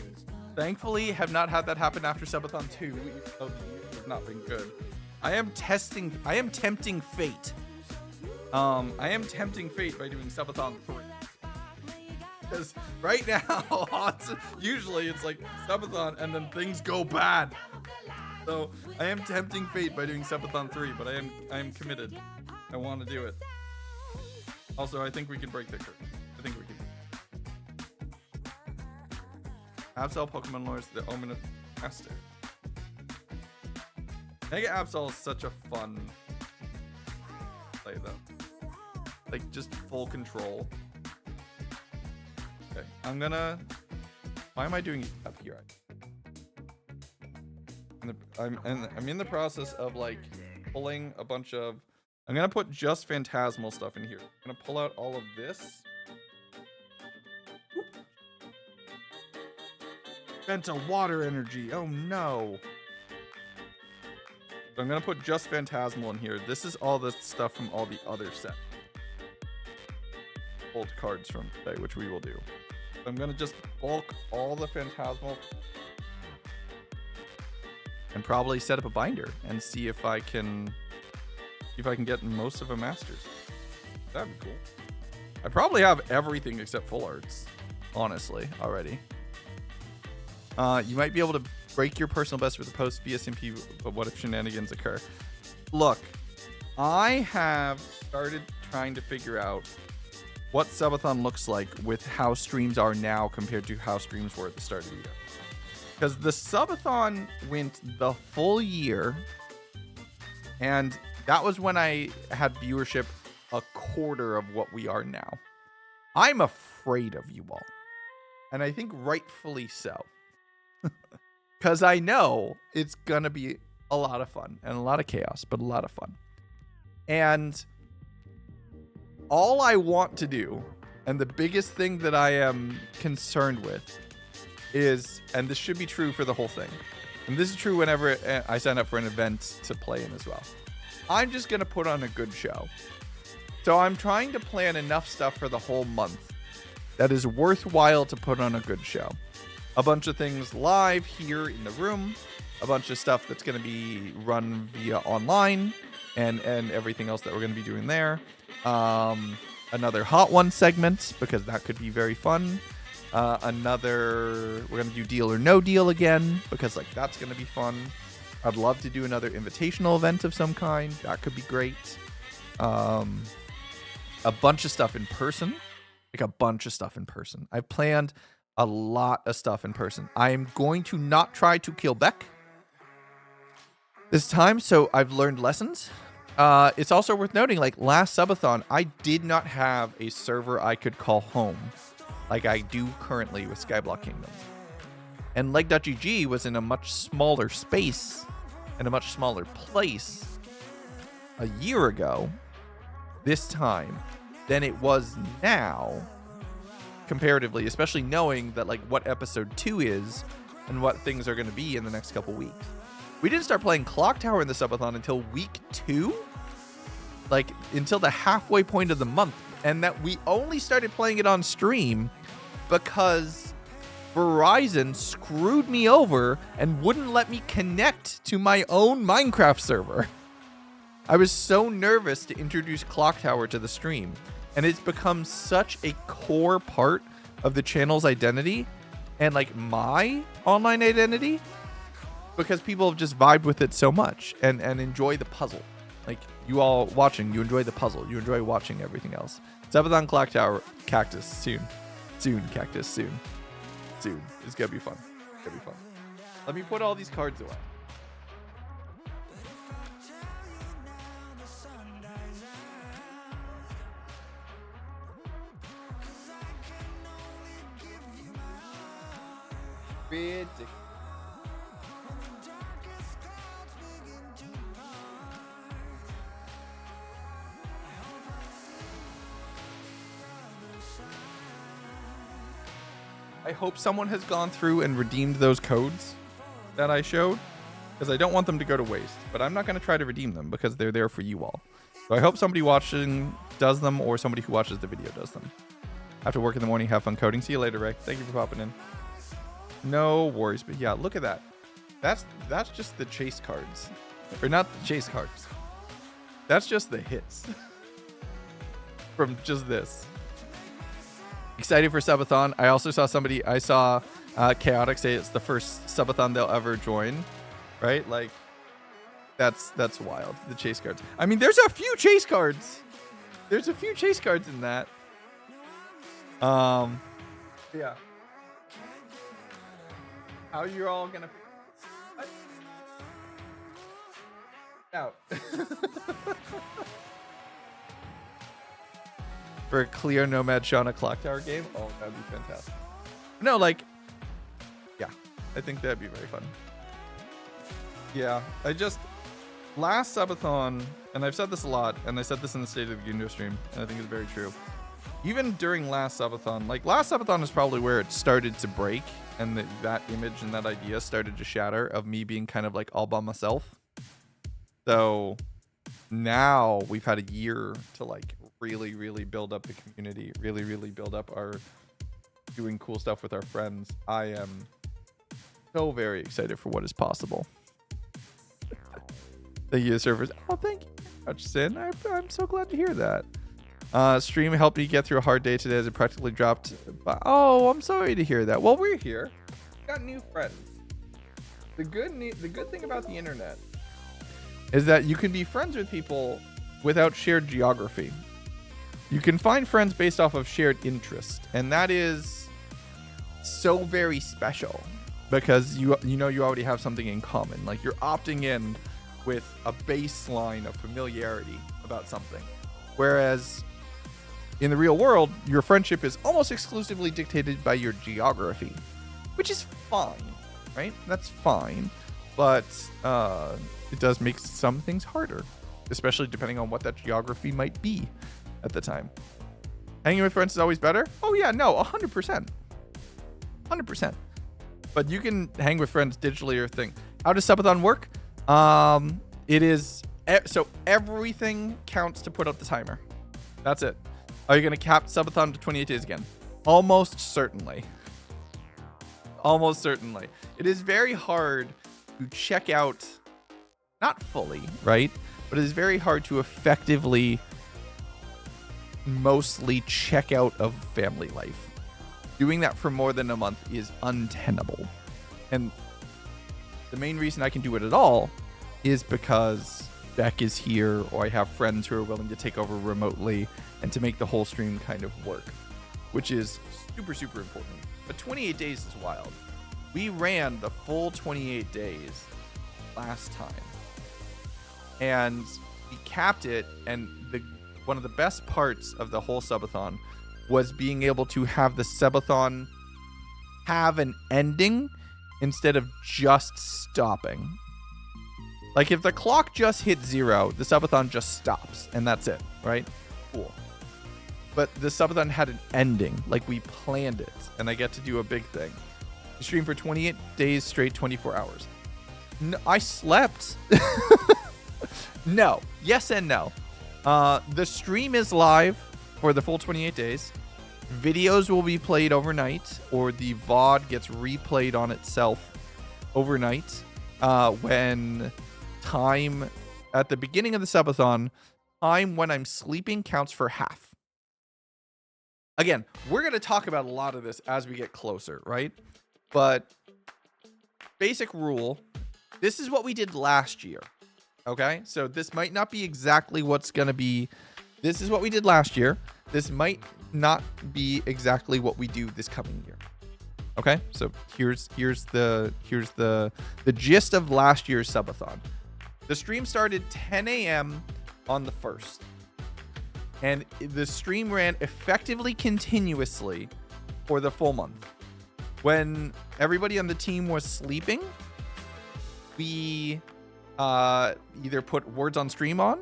thankfully have not had that happen after Subathon 2, even though the year has not been good. I am tempting fate. I am tempting fate by doing Subathon 3. Because right now, usually it's like Subathon and then things go bad. So I am tempting fate by doing Subathon 3, but I am committed. I want to do it. Also, I think we can break the curse. I think we can. Absol Pokemon Lore is the Omen of Master. Mega Absol is such a fun play though. Like just full control. Okay, I'm gonna. Why am I doing it up here? I'm in the process of like pulling a bunch of. I'm gonna put just Phantasmal stuff in here. I'm gonna pull out all of this. Venta water energy. Oh no. So I'm gonna put just Phantasmal in here. This is all the stuff from all the other sets. Old cards from today, which we will do. So I'm gonna just bulk all the Phantasmal. and probably set up a binder and see if I can get most of a masters. That'd be cool. I probably have everything except full arts, honestly, already. You might be able to break your personal best with a post via SMP, but what if shenanigans occur? Look, I have started trying to figure out what subathon looks like with how streams are now compared to how streams were at the start of the year. Because the subathon went the full year, and that was when I had viewership a quarter of what we are now. I'm afraid of you all, and I think rightfully so. Because I know it's going to be a lot of fun and a lot of chaos, but a lot of fun. And all I want to do, and the biggest thing that I am concerned with is, and this should be true for the whole thing, and this is true whenever I sign up for an event to play in as well, I'm just going to put on a good show. So I'm trying to plan enough stuff for the whole month that is worthwhile to put on a good show. A bunch of things live here in the room, a bunch of stuff that's going to be run via online, and everything else that we're going to be doing there. Another Hot One segment, because that could be very fun. We're going to do Deal or No Deal again, because like that's going to be fun. I'd love to do another invitational event of some kind. That could be great. A bunch of stuff in person. Like a bunch of stuff in person. I've planned a lot of stuff in person. I am going to not try to kill Beck this time, so I've learned lessons. It's also worth noting, like last subathon, I did not have a server I could call home like I do currently with Skyblock Kingdoms. And Leg.gg was in a much smaller space and a much smaller place a year ago this time than it was now, comparatively, especially knowing that like what episode 2 is and what things are going to be in the next couple weeks. We didn't start playing Clock Tower in the subathon until week 2, like until the halfway point of the month, and that we only started playing it on stream because Verizon screwed me over and wouldn't let me connect to my own Minecraft server. I was so nervous to introduce Clock Tower to the stream, and it's become such a core part of the channel's identity and like my online identity, because people have just vibed with it so much and enjoy the puzzle. Like you all watching, you enjoy the puzzle, you enjoy watching everything else. Subathon Clock Tower Cactus soon. Cactus soon. It's gonna be fun. Let me put all these cards away. Ridiculous. I hope someone has gone through and redeemed those codes that I showed, because I don't want them to go to waste, but I'm not going to try to redeem them because they're there for you all. So I hope somebody watching does them, or somebody who watches the video does them. After work in the morning, have fun coding. See you later, Ray. Thank you for popping in. No worries, but yeah, look at that. That's just the chase cards. Or not the chase cards. That's just the hits. From just this. Excited for subathon. I also saw Chaotic say it's the first subathon they'll ever join. Right? Like, that's wild. The chase cards. I mean, there's a few chase cards. There's a few chase cards in that. Yeah. How you're all gonna out for a clear Nomad Shauna Clock Tower game? Oh, that'd be fantastic. No, like, yeah, I think that'd be very fun. Yeah, last subathon, and I've said this a lot, and I said this in the State of the Game stream, and I think it's very true. Even during last subathon, like last subathon is probably where it started to break, and that image and that idea started to shatter of me being kind of like all by myself. So now we've had a year to like really, really build up the community, really, really build up our doing cool stuff with our friends. I am so very excited for what is possible. Thank you, servers. Oh, thank you very much, Sin. I'm so glad to hear that. Stream helped me get through a hard day today as it practically dropped. Oh, I'm sorry to hear that. Well, we're here. Got new friends. The good thing about the internet is that you can be friends with people without shared geography. You can find friends based off of shared interest, and that is so very special because you already have something in common. Like you're opting in with a baseline of familiarity about something, whereas in the real world, your friendship is almost exclusively dictated by your geography, which is fine, right? That's fine, but it does make some things harder, especially depending on what that geography might be at the time. Hanging with friends is always better? Oh yeah, no, 100%. 100%. But you can hang with friends digitally or thing. How does Subathon work? It is, so everything counts to put up the timer. That's it. Are you going to cap Subathon to 28 days again? Almost certainly. Almost certainly. It is very hard to check out, not fully, right? But it is very hard to effectively mostly check out of family life. Doing that for more than a month is untenable. And the main reason I can do it at all is because Beck is here, or I have friends who are willing to take over remotely and to make the whole stream kind of work, which is super, super important. But 28 days is wild. We ran the full 28 days last time. And we capped it, and one of the best parts of the whole subathon was being able to have the subathon have an ending instead of just stopping. Like if the clock just hit 0, the subathon just stops and that's it, right? Cool. But the subathon had an ending, like we planned it, and I get to do a big thing. You stream for 28 days straight, 24 hours. No, I slept. No. Yes and no. The stream is live for the full 28 days. Videos will be played overnight, or the VOD gets replayed on itself overnight. When time at the beginning of the subathon, time when I'm sleeping counts for half. Again, we're going to talk about a lot of this as we get closer, right? But basic rule, this is what we did last year. Okay, so this might not be exactly what's going to be. This is what we did last year. This might not be exactly what we do this coming year. Okay, so here's the gist of last year's subathon. The stream started 10 a.m. on the 1st, and the stream ran effectively continuously for the full month. When everybody on the team was sleeping, we either put words on stream on,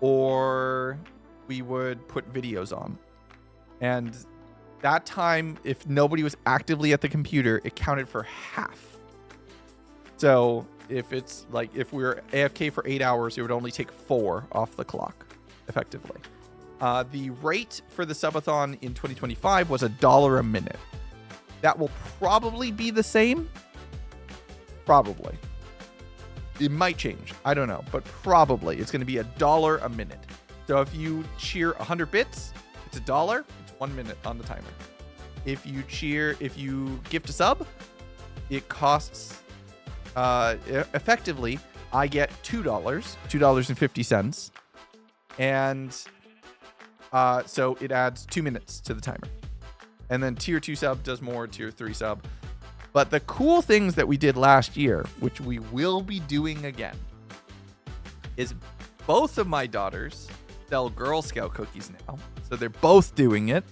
or we would put videos on. And that time, if nobody was actively at the computer, it counted for half. So if it's like, if we were AFK for 8 hours, it would only take 4 off the clock, effectively. The rate for the subathon in 2025 was $1 a minute. That will probably be the same. Probably. It might change. I don't know. But probably it's going to be $1 a minute. So if you cheer 100 bits, it's $1. It's 1 minute on the timer. If you gift a sub, it costs, effectively, I get $2.50. And so it adds 2 minutes to the timer. And then tier 2 sub does more, tier 3 sub. But the cool things that we did last year, which we will be doing again, is both of my daughters sell Girl Scout cookies now. So they're both doing it,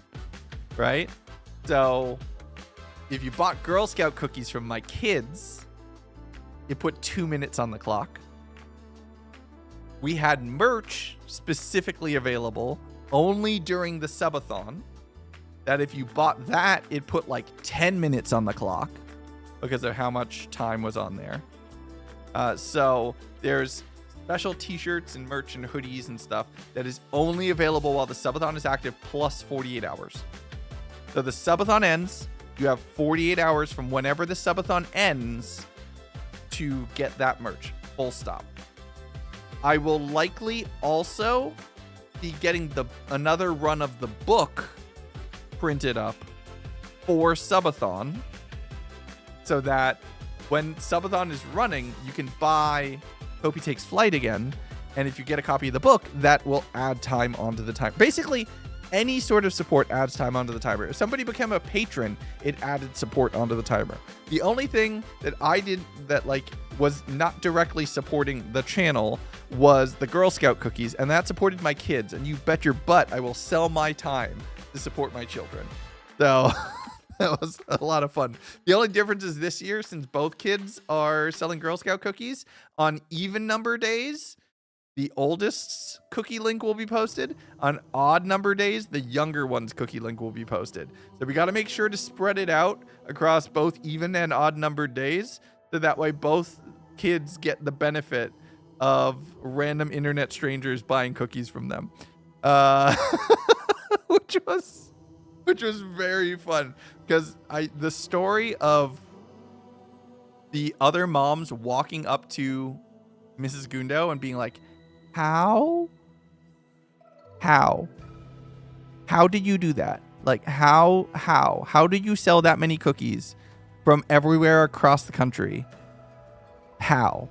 right? So if you bought Girl Scout cookies from my kids, you put 2 minutes on the clock. We had merch specifically available only during the subathon, that if you bought that, it put like 10 minutes on the clock because of how much time was on there. So there's special t-shirts and merch and hoodies and stuff that is only available while the subathon is active, plus 48 hours. So the subathon ends, you have 48 hours from whenever the subathon ends to get that merch, full stop. I will likely also be getting another run of the book printed up for Subathon, so that when Subathon is running, you can buy Hope He Takes Flight again. And if you get a copy of the book, that will add time onto the timer. Basically, any sort of support adds time onto the timer. If somebody became a patron, it added support onto the timer. The only thing that I did that was not directly supporting the channel was the Girl Scout cookies, and that supported my kids. And you bet your butt I will sell my time to support my children. So that was a lot of fun. The only difference is this year, since both kids are selling Girl Scout cookies, on even number days, the oldest's cookie link will be posted. On odd number days, the younger one's cookie link will be posted. So we got to make sure to spread it out across both even and odd numbered days, so that way both kids get the benefit of random internet strangers buying cookies from them. Which was very fun, because the story of the other moms walking up to Mrs. Gundo and being like, How did you do that? Like, how did you sell that many cookies from everywhere across the country? How?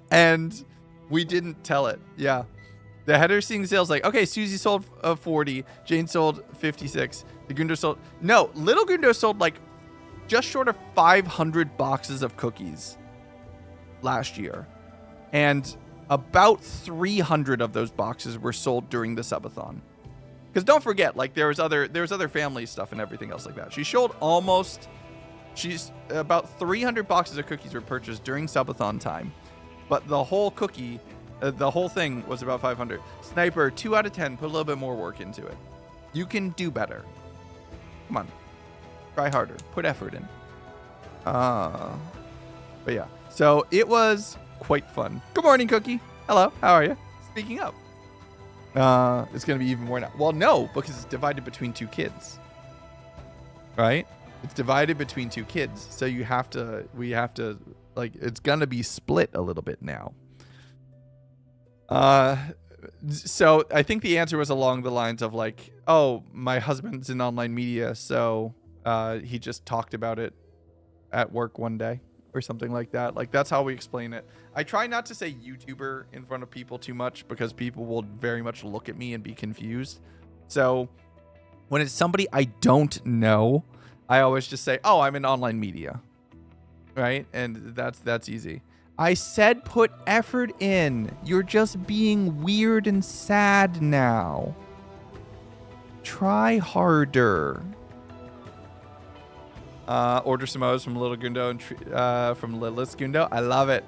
And we didn't tell it. Yeah. The header seeing sales like, okay, Susie sold 40, Jane sold 56, the Gundo sold, no, little Gundo sold like just short of 500 boxes of cookies last year. And about 300 of those boxes were sold during the subathon. Because don't forget, like there was other family stuff and everything else like that. She's about 300 boxes of cookies were purchased during subathon time, but the whole thing was about 500. Sniper, 2 out of 10. Put a little bit more work into it. You can do better. Come on, try harder. Put effort in. But yeah, so it was quite fun. Good morning, Cookie. Hello, how are you? Speaking of, it's gonna be even more now. Well, no, because it's divided between 2 kids, right? It's divided between 2 kids, so we have to, like, it's gonna be split a little bit now. So I think the answer was along the lines of like, oh, my husband's in online media, so he just talked about it at work one day or something like that. Like, that's how we explain it. I try not to say YouTuber in front of people too much, because people will very much look at me and be confused. So when it's somebody I don't know, I always just say, oh, I'm in online media, right? And that's easy. I said put effort in. You're just being weird and sad now. Try harder. Order Samoas from Little Gundo and from Littlest Gundo. I love it.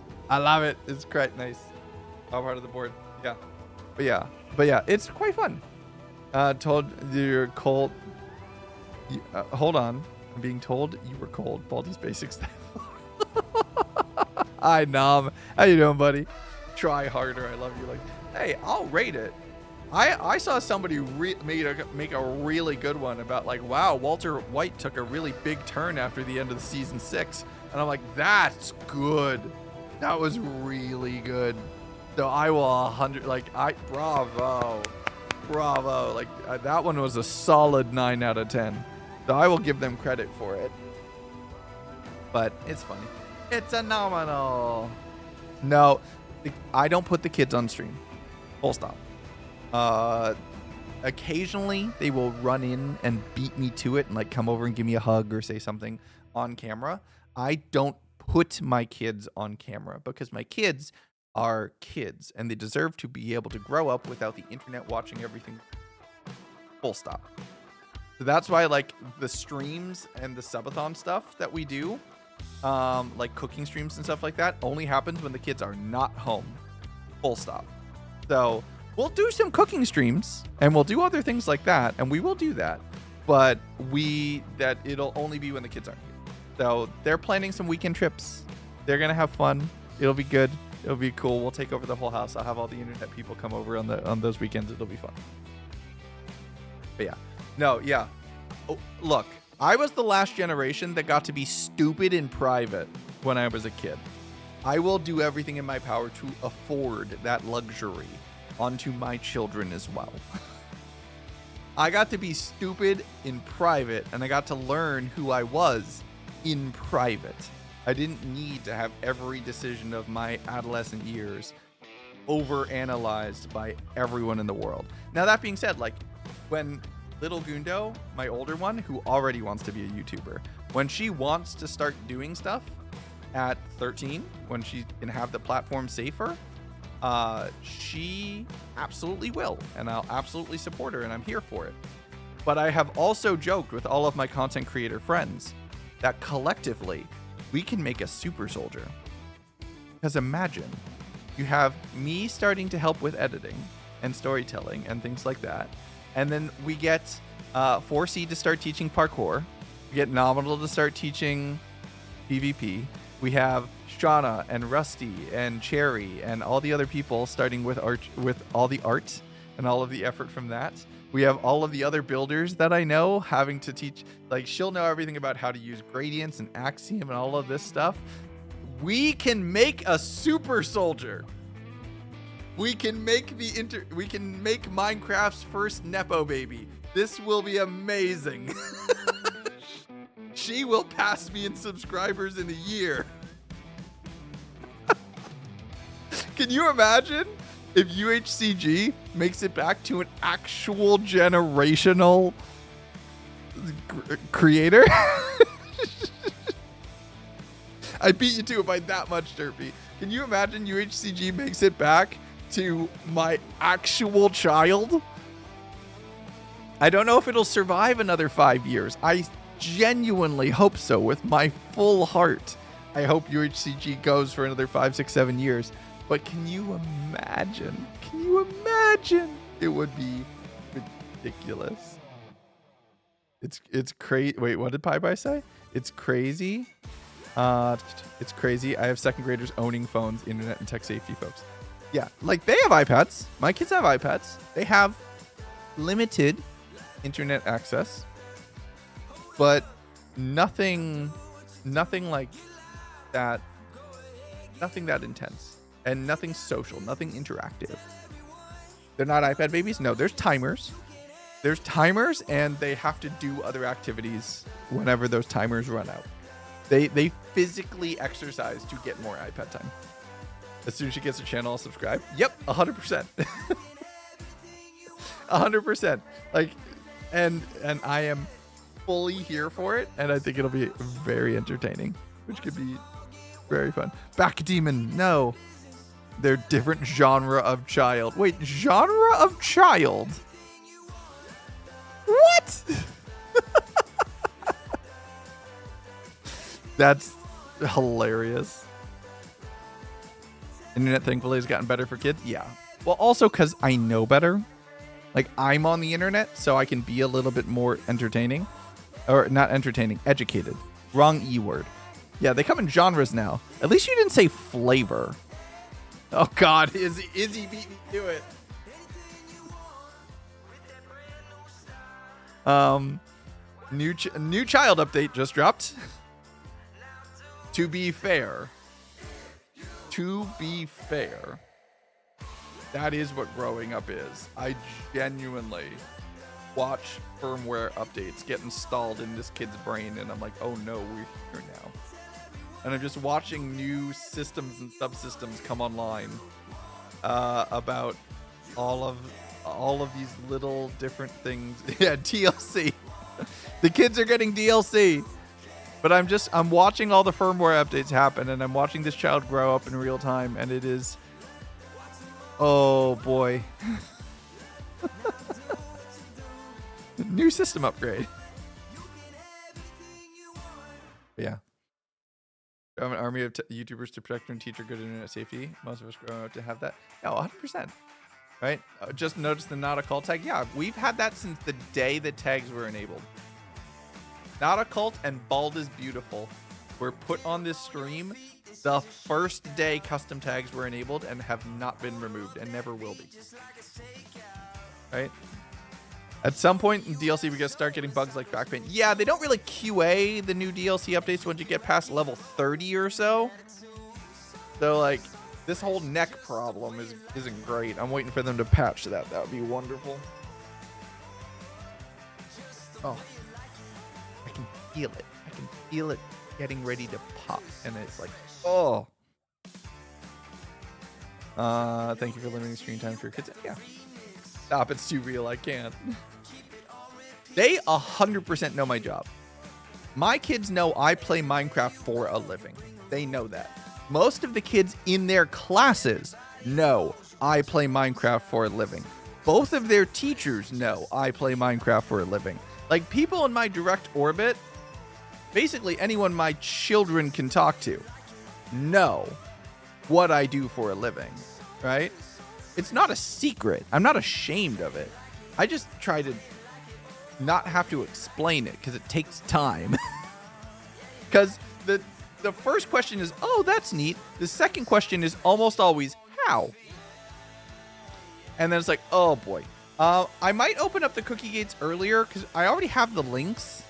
It's quite nice. All part of the board. Yeah. But yeah, it's quite fun. Told you're cold. Hold on. I'm being told you were cold. Baldy's Basic Stuff. Hi, Nom. How you doing, buddy? Try harder. I love you. Like, hey, I'll rate it. I saw somebody make a really good one about like, wow, Walter White took a really big turn after the end of the season 6, and I'm like, that's good. That was really good. So I will 100. Like, bravo. Like that one was a solid 9 out of 10. So I will give them credit for it. But it's funny. It's phenomenal. No, I don't put the kids on stream. Full stop. Occasionally they will run in and beat me to it and like come over and give me a hug or say something on camera. I don't put my kids on camera because my kids are kids and they deserve to be able to grow up without the internet watching everything. Full stop. So that's why like the streams and the subathon stuff that we do, like cooking streams and stuff like that, only happens when the kids are not home. Full stop. So we'll do some cooking streams and we'll do other things like that, and we will do that, but it'll only be when the kids aren't here. So they're planning some weekend trips. They're gonna have fun. It'll be good. It'll be cool. We'll take over the whole house. I'll have all the internet people come over on those weekends. It'll be fun. But yeah. No, yeah. Oh, look, I was the last generation that got to be stupid in private when I was a kid. I will do everything in my power to afford that luxury onto my children as well. I got to be stupid in private, and I got to learn who I was in private. I didn't need to have every decision of my adolescent years overanalyzed by everyone in the world. Now, that being said, like, when little Gundo, my older one, who already wants to be a YouTuber, when she wants to start doing stuff at 13, when she can have the platform safer, she absolutely will, and I'll absolutely support her, and I'm here for it. But I have also joked with all of my content creator friends that collectively we can make a super soldier. Because imagine you have me starting to help with editing and storytelling and things like that, and then we get 4C to start teaching parkour, we get Nominal to start teaching PvP, we have Shauna and Rusty and Cherry and all the other people starting with art, with all the art and all of the effort from that. We have all of the other builders that I know having to teach, like, she'll know everything about how to use gradients and axiom and all of this stuff. We can make a super soldier. We can make we can make Minecraft's first Nepo baby. This will be amazing. She will pass me in subscribers in a year. Can you imagine if UHCG makes it back to an actual generational creator? I beat you to it by that much, Derpy. Can you imagine UHCG makes it back to my actual child? I don't know if it'll survive another 5 years. I genuinely hope so with my full heart. I hope UHCG goes for another 5, 6, 7 years. But can you imagine? Can you imagine? It would be ridiculous. It's crazy. Wait, what did Pie say? It's crazy. It's crazy. I have second graders owning phones, internet and tech safety folks. Yeah, like they have iPads. My kids have iPads. They have limited internet access, but nothing like that. Nothing that intense. And nothing social, nothing interactive. They're not iPad babies. No, there's timers. There's timers, and they have to do other activities whenever those timers run out. They physically exercise to get more iPad time. As soon as she gets her channel, I'll subscribe. Yep, 100%. 100%. Like, and I am fully here for it, and I think it'll be very entertaining, which could be very fun. Backdemon, no. They're different genre of child. Wait, genre of child? What? That's hilarious. Internet thankfully has gotten better for kids. Yeah. Well, also because I know better. Like, I'm on the internet, so I can be a little bit more entertaining. Or not entertaining, educated. Wrong E word. Yeah, they come in genres now. At least you didn't say flavor. Oh God, Izzy beat me to it. New child update just dropped. To be fair, that is what growing up is. I genuinely watch firmware updates get installed in this kid's brain, and I'm like, oh no, we're here now. And I'm just watching new systems and subsystems come online about all of these little different things. Yeah, DLC. The kids are getting DLC. But I'm watching all the firmware updates happen, and I'm watching this child grow up in real time, and it is, oh boy. New system upgrade. Yeah. I have an army of YouTubers to protect and teach our good internet safety. Most of us grow up to have that. Yeah, 100%. Right? Just notice the not a cult tag. Yeah, we've had that since the day the tags were enabled. Not a cult and Bald is Beautiful were put on this stream the first day custom tags were enabled and have not been removed and never will be. Right? At some point in DLC, we're going to start getting bugs like back pain. Yeah, they don't really QA the new DLC updates once you get past level 30 or so. So like this whole neck problem isn't great. I'm waiting for them to patch that. That would be wonderful. Oh, I can feel it. I can feel it getting ready to pop, and it's like, oh. Thank you for limiting screen time for your kids. Yeah. Stop, it's too real. I can't. They 100% know my job. My kids know I play Minecraft for a living. They know that. Most of the kids in their classes know I play Minecraft for a living. Both of their teachers know I play Minecraft for a living. Like, people in my direct orbit, basically anyone my children can talk to, know what I do for a living, right? It's not a secret. I'm not ashamed of it. I just try to not have to explain it because it takes time. Because the first question is, oh, that's neat. The second question is almost always, how? And then it's like, oh boy. I might open up the cookie gates earlier because I already have the links.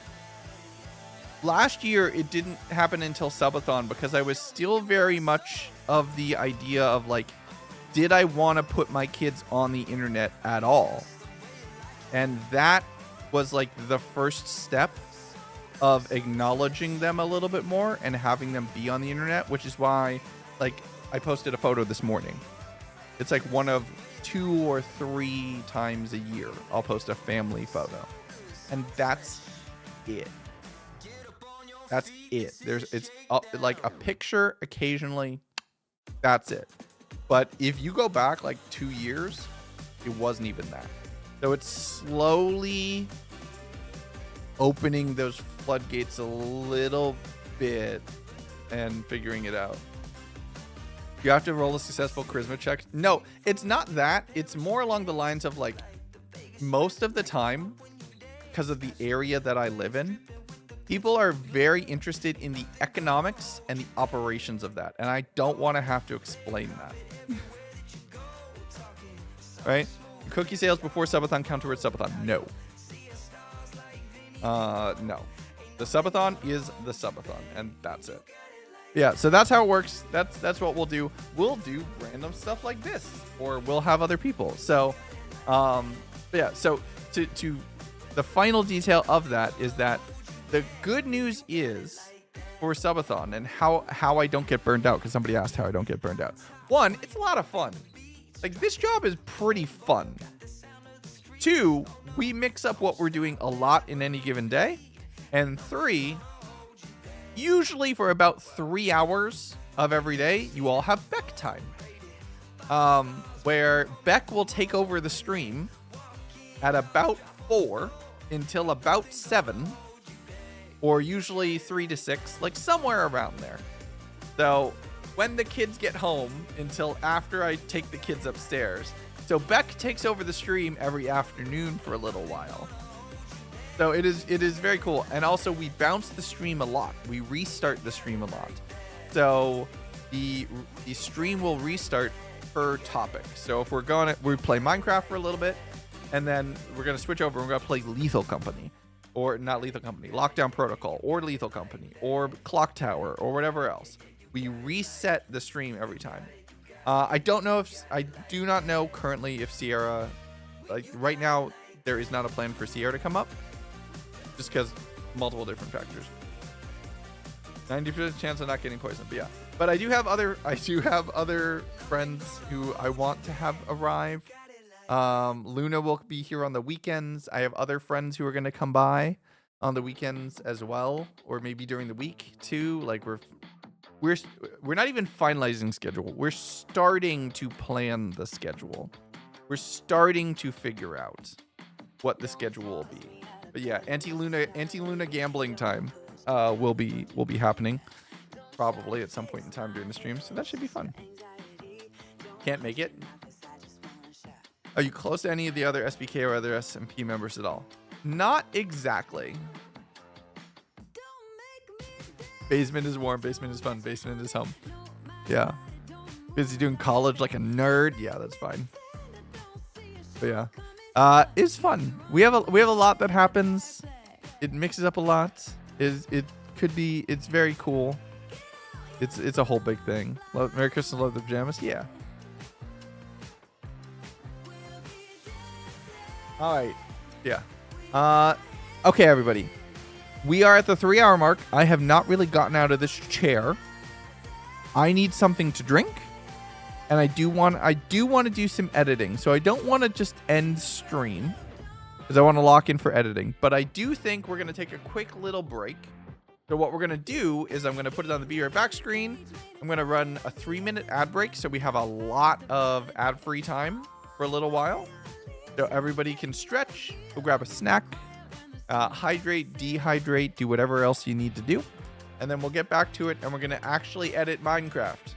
Last year, it didn't happen until Subathon because I was still very much of the idea of like, did I want to put my kids on the internet at all? And that was like the first step of acknowledging them a little bit more and having them be on the internet, which is why like I posted a photo this morning. It's like one of 2 or 3 times a year I'll post a family photo. And that's it. That's it. It's like a picture occasionally. That's it. But if you go back like 2 years, it wasn't even that. So it's slowly opening those floodgates a little bit and figuring it out. You have to roll a successful charisma check. No, it's not that. It's more along the lines of like, most of the time, because of the area that I live in, people are very interested in the economics and the operations of that. And I don't want to have to explain that. Right? Cookie sales before Subathon count towards Subathon? No. No. The Subathon is the Subathon, and that's it. Yeah, so that's how it works. That's what we'll do. We'll do random stuff like this, or we'll have other people. So, yeah. So to the final detail of that is that the good news is for Subathon and how I don't get burned out, because somebody asked how I don't get burned out. 1, it's a lot of fun. Like, this job is pretty fun. 2, we mix up what we're doing a lot in any given day. And 3, usually for about 3 hours of every day, you all have Beck time. Where Beck will take over the stream at about 4 until about 7. Or usually 3 to 6, like somewhere around there. So when the kids get home until after I take the kids upstairs. So Beck takes over the stream every afternoon for a little while. So it is very cool. And also we bounce the stream a lot. We restart the stream a lot. So the stream will restart per topic. So if we play Minecraft for a little bit, and then we're going to switch over and we're going to play Lethal Company. Or not Lethal Company, Lockdown Protocol, or Lethal Company, or Clock Tower, or whatever else. We reset the stream every time. I do not know currently if Sierra, like right now, there is not a plan for Sierra to come up, just because multiple different factors. 90% chance of not getting poisoned, but yeah. But I do have other friends who I want to have arrive. Luna will be here on the weekends. I have other friends who are going to come by on the weekends as well, or maybe during the week too. Like we're not even finalizing schedule. We're starting to plan the schedule. We're starting to figure out what the schedule will be. But yeah, anti-Luna gambling time will be happening probably at some point in time during the stream. So that should be fun. Can't make it. Are you close to any of the other SBK or other SMP members at all? Not exactly. Basement is warm. Basement is fun. Basement is home. Yeah. Busy doing college like a nerd. Yeah, that's fine. But yeah, it's fun. We have a lot that happens. It mixes up a lot. It's very cool. It's a whole big thing. Merry Christmas, love the pajamas. Yeah. All right. Yeah. Okay, everybody. We are at the 3-hour mark. I have not really gotten out of this chair. I need something to drink, and I do want to do some editing. So I don't want to just end stream because I want to lock in for editing. But I do think we're going to take a quick little break. So what we're going to do is I'm going to put it on the Be Right Back screen. I'm going to run a 3-minute ad break so we have a lot of ad-free time for a little while. So everybody can stretch, go grab a snack, hydrate, dehydrate, do whatever else you need to do. And then we'll get back to it, and we're going to actually edit Minecraft.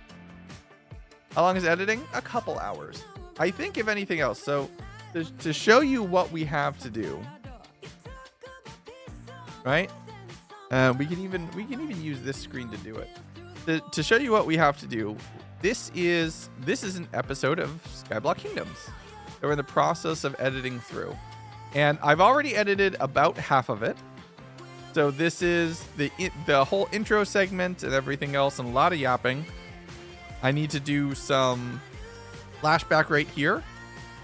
How long is editing? A couple hours. I think, if anything else. So to show you what we have to do, right? We can even use this screen to do it. To show you what we have to do, this is an episode of Skyblock Kingdoms that we're in the process of editing through. And I've already edited about half of it. So this is the whole intro segment and everything else, and a lot of yapping. I need to do some flashback right here.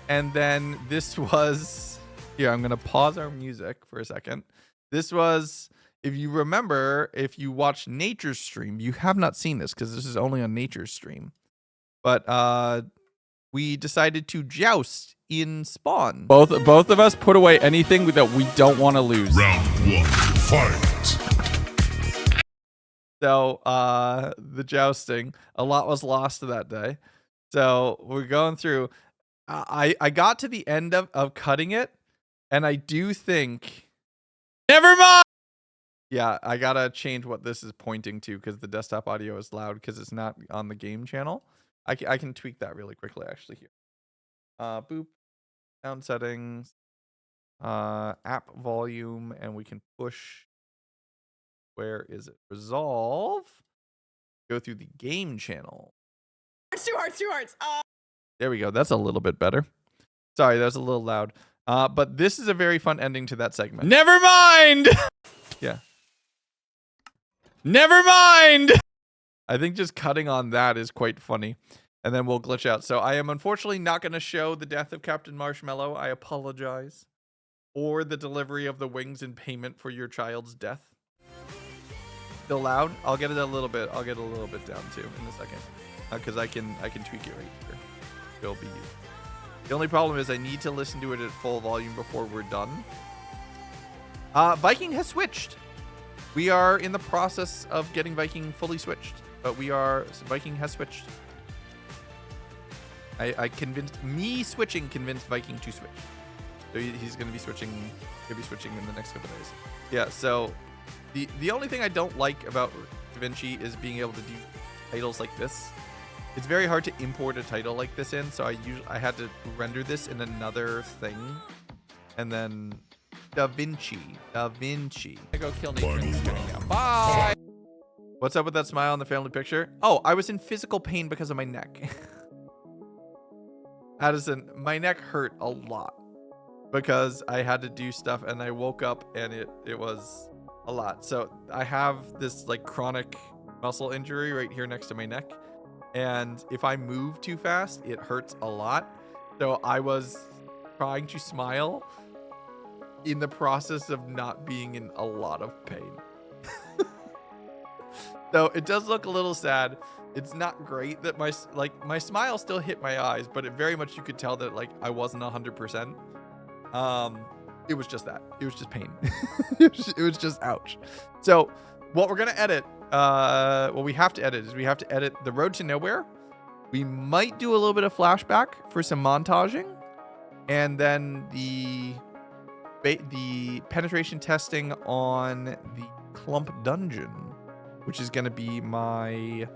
And then this was... Here, I'm going to pause our music for a second. This was... If you remember, if you watched Nature's stream, you have not seen this because this is only on Nature's stream. But we decided to joust in Spawn. Both of us put away anything that we don't want to lose. Round 1, fight. So the jousting, a lot was lost that day. So we're going through. I got to the end of cutting it, and I do think... Never mind! Yeah, I gotta change what this is pointing to because the desktop audio is loud because it's not on the game channel. I can tweak that really quickly actually here. Boop, sound settings, app volume, and we can push. Where is it? Resolve. Go through the game channel. It's two hearts. There we go. That's a little bit better. Sorry, that was a little loud. But this is a very fun ending to that segment. Never mind. Yeah. Never mind. I think just cutting on that is quite funny. And then we'll glitch out. So I am unfortunately not going to show the death of Captain Marshmallow. I apologize. Or the delivery of the wings in payment for your child's death. Still loud? I'll get it a little bit. I'll get a little bit down too in a second. Because I can tweak it right here. It'll be you. The only problem is I need to listen to it at full volume before we're done. Viking has switched. We are in the process of getting Viking fully switched, but Viking has switched. Switching convinced Viking to switch. So he's going to be switching. He'll be switching in the next couple days. Yeah. So the only thing I don't like about DaVinci is being able to do titles like this. It's very hard to import a title like this in, so I had to render this in another thing, and then DaVinci. I go kill nature. Bye. What's up with that smile on the family picture? Oh, I was in physical pain because of my neck. Addison, my neck hurt a lot because I had to do stuff, and I woke up and it was a lot. So I have this like chronic muscle injury right here next to my neck. And if I move too fast, it hurts a lot. So I was trying to smile in the process of not being in a lot of pain. So it does look a little sad. It's not great that my smile still hit my eyes, but it very much you could tell that like I wasn't 100%. It was just that. It was just pain. it was just ouch. So what we're gonna edit. What we have to edit is we have to edit the Road to Nowhere. We might do a little bit of flashback for some montaging, and then the penetration testing on the Clump Dungeon, which is gonna be my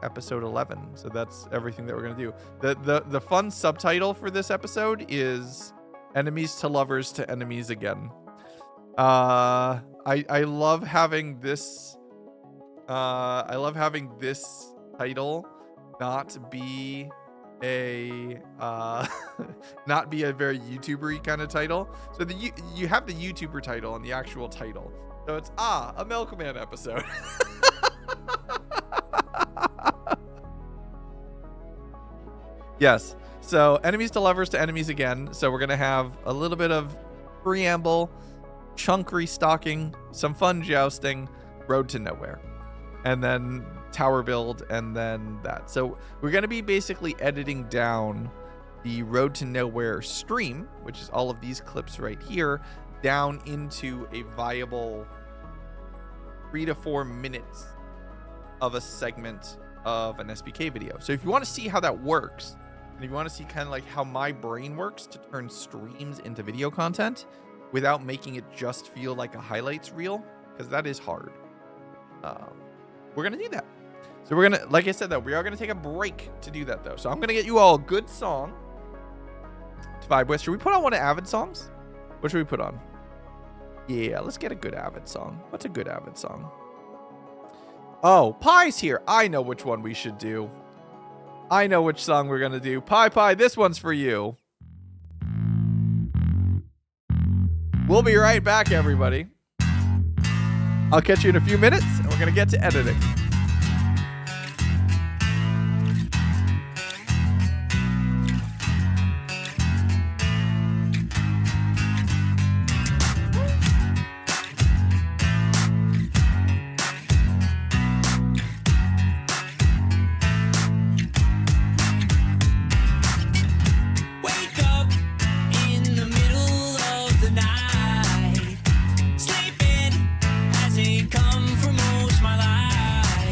episode 11. So that's everything that we're gonna do. The fun subtitle for this episode is Enemies to Lovers to Enemies Again. I love having this title not be a very YouTuber-y kind of title. So you have the YouTuber title and the actual title. So it's a Milkman episode. Yes. So enemies to lovers to enemies again. So we're going to have a little bit of preamble, chunk restocking, some fun jousting, road to nowhere, and then tower build, and then that. So we're going to be basically editing down the road to nowhere stream, which is all of these clips right here, down into a viable 3 to 4 minutes of a segment of an SBK video. So if you want to see how that works, and if you want to see kind of like how my brain works to turn streams into video content without making it just feel like a highlights reel, because that is hard, we're going to do that. So we're going to, like I said, though, we are going to take a break to do that, though. So I'm going to get you all a good song to vibe with. Should we put on one of Avid songs? What should we put on? Yeah, let's get a good Avid song. What's a good Avid song? Oh, Pie's here. I know which one we should do. I know which song we're going to do. Pie, this one's for you. We'll be right back, everybody. I'll catch you in a few minutes, and we're going to get to editing. Come for most my life.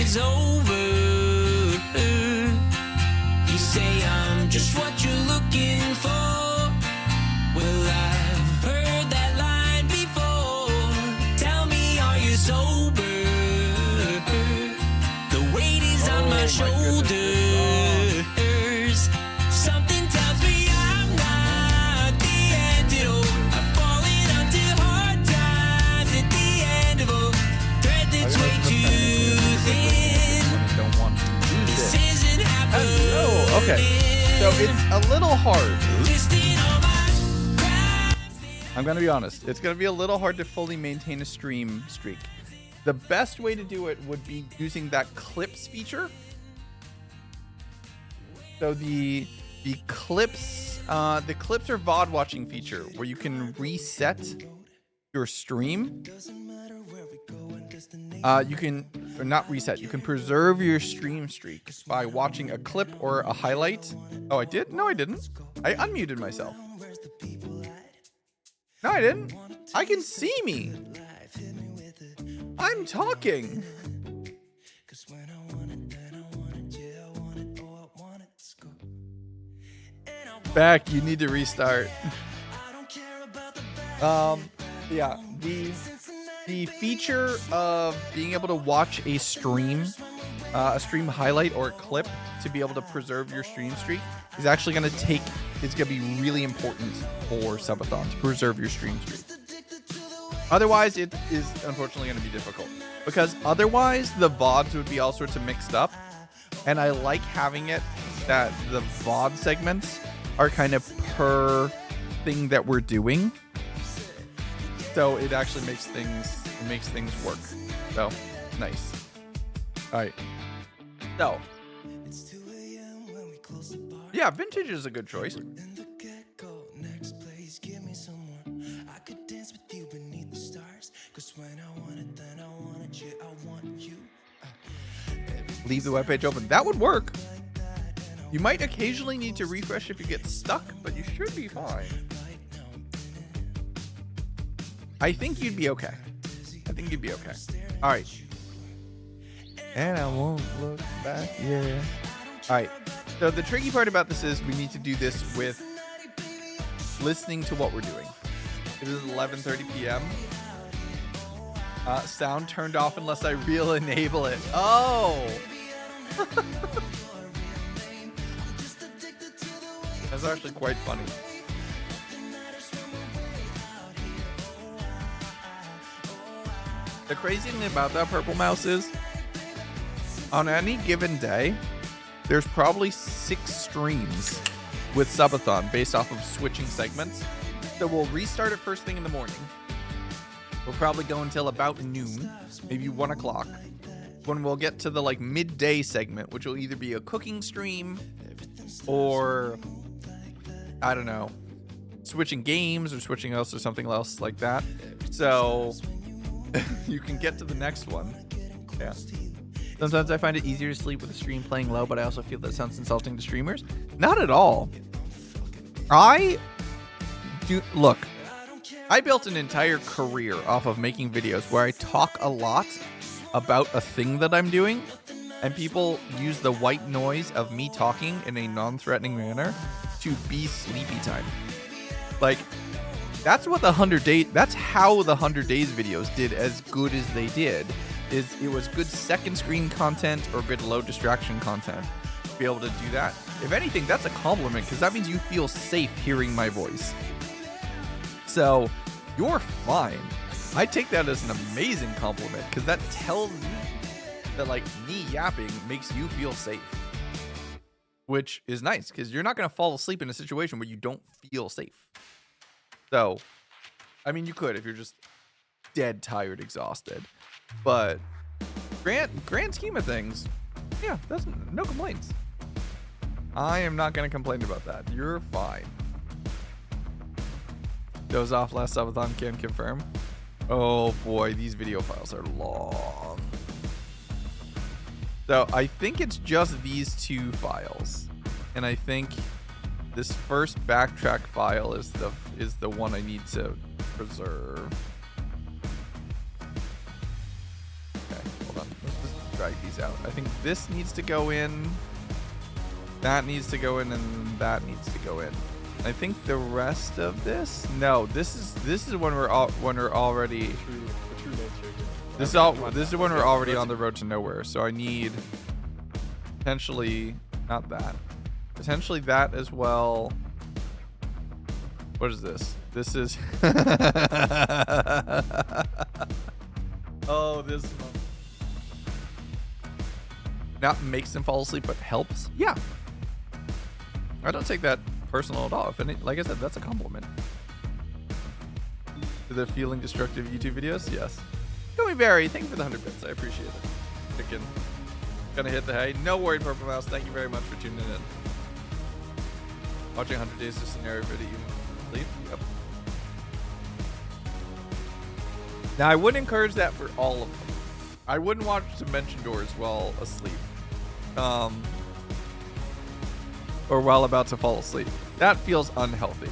is over. You say I'm just what you're looking for. Well, I've heard that line before. Tell me, are you sober? The weight is on my shoulders. Something tells me I'm not the antidote. I've fallen onto hard times at the end of a thread that's way too thin. Don't want to use This it. isn't happening. Hello. Okay. So it's a little hard. Listing all my crimes. I'm gonna be honest. It's gonna be a little hard to fully maintain a stream streak. The best way to do it would be using that clips feature. So the clips are VOD watching feature where you can reset your stream. You can, or not reset, you can preserve your stream streak by watching a clip or a highlight. Oh, I did? No, I didn't. I unmuted myself. No, I didn't. I can see me. I'm talking. Back, you need to restart. Yeah, the feature of being able to watch a stream highlight or a clip to be able to preserve your stream streak is actually going to it's going to be really important for Subathon to preserve your stream streak. Otherwise, it is unfortunately going to be difficult because otherwise the VODs would be all sorts of mixed up, and I like having it that the VOD segments are kind of per thing that we're doing. So it actually makes things work. So nice. All right. So yeah, vintage is a good choice. Leave the webpage open. That would work. You might occasionally need to refresh if you get stuck, but you should be fine. I think you'd be okay. All right. And I won't look back. Yeah. All right. So the tricky part about this is we need to do this with listening to what we're doing. It is 11:30 p.m. Sound turned off unless I enable it. Oh. That's actually quite funny. The crazy thing about that purple mouse is, on any given day, there's probably 6 streams with Subathon based off of switching segments. So we'll restart it first thing in the morning. We'll probably go until about noon, maybe 1 o'clock, when we'll get to the like midday segment, which will either be a cooking stream or, I don't know, switching games or switching else or something else like that. So you can get to the next one. Yeah. Sometimes I find it easier to sleep with the stream playing low, but I also feel that sounds insulting to streamers. Not at all. I built an entire career off of making videos where I talk a lot about a thing that I'm doing, and people use the white noise of me talking in a non-threatening manner to be sleepy time. Like, that's how the 100 days videos did as good as they did. It was good second screen content or good low distraction content to be able to do that. If anything, that's a compliment because that means you feel safe hearing my voice. So you're fine. I take that as an amazing compliment because that tells me that like me yapping makes you feel safe, which is nice because you're not going to fall asleep in a situation where you don't feel safe. So, I mean, you could if you're just dead tired, exhausted. But grand scheme of things, yeah, that's no complaints. I am not going to complain about that. You're fine. Goes off last subathon, can confirm. Oh boy, these video files are long. So I think it's just these 2 files, and I think this first backtrack file is the one I need to preserve. Okay, hold on. drag these out. I think this needs to go in, that needs to go in, and that needs to go in. I think the rest of this, no, this is when we're already. This is when we're already on the road to nowhere. So I need potentially not that, potentially that as well. What is this? This is. Oh, this one. Not makes them fall asleep, but helps. Yeah. I don't take that personal at all. If any, like I said, that's a compliment. To the feeling destructive YouTube videos, yes. Gummy Berry, thank you for the 100 bits. I appreciate it. Chicken. Gonna hit the hay. No worry, Purple Mouse. Thank you very much for tuning in. Watching 100 Days of Scenario video. Sleep. Yep. Now I wouldn't encourage that for all of them. I wouldn't watch Dimension Doors while asleep. Or while about to fall asleep. That feels unhealthy.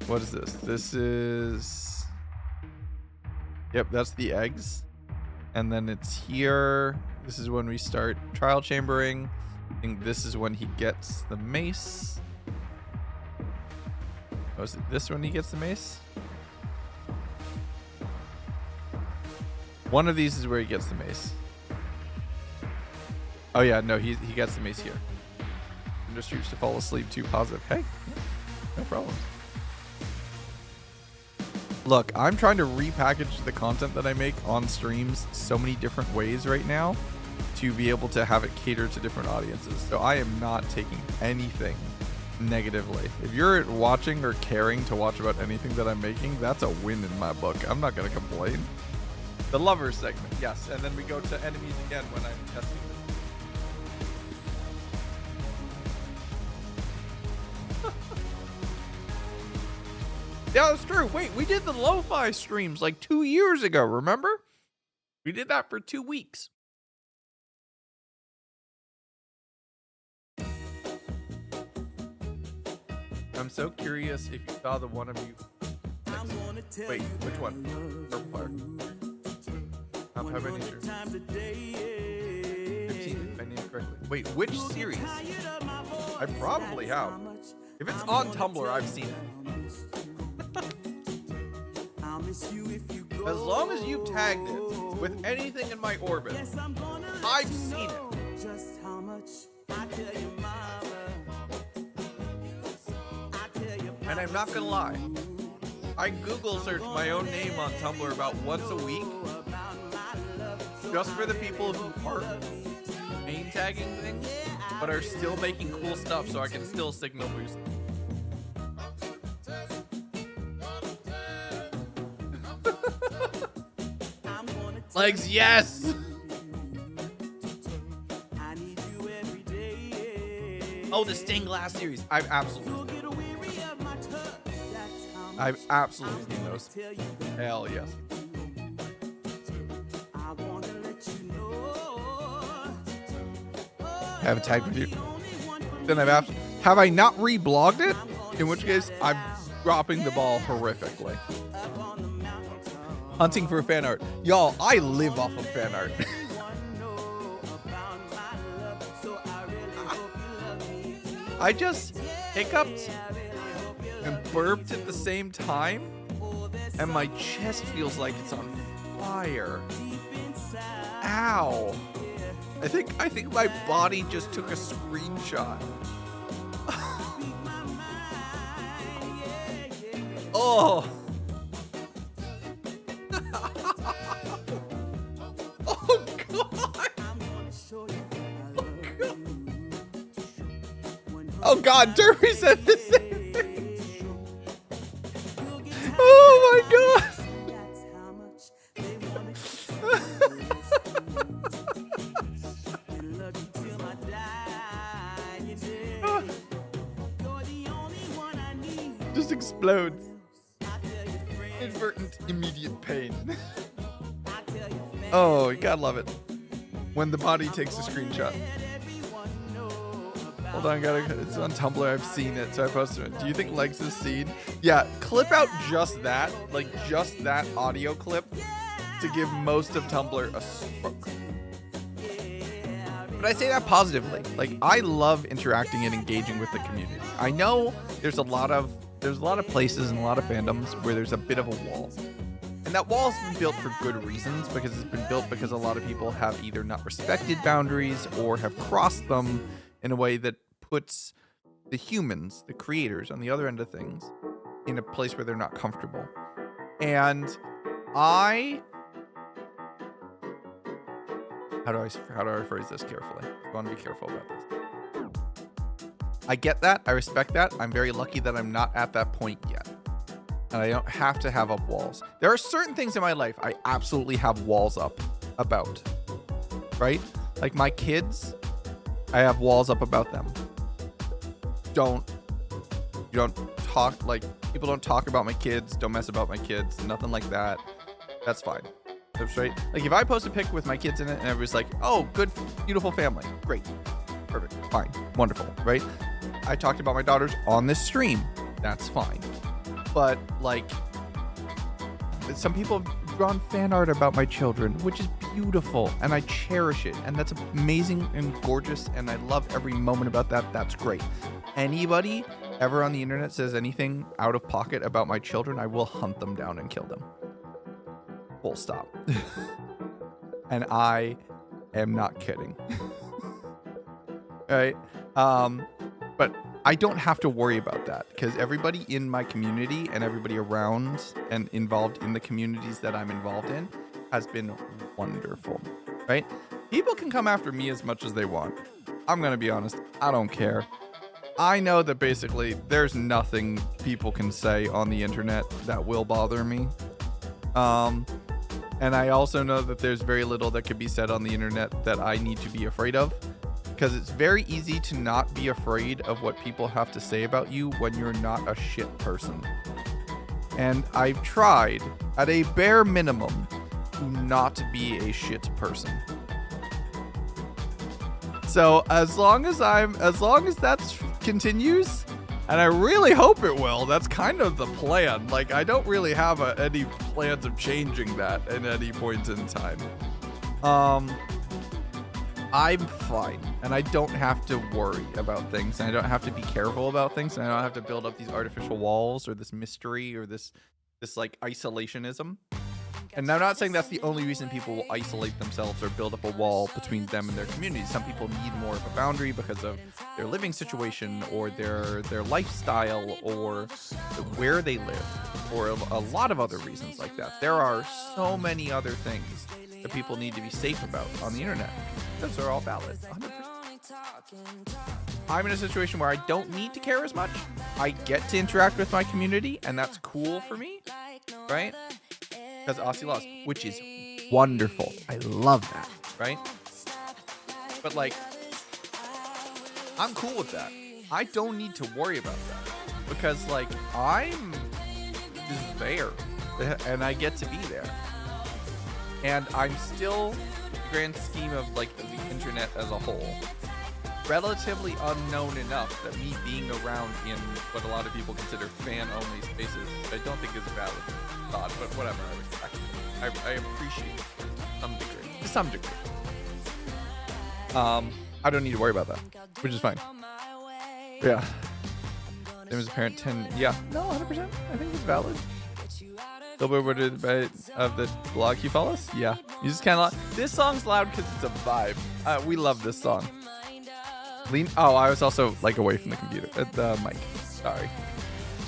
What is this? This is... Yep, that's the eggs. And then it's here. This is when we start trial chambering. I think this is when he gets the mace. Oh, is it this when he gets the mace? One of these is where he gets the mace. Oh yeah, no, he gets the mace here. And just chooses to fall asleep too positive. Hey, no problem. Look, I'm trying to repackage the content that I make on streams so many different ways right now to be able to have it cater to different audiences. So I am not taking anything negatively. If you're watching or caring to watch about anything that I'm making, that's a win in my book. I'm not going to complain. The lovers segment, yes. And then we go to enemies again when I'm testing this. Yeah, that's true. Wait, we did the lo-fi streams like 2 years ago, remember? We did that for 2 weeks. I'm so curious if you saw the one of you. Wait, which one? Purple Fire. How many sure? 15, if I named it correctly. Wait, which series? I probably have. If it's on Tumblr, I've seen it. As long as you tagged it with anything in my orbit, I've seen it. And I'm not gonna lie, I Google search my own name on Tumblr about once a week, just for the people who aren't main tagging things, but are still making cool stuff so I can still signal boost. Legs, yes! Oh, the stained glass series. I've absolutely seen those. Hell yes. Have a tag with you. Then have I not reblogged it? In which case, I'm dropping the ball horrifically. Hunting for fan art. Y'all, I live off of fan art. I just hiccuped and burped at the same time, and my chest feels like it's on fire. Ow. I think my body just took a screenshot. Oh. Oh God. Oh God, Derby said the same thing. Oh my God. Just explodes. Inadvertent immediate pain. Oh, you gotta love it when the body takes a screenshot. Hold on, it's on Tumblr. I've seen it, so I posted it. Do you think Legs is seen? Yeah, clip out just that, like just that audio clip to give most of Tumblr a stroke. But I say that positively. Like, I love interacting and engaging with the community. I know there's a lot of places and a lot of fandoms where there's a bit of a wall. And that wall's been built for good reasons, because it's been built because a lot of people have either not respected boundaries or have crossed them in a way that puts the humans, the creators, on the other end of things in a place where they're not comfortable. And how do I phrase this carefully? I want to be careful about this. I get that. I respect that. I'm very lucky that I'm not at that point yet. And I don't have to have up walls. There are certain things in my life I absolutely have walls up about, right? Like my kids, I have walls up about them. You don't talk, like, people don't talk about my kids, don't mess about my kids, nothing like that. That's fine. That's right. Like, if I post a pic with my kids in it and everybody's like, oh, good, beautiful family, great, perfect, fine, wonderful, right? I talked about my daughters on this stream, that's fine. But, like, some people have drawn fan art about my children, which is beautiful, and I cherish it, and that's amazing and gorgeous, and I love every moment about that. That's great. Anybody ever on the internet says anything out of pocket about my children, I will hunt them down and kill them. Full stop. And I am not kidding. Right? But I don't have to worry about that, because everybody in my community and everybody around and involved in the communities that I'm involved in has been wonderful, right? People can come after me as much as they want. I'm going to be honest. I don't care. I know that basically there's nothing people can say on the internet that will bother me. And I also know that there's very little that could be said on the internet that I need to be afraid of. Because it's very easy to not be afraid of what people have to say about you when you're not a shit person. And I've tried, at a bare minimum, to not be a shit person. So as long as that continues, and I really hope it will, that's kind of the plan. Like, I don't really have any plans of changing that at any point in time. I'm fine, and I don't have to worry about things, and I don't have to be careful about things, and I don't have to build up these artificial walls or this mystery or this like isolationism. And I'm not saying that's the only reason people will isolate themselves or build up a wall between them and their community. Some people need more of a boundary because of their living situation or their lifestyle or where they live or a lot of other reasons like that. There are so many other things that people need to be safe about on the internet. Those are all valid. 100%. I'm in a situation where I don't need to care as much. I get to interact with my community, and that's cool for me, right? Because Aussie laws, which is wonderful. I love that, right? But, like, I'm cool with that. I don't need to worry about that because, like, I'm just there, and I get to be there. And I'm still, in the grand scheme of, like, the internet as a whole, relatively unknown enough that me being around in what a lot of people consider fan-only spaces, I don't think is a valid thought, but whatever, I respect it. I appreciate it to some degree. I don't need to worry about that, which is fine. Yeah. There was a parent 10, yeah. No, 100%. I think it's valid. Billboard of the blog you follow us? Yeah. You just kind of this song's loud because it's a vibe. We love this song. I was also like away from the computer, the mic. Sorry.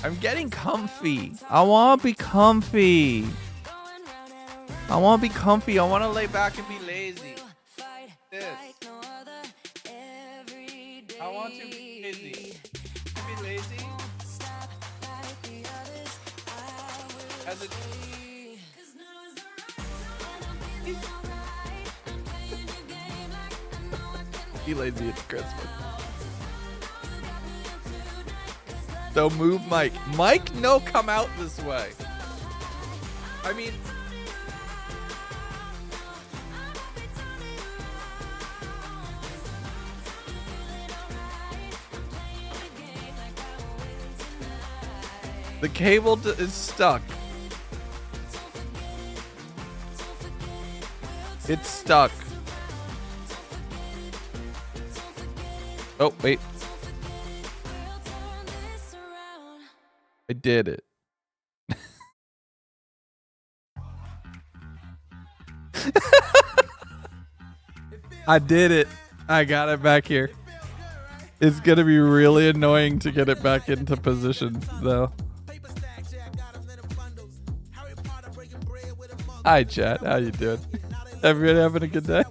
I'm getting comfy. I want to be comfy. I want to be comfy. I want to lay back and be lazy. This. I want to be lazy. Be lazy. As it. Be lazy at Christmas. So move Mike. Mike, no, come out this way. I mean, The cable is stuck. It's stuck. Oh, wait. I did it. I did it. I got it back here. It's gonna be really annoying to get it back into position, though. Hi, chat. How you doing? Everybody having a good day?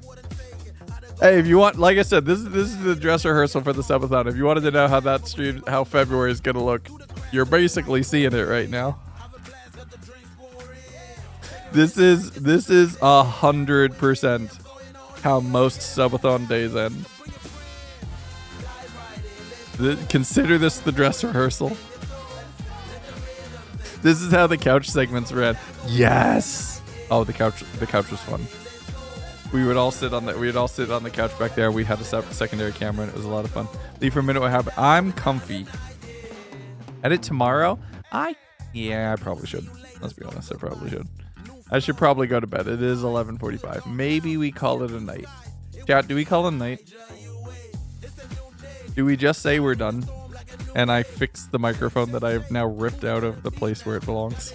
Hey, if you want, like I said, this is the dress rehearsal for the subathon. If you wanted to know how that stream, how February is gonna look, you're basically seeing it right now. This is 100% how most subathon days end. Consider this the dress rehearsal. This is how the couch segments ran. Yes. Oh, the couch was fun. We would all sit on the couch back there. We had a secondary camera, and it was a lot of fun. Leave for a minute. What happened? I'm comfy. Edit tomorrow? Yeah, I probably should. Let's be honest. I probably should. I should probably go to bed. It is 11:45. Maybe we call it a night. Chat, do we call it a night? Do we just say we're done? And I fix the microphone that I've now ripped out of the place where it belongs.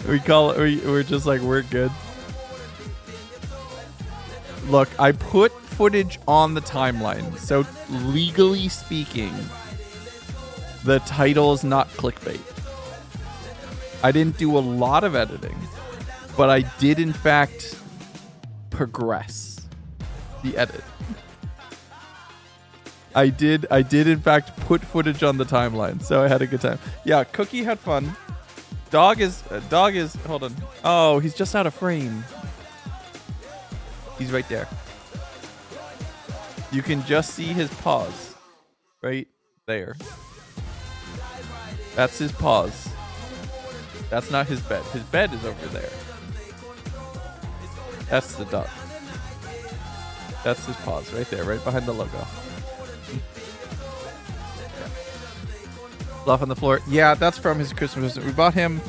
We call it, we're just like, we're good. Look, I put footage on the timeline. So legally speaking, the title is not clickbait. I didn't do a lot of editing, but I did in fact progress the edit. I did in fact put footage on the timeline, so I had a good time. Yeah, Cookie had fun. Dog is hold on. Oh, he's just out of frame. He's right there. You can just see his paws right there. That's his paws. That's not his bed. His bed is over there. That's the dog. That's his paws right there, right behind the logo. Off on the floor. Yeah, that's from his Christmas present. We bought him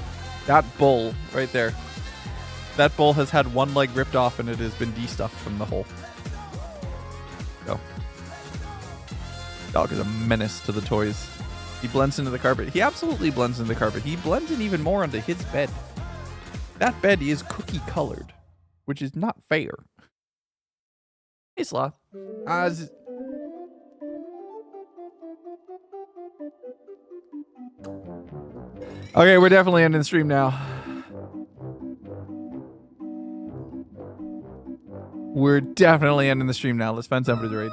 that bowl right there. That bowl has had one leg ripped off and it has been de-stuffed from the hole. Go. Dog is a menace to the toys. He blends into the carpet. He absolutely blends into the carpet. He blends in even more onto his bed. That bed is cookie colored, which is not fair. Hey, Sloth. Okay, we're definitely ending the stream now. We're definitely ending the stream now. Let's find somebody to raid.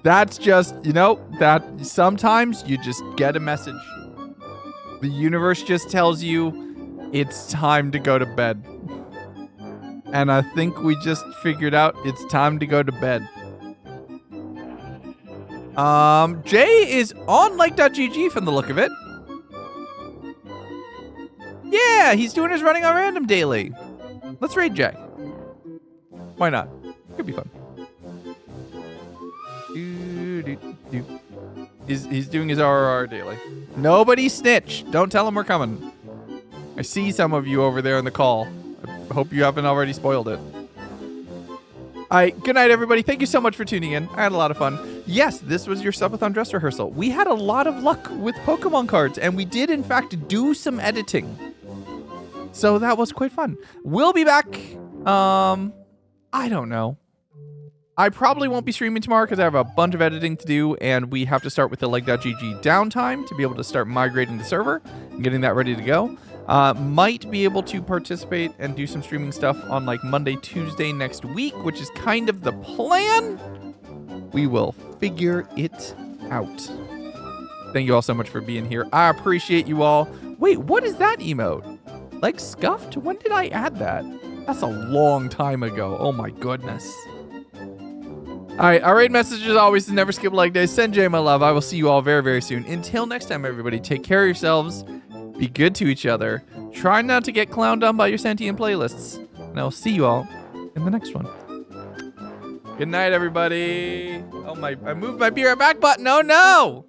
That's just, you know, that sometimes you just get a message. The universe just tells you it's time to go to bed. And I think we just figured out it's time to go to bed. Jay is on like.gg from the look of it. Yeah, he's doing his running on random daily. Let's raid Jay. Why not? Could be fun. He's doing his RRR daily. Nobody snitch. Don't tell him we're coming. I see some of you over there in the call. I hope you haven't already spoiled it. All right, good night, everybody. Thank you so much for tuning in. I had a lot of fun. Yes, this was your subathon dress rehearsal. We had a lot of luck with Pokemon cards, and we did, in fact, do some editing. So that was quite fun. We'll be back. I don't know. I probably won't be streaming tomorrow because I have a bunch of editing to do, and we have to start with the like.gg downtime to be able to start migrating the server and getting that ready to go. Might be able to participate and do some streaming stuff on like Monday, Tuesday next week, which is kind of the plan. We will figure it out. Thank you all so much for being here. I appreciate you all. Wait, what is that emote? Like scuffed? When did I add that? That's a long time ago. Oh my goodness. All right, our raid message as always is never skip leg day. Send Jay my love. I will see you all very, very soon. Until next time, everybody, take care of yourselves. Be good to each other. Try not to get clowned on by your sentient playlists. And I'll see you all in the next one. Good night, everybody. Oh, I moved my be right back button. Oh, no.